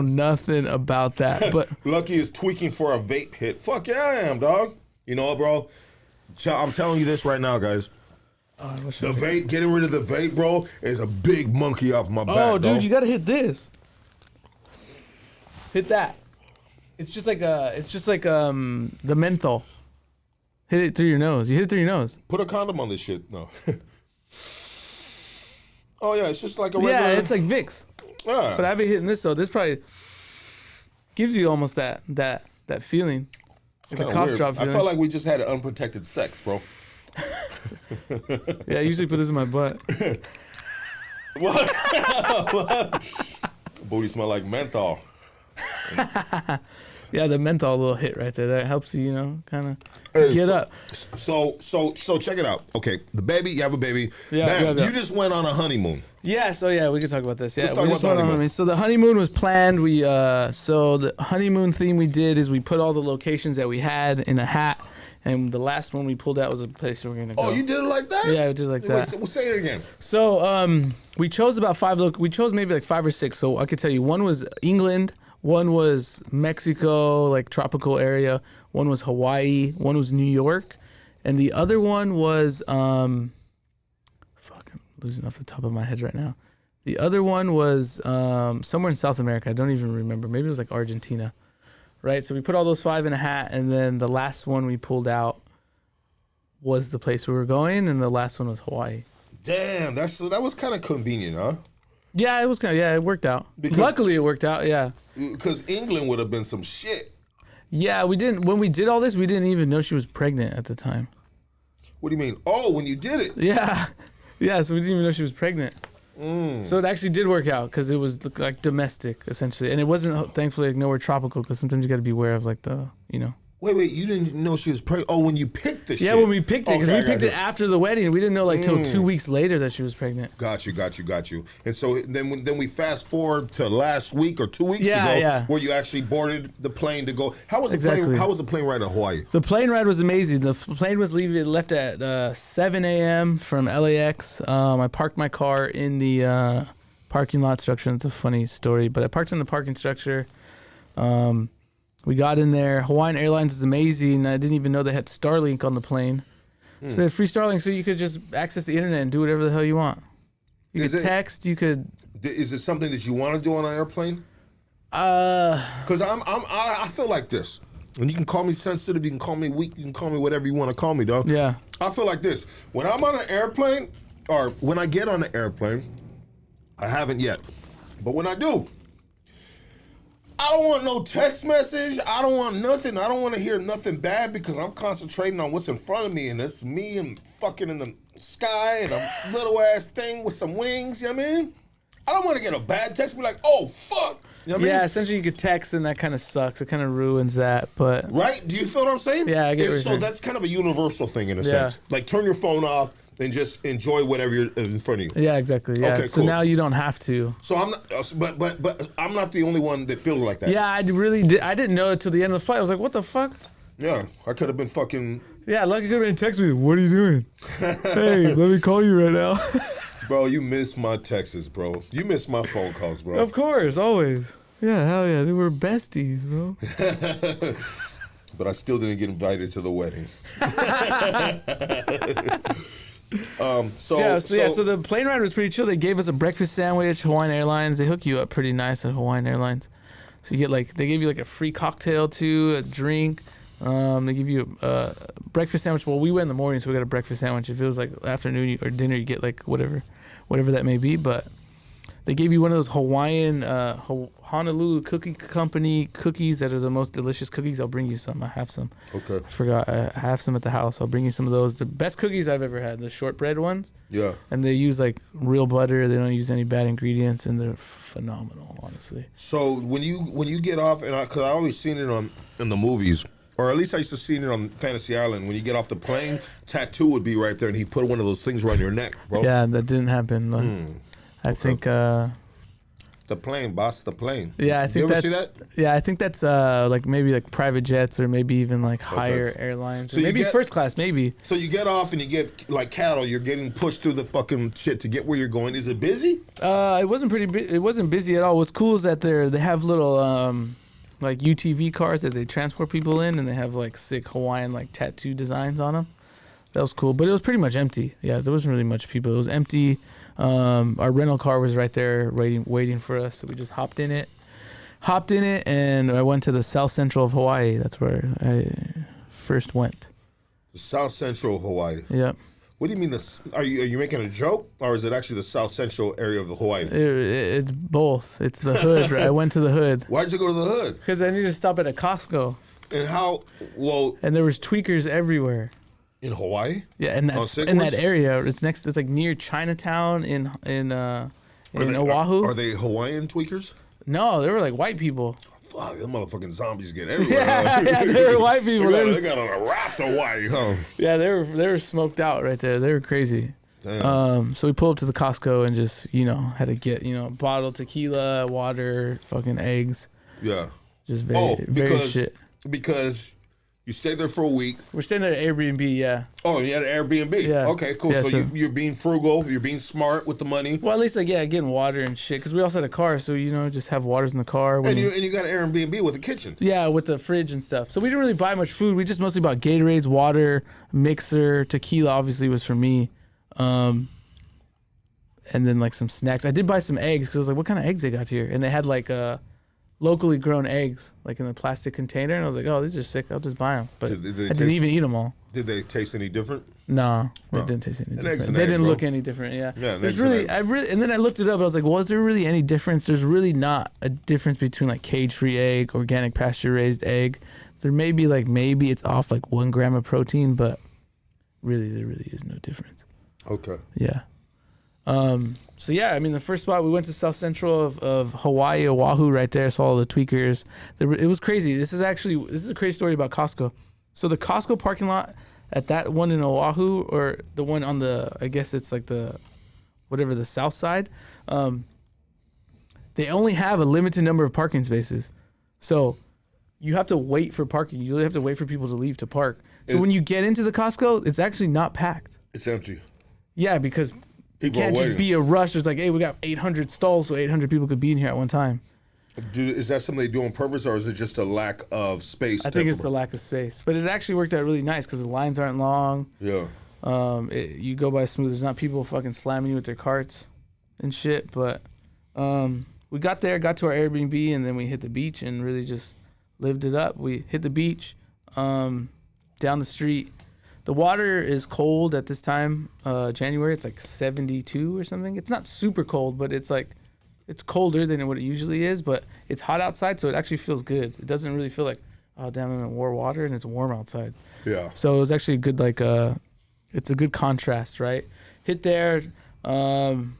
nothing about that. But Lucky is tweaking for a vape hit. Fuck yeah, I am, dog. You know what, bro? I'm telling you this right now, guys. The vape, getting rid of the vape, bro, is a big monkey off my back. Oh, dude, dog. you gotta hit this. Hit that. It's just like the menthol. Hit it through your nose. You hit it through your nose. Put a condom on this shit. No. Oh yeah, it's just like a regular. Yeah, it's like Vicks. Yeah. But I've been hitting this, so this probably gives you almost that feeling. It's like a cough weird. drop feeling. I felt like we just had an unprotected sex, bro. Yeah, I usually put this in my butt. What? Booty smell like menthol. Yeah, the menthol little hit right there. That helps you, you know, kind Hey, of get up. So check it out. Okay, the baby, you have a baby. Yeah, Bam, yeah. you just went on a honeymoon. Yeah, so yeah, we can talk about this. Yeah, Let's talk we about just the went on honeymoon. So the honeymoon was planned. So the honeymoon theme we did is we put all the locations that we had in a hat, and the last one we pulled out was a place we were gonna go. Oh, you did it like that? Yeah, we did it like that. Wait, say it again. So we chose about we chose maybe like 5 or 6. So I could tell you, one was England, one was Mexico, like tropical area, one was Hawaii, one was New York, and the other one was I'm losing off the top of my head right now. The other one was somewhere in South America. I don't even remember. Maybe it was like Argentina, right? So we put all those 5 in a hat, and then the last one we pulled out was the place we were going, and the last one was Hawaii. Damn, that was kind of convenient, huh? Yeah, it was kind of, it worked out. Because- Luckily, it worked out, yeah. Because England would have been some shit. Yeah, when we did all this, we didn't even know she was pregnant at the time. What do you mean? Oh, when you did it. Yeah. Yeah, so we didn't even know she was pregnant. So it actually did work out because it was like domestic, essentially. And it wasn't, thankfully, like nowhere tropical because sometimes you got to be aware of like the, you know. Wait, you didn't know she was pregnant? Oh, when you picked the shit. Yeah, when we picked it, because Okay, we picked it after the wedding. We didn't know like till 2 weeks later that she was pregnant. Got you. And so then we fast forward to last week or 2 weeks ago, where you actually boarded the plane to go. How was the plane ride to Hawaii? The plane ride was amazing. The plane was left at 7 a.m. from LAX. I parked my car in the parking lot structure. It's a funny story, but I parked in the parking structure. We got in there. Hawaiian Airlines is amazing. I didn't even know they had Starlink on the plane. So they had free Starlink, so you could just access the internet and do whatever the hell you want. You could text. You could. Is it something that you want to do on an airplane? Because I feel like this. And you can call me sensitive. You can call me weak. You can call me whatever you want to call me, dog. Yeah. I feel like this. When I'm on an airplane, or when I get on an airplane, I haven't yet, but when I do, I don't want no text message. I don't want nothing. I don't want to hear nothing bad because I'm concentrating on what's in front of me, and it's me and fucking in the sky and a little ass thing with some wings. You know what I mean? I don't want to get a bad text. Be like, oh fuck. You know what I mean? Essentially you could text, and that kind of sucks. It kind of ruins that. But right? Do you feel what I'm saying? Yeah, I get what you're So saying. that's kind of a universal thing in a sense. Like turn your phone off and just enjoy whatever is in front of you. Yeah, exactly. Yeah. Okay, So cool. now you don't have to. So I'm not, but I'm not the only one that feels like that. Yeah, I didn't know it till the end of the flight. I was like, what the fuck? Yeah, I could have been fucking. Yeah, Lucky could have been texting me. What are you doing? Hey, let me call you right now. Bro, you miss my texts, bro. You miss my phone calls, bro. Of course, always. Yeah, hell yeah. They were besties, bro. But I still didn't get invited to the wedding. So the plane ride was pretty chill. They gave us a breakfast sandwich. Hawaiian Airlines, they hook you up pretty nice at Hawaiian Airlines. So you get they gave you like a free cocktail too, a drink. They give you a breakfast sandwich. Well, we went in the morning, so we got a breakfast sandwich. If it was like afternoon or dinner, you get like whatever that may be. But they gave you one of those Hawaiian Honolulu Cookie Company cookies that are the most delicious cookies. I'll bring you some. I have some. Okay. I forgot. I have some at the house. I'll bring you some of those. The best cookies I've ever had. The shortbread ones. Yeah. And they use like real butter. They don't use any bad ingredients, and they're phenomenal, honestly. So when you get off, and because I always seen it in the movies, or at least I used to see it on Fantasy Island. When you get off the plane, tattoo would be right there, and he put one of those things around your neck, bro. Yeah, that didn't happen. I think. The plane, boss, the plane. Yeah, I think you ever that's. see that? Yeah, I think that's like maybe like private jets or maybe even like higher airlines. So Or maybe first class, maybe. So you get off and you get like cattle. You're getting pushed through the fucking shit to get where you're going. Is it busy? It wasn't it wasn't busy at all. What's cool is that they have little like UTV cars that they transport people in, and they have like sick Hawaiian like tattoo designs on them. That was cool, but it was pretty much empty. Yeah, there wasn't really much people. It was empty. Our rental car was right there waiting for us, so we just hopped in it, and I went to the South Central of Hawaii. That's where I first went. South Central Hawaii. Yep. What do you mean? Are you making a joke, or is it actually the South Central area of the Hawaii? It's both. It's the hood. I went to the hood. Why'd you go to the hood? Because I needed to stop at a Costco. And how? Well, and there was tweakers everywhere. In Hawaii? Yeah, and that's in that area. It's like near Chinatown in Oahu. Are they Hawaiian tweakers? No, they were like white people. fuck, them motherfucking zombies get everywhere. Yeah, they were white people. They got on a raft of white, huh? Yeah, they were smoked out right there. They were crazy. Damn. So we pulled up to the Costco and just, had to get, bottled tequila, water, fucking eggs. Yeah. Just very shit. Because you stay there for a week. We're staying there at Airbnb, yeah. Oh, you had an Airbnb. Yeah. Okay, cool. Yeah, so so you're being frugal. You're being smart with the money. Well, at least getting water and shit. Because we also had a car, so just have waters in the car. And you got an Airbnb with a kitchen. Yeah, with the fridge and stuff. So we didn't really buy much food. We just mostly bought Gatorades, water, mixer, tequila. Obviously was for me. And then like some snacks. I did buy some eggs because I was like, what kind of eggs they got here? And they had like locally grown eggs, like in a plastic container. And I was like, oh, these are sick. I'll just buy them. But I didn't even eat them all. Did they taste any different? No, they didn't taste any different. They didn't look any different. Yeah. There's really, and then I looked it up. I was like, well, is there really any difference? There's really not a difference between like cage-free egg, organic pasture-raised egg. There may be maybe it's off like 1 gram of protein, but really there really is no difference. Okay. Yeah. So yeah, I mean, the first spot we went to South Central of Hawaii, Oahu, right there. Saw all the tweakers. It was crazy. This is a crazy story about Costco. So the Costco parking lot at that one in Oahu, or the one on I guess it's like the south side. They only have a limited number of parking spaces, so you have to wait for parking. You really have to wait for people to leave to park. So when you get into the Costco, it's actually not packed. It's empty. Yeah, because it People can't are just waiting. be a rush. It's like, hey, we got 800 stalls, so 800 people could be in here at one time. Is that something they do on purpose, or is it just a lack of space? I think it's the lack of space. But it actually worked out really nice because the lines aren't long. Yeah. You go by smooth. There's not people fucking slamming you with their carts and shit. But we got there, got to our Airbnb, and then we hit the beach and really just lived it up. We hit the beach, down the street. The water is cold at this time, January. It's like 72 or something. It's not super cold, but it's colder than what it usually is. But it's hot outside, so it actually feels good. It doesn't really feel like, oh damn, I'm in warm water and it's warm outside. Yeah. So it was actually a good it's a good contrast, right? Hit there, hung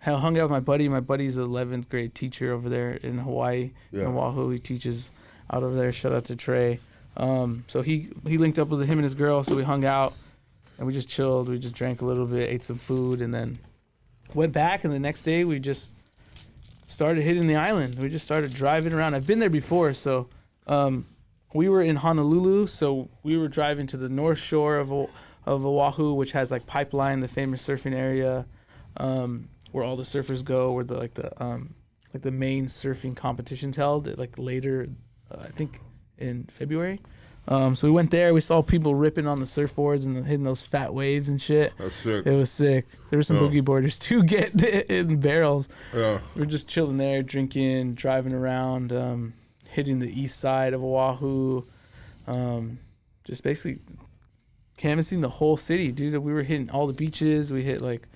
out with my buddy. My buddy's an 11th grade teacher over there in Hawaii, in Oahu. He teaches out over there. Shout out to Trey. So he linked up with him and his girl, so we hung out and we just chilled. We just drank a little bit, ate some food, and then went back. And the next day we just started hitting the island. We just started driving around. I've been there before, so we were in Honolulu, so we were driving to the north shore of Oahu, which has like Pipeline, the famous surfing area, where all the surfers go, where the main surfing competitions held like later, I think in February. So we went there. We saw people ripping on the surfboards and hitting those fat waves and shit. That's sick. It was sick. There were some boogie boarders too getting it in barrels. Yeah. We were just chilling there, drinking, driving around, hitting the east side of Oahu, just basically canvassing the whole city, dude. We were hitting all the beaches. We hit like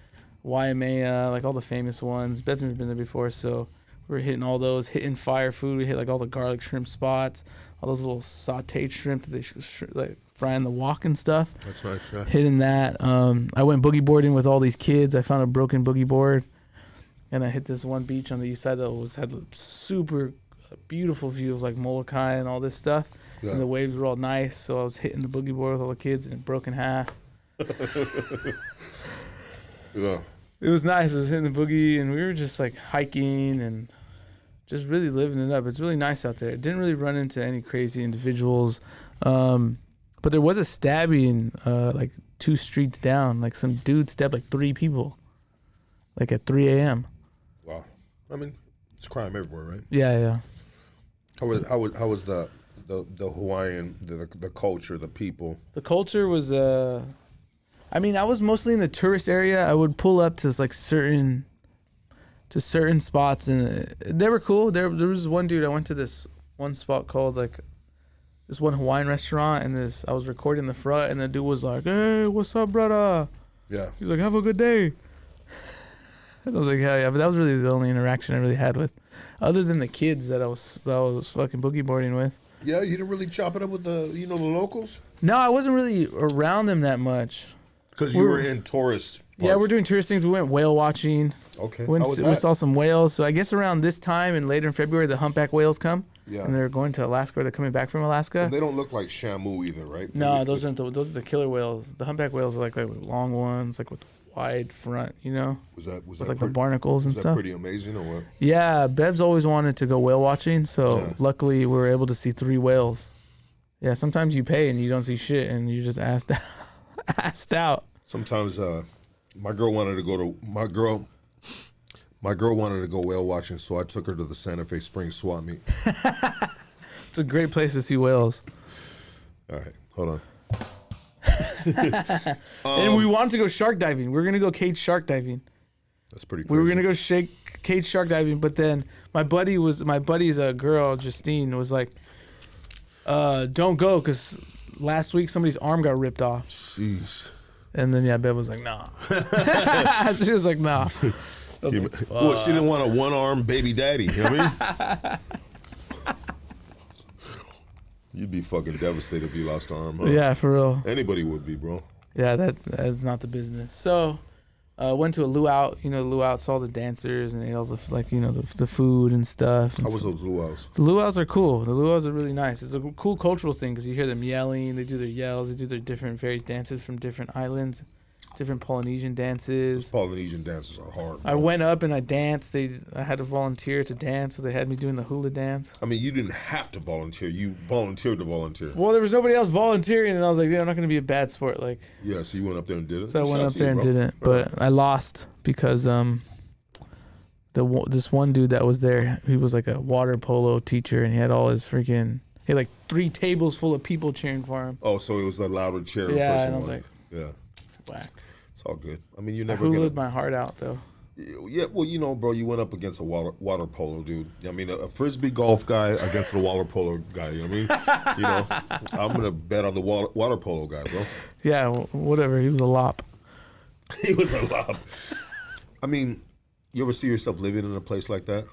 Waimea, like all the famous ones. Bev's never been there before, so we were hitting all those, hitting fire food. We hit like all the garlic shrimp spots, all those little sauteed shrimp that they like fry in the wok and stuff. That's nice, yeah. Hitting that. I went boogie boarding with all these kids. I found a broken boogie board, and I hit this one beach on the east side that had a super beautiful view of like Molokai and all this stuff. Yeah. And the waves were all nice, so I was hitting the boogie board with all the kids, and it broke in half. Yeah. It was nice. I was hitting the boogie, and we were just like hiking and just really living it up. It's really nice out there. It didn't really run into any crazy individuals, but there was a stabbing like 2 streets down. Like some dude stabbed like 3 people, like at 3 a.m. Wow. I mean, it's crime everywhere, right? Yeah. How was the Hawaiian, the culture, the people? The culture was I mean, I was mostly in the tourist area. I would pull up to like certain spots, and they were cool. There was one dude. I went to this one spot called like this one Hawaiian restaurant, and I was recording the front, and the dude was like, "Hey, what's up, brother?" Yeah. He's like, "Have a good day." And I was like, "Hell yeah!" But that was really the only interaction I really had with, other than the kids that I was fucking boogie boarding with. Yeah, you didn't really chop it up with the locals? No, I wasn't really around them that much. Because you were in tourist parts. Yeah, we're doing tourist things. We went whale watching. Okay. We How was that? saw some whales. So I guess around this time and later in February, the humpback whales come. Yeah. And they're going to Alaska, or they're coming back from Alaska. And they don't look like Shamu either, right? No, those are the killer whales. The humpback whales are like long ones, like with wide front, you know? Was that with like the barnacles and stuff? stuff. Was that pretty amazing or what? Yeah, Bev's always wanted to go whale watching, so luckily we were able to see 3 whales. Yeah, sometimes you pay and you don't see shit and you just asked out. Sometimes my girl wanted to go whale watching, so I took her to the Santa Fe Springs swap meet. It's a great place to see whales. All right, hold on. And we wanted to go shark diving. We were gonna go cage shark diving. That's pretty crazy. We were gonna go cage shark diving, but then my buddy's a girl, Justine, was like, "Don't go," because last week somebody's arm got ripped off. Jeez. And then Bev was like, "Nah." She was like, "Nah." I was like, fuck. Well, she didn't want a one-armed baby daddy. You know what I mean? You'd be fucking devastated if you lost an arm, huh? Yeah, for real. Anybody would be, bro. Yeah, that's not the business. So, went to a luau. You know, luau, saw the dancers and ate all the the food and stuff. How was those luau's? The luau's are cool. The luau's are really nice. It's a cool cultural thing because you hear them yelling. They do their yells. They do their different various dances from different islands, different Polynesian dances. Those Polynesian dances are hard, bro. I went up and I danced. I had to volunteer to dance, so they had me doing the hula dance. I mean, you didn't have to volunteer. You volunteered to volunteer. Well, there was nobody else volunteering, and I was like, yeah, I'm not going to be a bad sport. Like, yeah, so you went up there and did it? So I went up there and bro. did it, but I lost because this one dude that was there, he was like a water polo teacher, and he had all his freaking, he had like 3 tables full of people cheering for him. Oh, so it was the louder cheer. Yeah, and I was like, yeah, whack. it's all good. I mean, you I never hulaed my heart out though. Yeah, well, you know, bro, you went up against a water polo dude. I mean, a frisbee golf guy against a water polo guy. You know what I mean? You know, I'm gonna bet on the water polo guy, bro. Yeah, whatever. He was a lop. He was a lop. I mean, you ever see yourself living in a place like that?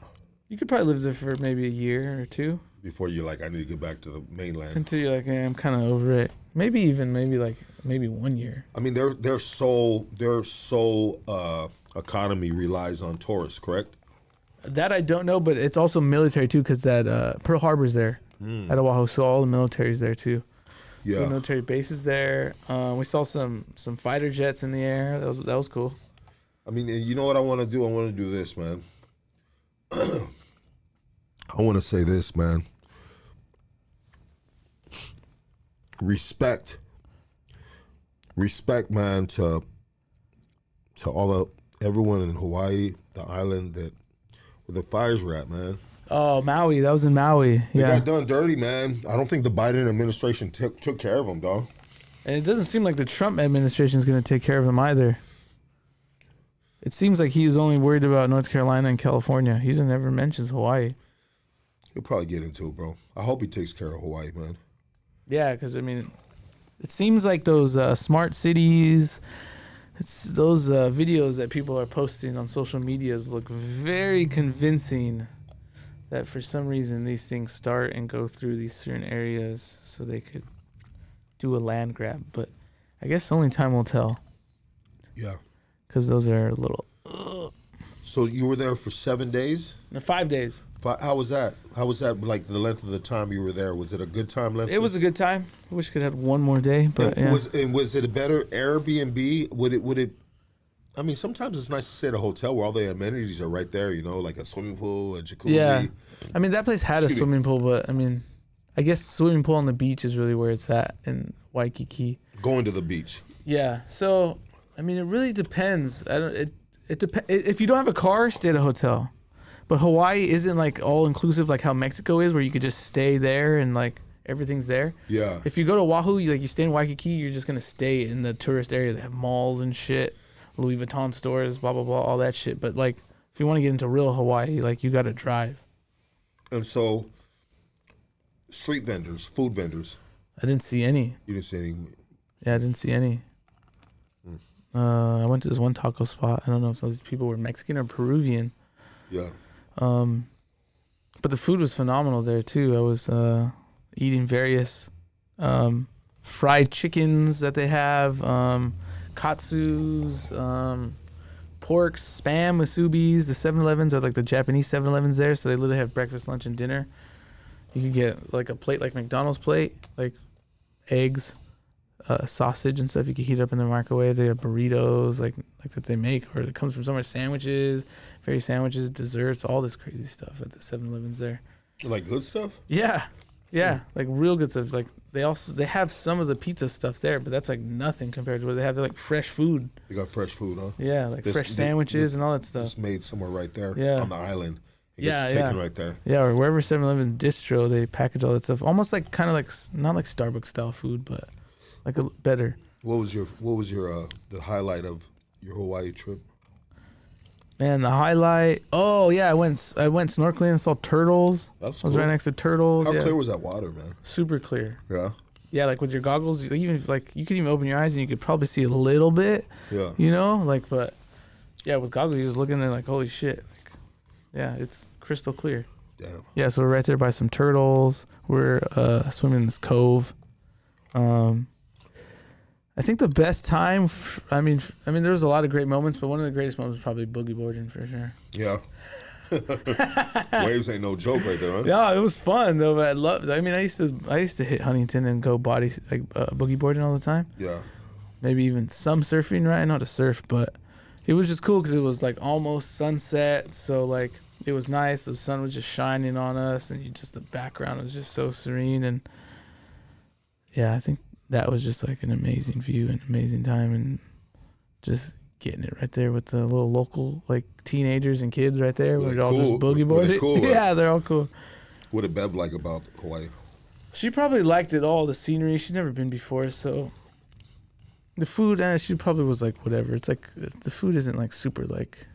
You could probably live there for maybe a year or 2 before you're like, I need to get back to the mainland. until you're like, I'm kind of over it. Maybe 1 year. I mean, their sole economy relies on tourists, correct? That I don't know, but it's also military too, because that Pearl Harbor's there at Oahu, so all the military's there too. Yeah, so the military base is there. We saw some fighter jets in the air. That was cool. I mean, and you know what I want to do? I want to do this, man. I want to say this, man. Respect, man, to everyone in Hawaii, the island where the fires were at, man. Oh, Maui. That was in Maui. They Yeah. got done dirty, man. I don't think the Biden administration took care of them, dog. And it doesn't seem like the Trump administration is going to take care of him either. It seems like he was only worried about North Carolina and California. He never mentions Hawaii. He'll probably get into it, bro. I hope he takes care of Hawaii, man. Yeah, because, I mean, it seems like those smart cities, it's those videos that people are posting on social medias look very convincing that for some reason these things start and go through these certain areas so they could do a land grab. But I guess only time will tell. Yeah. Because those are a little... So you were there for 7 days? No, 5 days. How was that? How was that, like, the length of the time you were there? Was it a good time length? It was a good time. I wish I could have had one more day, but yeah. Was it a better Airbnb? Would it? I mean, sometimes it's nice to stay at a hotel where all the amenities are right there, you know, like a swimming pool, a jacuzzi. Yeah. I mean, that place had a swimming pool, but, I mean, I guess swimming pool on the beach is really where it's at in Waikiki. Going to the beach. Yeah. So, I mean, it really depends. If you don't have a car, stay at a hotel. But Hawaii isn't like all inclusive like how Mexico is, where you could just stay there and like everything's there. Yeah. If you go to Oahu, you stay in Waikiki, you're just gonna stay in the tourist area. They have malls and shit, Louis Vuitton stores, blah blah blah, all that shit. But like, if you want to get into real Hawaii, like you got to drive. And so, street vendors, food vendors. I didn't see any. You didn't see any. Yeah, I didn't see any. I went to this one taco spot. I don't know if those people were Mexican or Peruvian. Yeah. But the food was phenomenal there too. I was eating various fried chickens that they have, katsus, porks, spam, musubis. The 7-Elevens are like the Japanese 7-Elevens there, so they literally have breakfast, lunch, and dinner. You could get like a plate, like McDonald's plate, like eggs, sausage and stuff. You could heat up in the microwave. They have burritos, like that they make, or it comes from somewhere. Sandwiches, fairy sandwiches, desserts, all this crazy stuff at the 7-Elevens there. Like good stuff? Yeah. Yeah, like real good stuff. Like they have some of the pizza stuff there, but that's like nothing compared to what they have. They're like fresh food. You got fresh food, huh? Yeah, like fresh sandwiches and all that stuff. It's made somewhere right there Yeah. on the island. It Yeah, gets taken right there. Yeah, or wherever 7-Eleven distro, they package all that stuff. Almost like kind of like not like Starbucks style food, but like a better. What was your the highlight of your Hawaii trip? And the highlight, oh yeah, I went snorkeling and saw turtles. That's I was cool. right next to turtles. How yeah. clear was that water, man? Super clear. Yeah. Yeah, like with your goggles, even if, like you could even open your eyes and you could probably see a little bit. Yeah. You know, like but yeah, with goggles you're just looking there like holy shit. Like, yeah, it's crystal clear. Damn. Yeah, so we're right there by some turtles. We're swimming in this cove. I think the best time. I mean, there was a lot of great moments, but one of the greatest moments was probably boogie boarding for sure. Yeah. Waves ain't no joke right there, huh? Yeah, it was fun though. But I loved. I mean, I used to hit Huntington and go boogie boarding all the time. Yeah. Maybe even some surfing. Right, not to surf, but it was just cool because it was like almost sunset, so like it was nice. The sun was just shining on us, and the background was just so serene. And yeah, I think that was just like an amazing view and amazing time, and just getting it right there with the little local like teenagers and kids right there. We're all just boogie boarding. Cool, right? Yeah, they're all cool. What did Bev like about Hawaii? She probably liked it all, the scenery. She's never been before, so the food. She probably was like whatever. It's like the food isn't like super like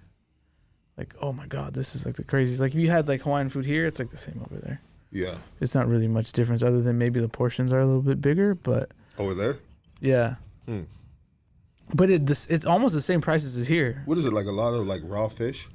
oh my god, this is like the craziest. Like if you had like Hawaiian food here, it's like the same over there. Yeah. It's not really much difference other than maybe the portions are a little bit bigger, but Over there? yeah. But it's almost the same prices as here. What is it, like a lot of like raw fish?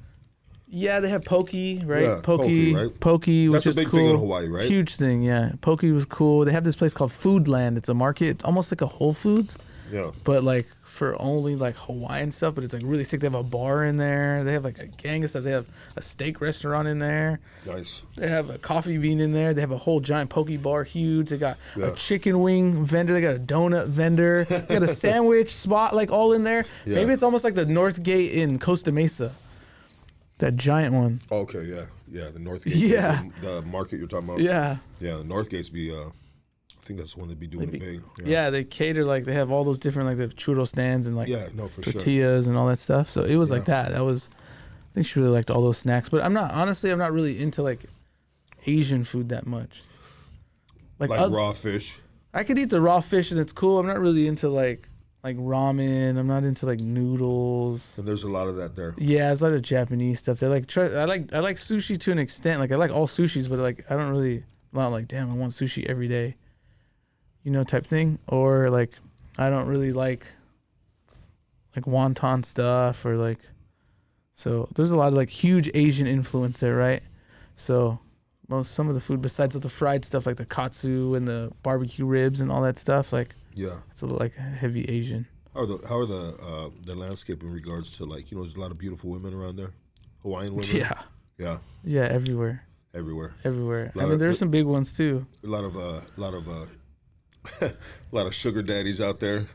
Yeah, they have poke, right? Yeah, poke, right? Poke, which That's a is big cool. thing in Hawaii, right? Huge thing, yeah. Poke was cool. They have this place called Foodland. It's a market. It's almost like a Whole Foods, Yeah. but like for only like Hawaiian stuff. But it's like really sick. They have a bar in there. They have like a gang of stuff. They have a steak restaurant in there. Nice. They have a coffee bean in there. They have a whole giant poke bar, huge. They got Yeah. a chicken wing vendor. They got a donut vendor. They got a sandwich spot, like all in there. Yeah. Maybe it's almost like the North Gate in Costa Mesa. That giant one. Oh, okay, yeah. Yeah, the North Gate. Yeah. The market you're talking about. Yeah. Yeah, the North Gate's be, I think that's the one that be doing it big. Yeah, they cater, like, they have all those different, like, they have churro stands and, like, Yeah, no, for sure. tortillas and all that stuff. So it was like that. That was, I think she really liked all those snacks. But I'm not really into, like, Asian food that much. Like raw fish. I could eat the raw fish and it's cool. I'm not really into, like ramen. I'm not into, like, noodles. And there's a lot of that there. Yeah, it's a lot of Japanese stuff. I like sushi to an extent. Like, I like all sushis, but, like, I don't really, not like, damn, I want sushi every day. You know, type thing. Or like I don't really like wonton stuff or like, so there's a lot of like huge Asian influence there, right? So some of the food besides the fried stuff like the katsu and the barbecue ribs and all that stuff, like it's a little like heavy Asian. How are the landscape in regards to, like, you know, there's a lot of beautiful women around there, Hawaiian women. Yeah, everywhere. I mean, there's some big ones too. A lot of a lot of sugar daddies out there.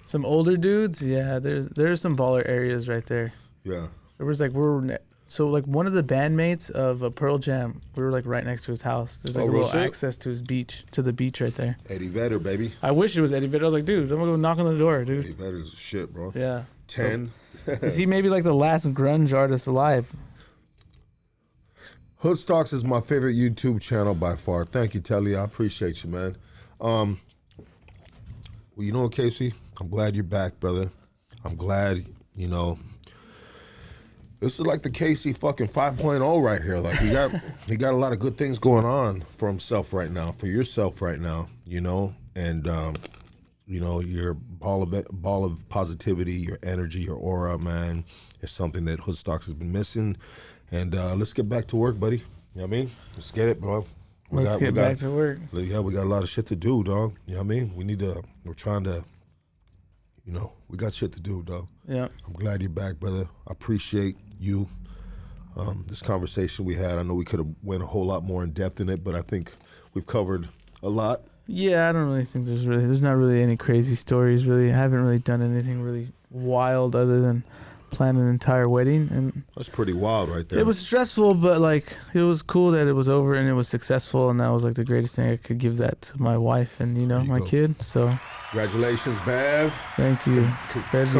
Some older dudes, yeah. There's some baller areas right there. Yeah. There was like one of the bandmates of Pearl Jam. We were like right next to his house. There's like a little access to the beach right there. Eddie Vedder, baby. I wish it was Eddie Vedder. I was like, dude, I'm gonna go knock on the door, dude. Eddie Vedder's shit, bro. Yeah. 10. Is he maybe like the last grunge artist alive? Hoodstocks is my favorite YouTube channel by far. Thank you, Telly. I appreciate you, man. Well, you know what, Casey? I'm glad you're back, brother. I'm glad, you know, this is like the Casey fucking 5.0 right here. Like, he got a lot of good things going on for himself right now, for yourself right now, you know, and, you know, your ball of positivity, your energy, your aura, man, is something that Hoodstocks has been missing. And let's get back to work, buddy. You know what I mean? Let's get it, bro. Let's get back to work. Yeah, we got a lot of shit to do, dog. You know what I mean? We're trying to, you know, we got shit to do, dog. Yeah. I'm glad you're back, brother. I appreciate you. This conversation we had, I know we could have went a whole lot more in depth in it, but I think we've covered a lot. Yeah, I don't really think there's not really any crazy stories. Really, I haven't really done anything really wild other than plan an entire wedding, and That's pretty wild right there. it was stressful, but like it was cool that it was over and it was successful, and that was like the greatest thing I could give that to my wife and my kid. So Congratulations, Bev. thank you, Bevy.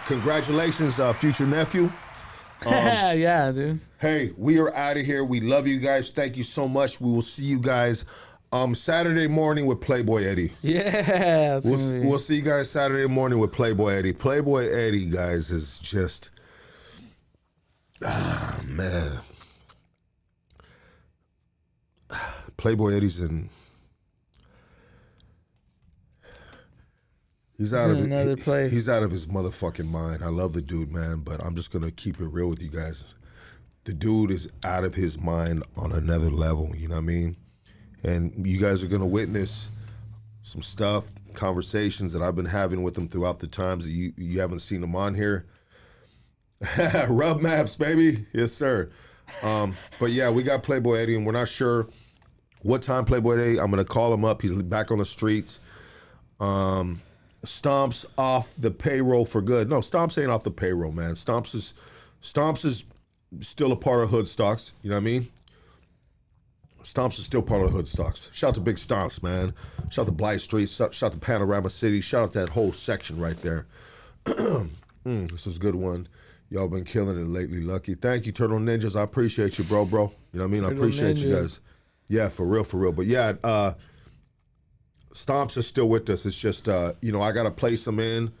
Congratulations, future nephew. Yeah, dude. Hey, we are out of here. We love you guys. Thank you so much. We will see you guys Saturday morning with Playboy Eddie. Yeah, we'll see you guys Saturday morning with Playboy Eddie. Playboy Eddie, guys, is just man. Playboy Eddie's he's out of another place. He's out of his motherfucking mind. I love the dude, man, but I'm just gonna keep it real with you guys. The dude is out of his mind on another level. You know what I mean? And you guys are going to witness some stuff, conversations that I've been having with him throughout the times that you haven't seen him on here. Rub maps, baby. Yes, sir. But yeah, we got Playboy Eddie, and we're not sure what time Playboy Eddie. I'm going to call him up. He's back on the streets. Stomps off the payroll for good. No, Stomps ain't off the payroll, man. Stomps is still a part of Hood Stocks. You know what I mean? Stomps is still part of Hood Stocks. Shout out to Big Stomps, man. Shout out to Blythe Street. Shout out to Panorama City. Shout out that whole section right there. This is a good one. Y'all been killing it lately, Lucky. Thank you, Turtle Ninjas. I appreciate you, bro. You know what I mean? I appreciate you guys. Yeah, for real. But yeah, Stomps is still with us. It's just, I got to place him in,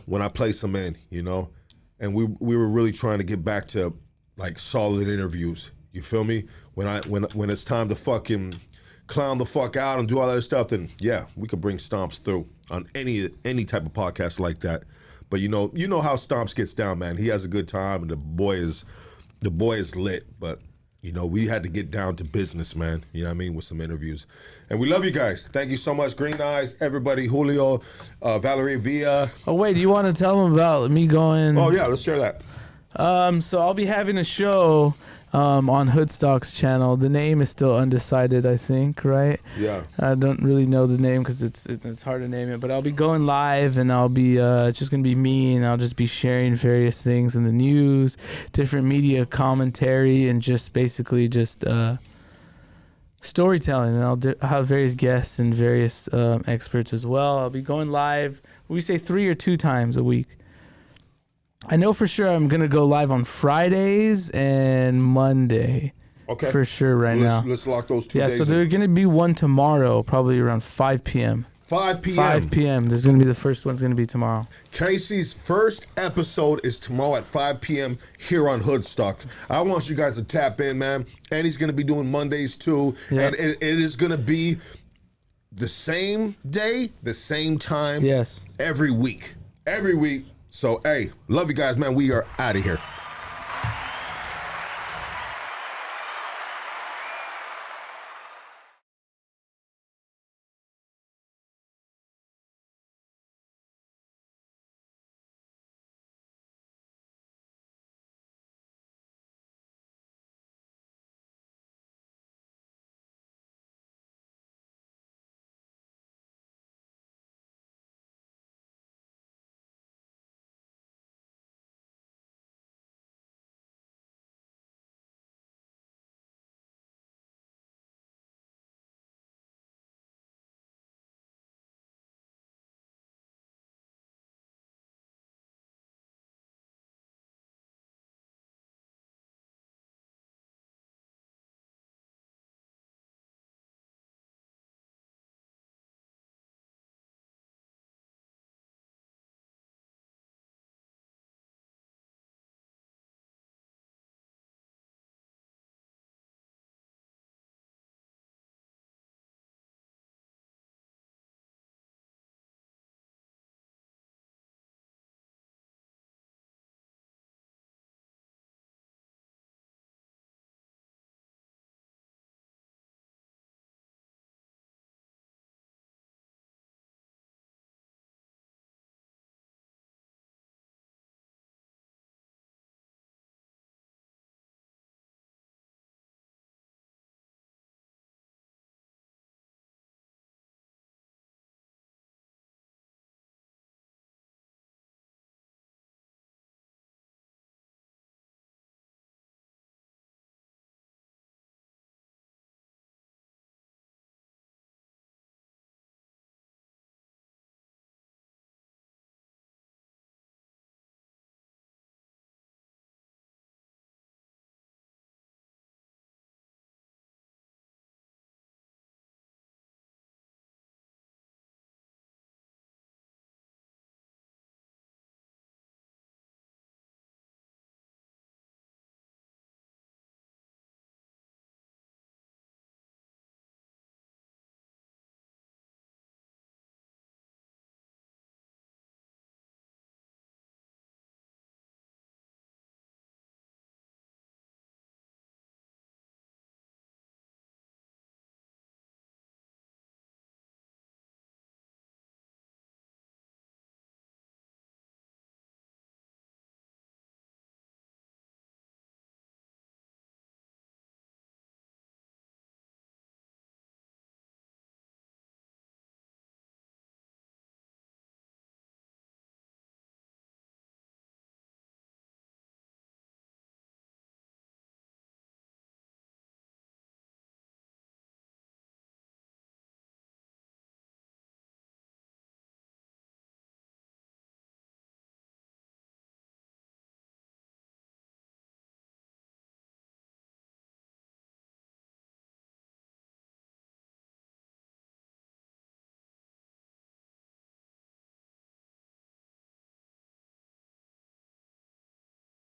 when I place him in, and we were really trying to get back to like solid interviews. You feel me? When it's time to fucking clown the fuck out and do all that other stuff, then yeah, we could bring Stomps through on any type of podcast like that. But you know how Stomps gets down, man. He has a good time, and the boy is lit. But we had to get down to business, man. You know what I mean, with some interviews. And we love you guys. Thank you so much, Green Eyes, everybody, Julio, Valerie Villa. Oh wait, do you want to tell them about me going? Oh yeah, let's share that. So I'll be having a show on Hoodstock's channel. The name is still undecided, I think, right? Yeah. I don't really know the name because it's hard to name it, but I'll be going live, and I'll be it's just going to be me, and I'll just be sharing various things in the news, different media commentary, and just basically just storytelling. And I'll have various guests and various experts as well. I'll be going live, we say 3 or 2 times a week. I know for sure I'm going to go live on Fridays and Monday. Okay. For sure now. Let's lock those 2 days. Yeah, so there's going to be one tomorrow, probably around 5 p.m. 5 p.m. 5 p.m. There's going to be the first one's going to be tomorrow. Casey's first episode is tomorrow at 5 p.m. here on Hoodstock. I want you guys to tap in, man. And he's going to be doing Mondays too. Yep. And it is going to be the same day, the same time. Yes. Every week. So, hey, love you guys, man. We are out of here.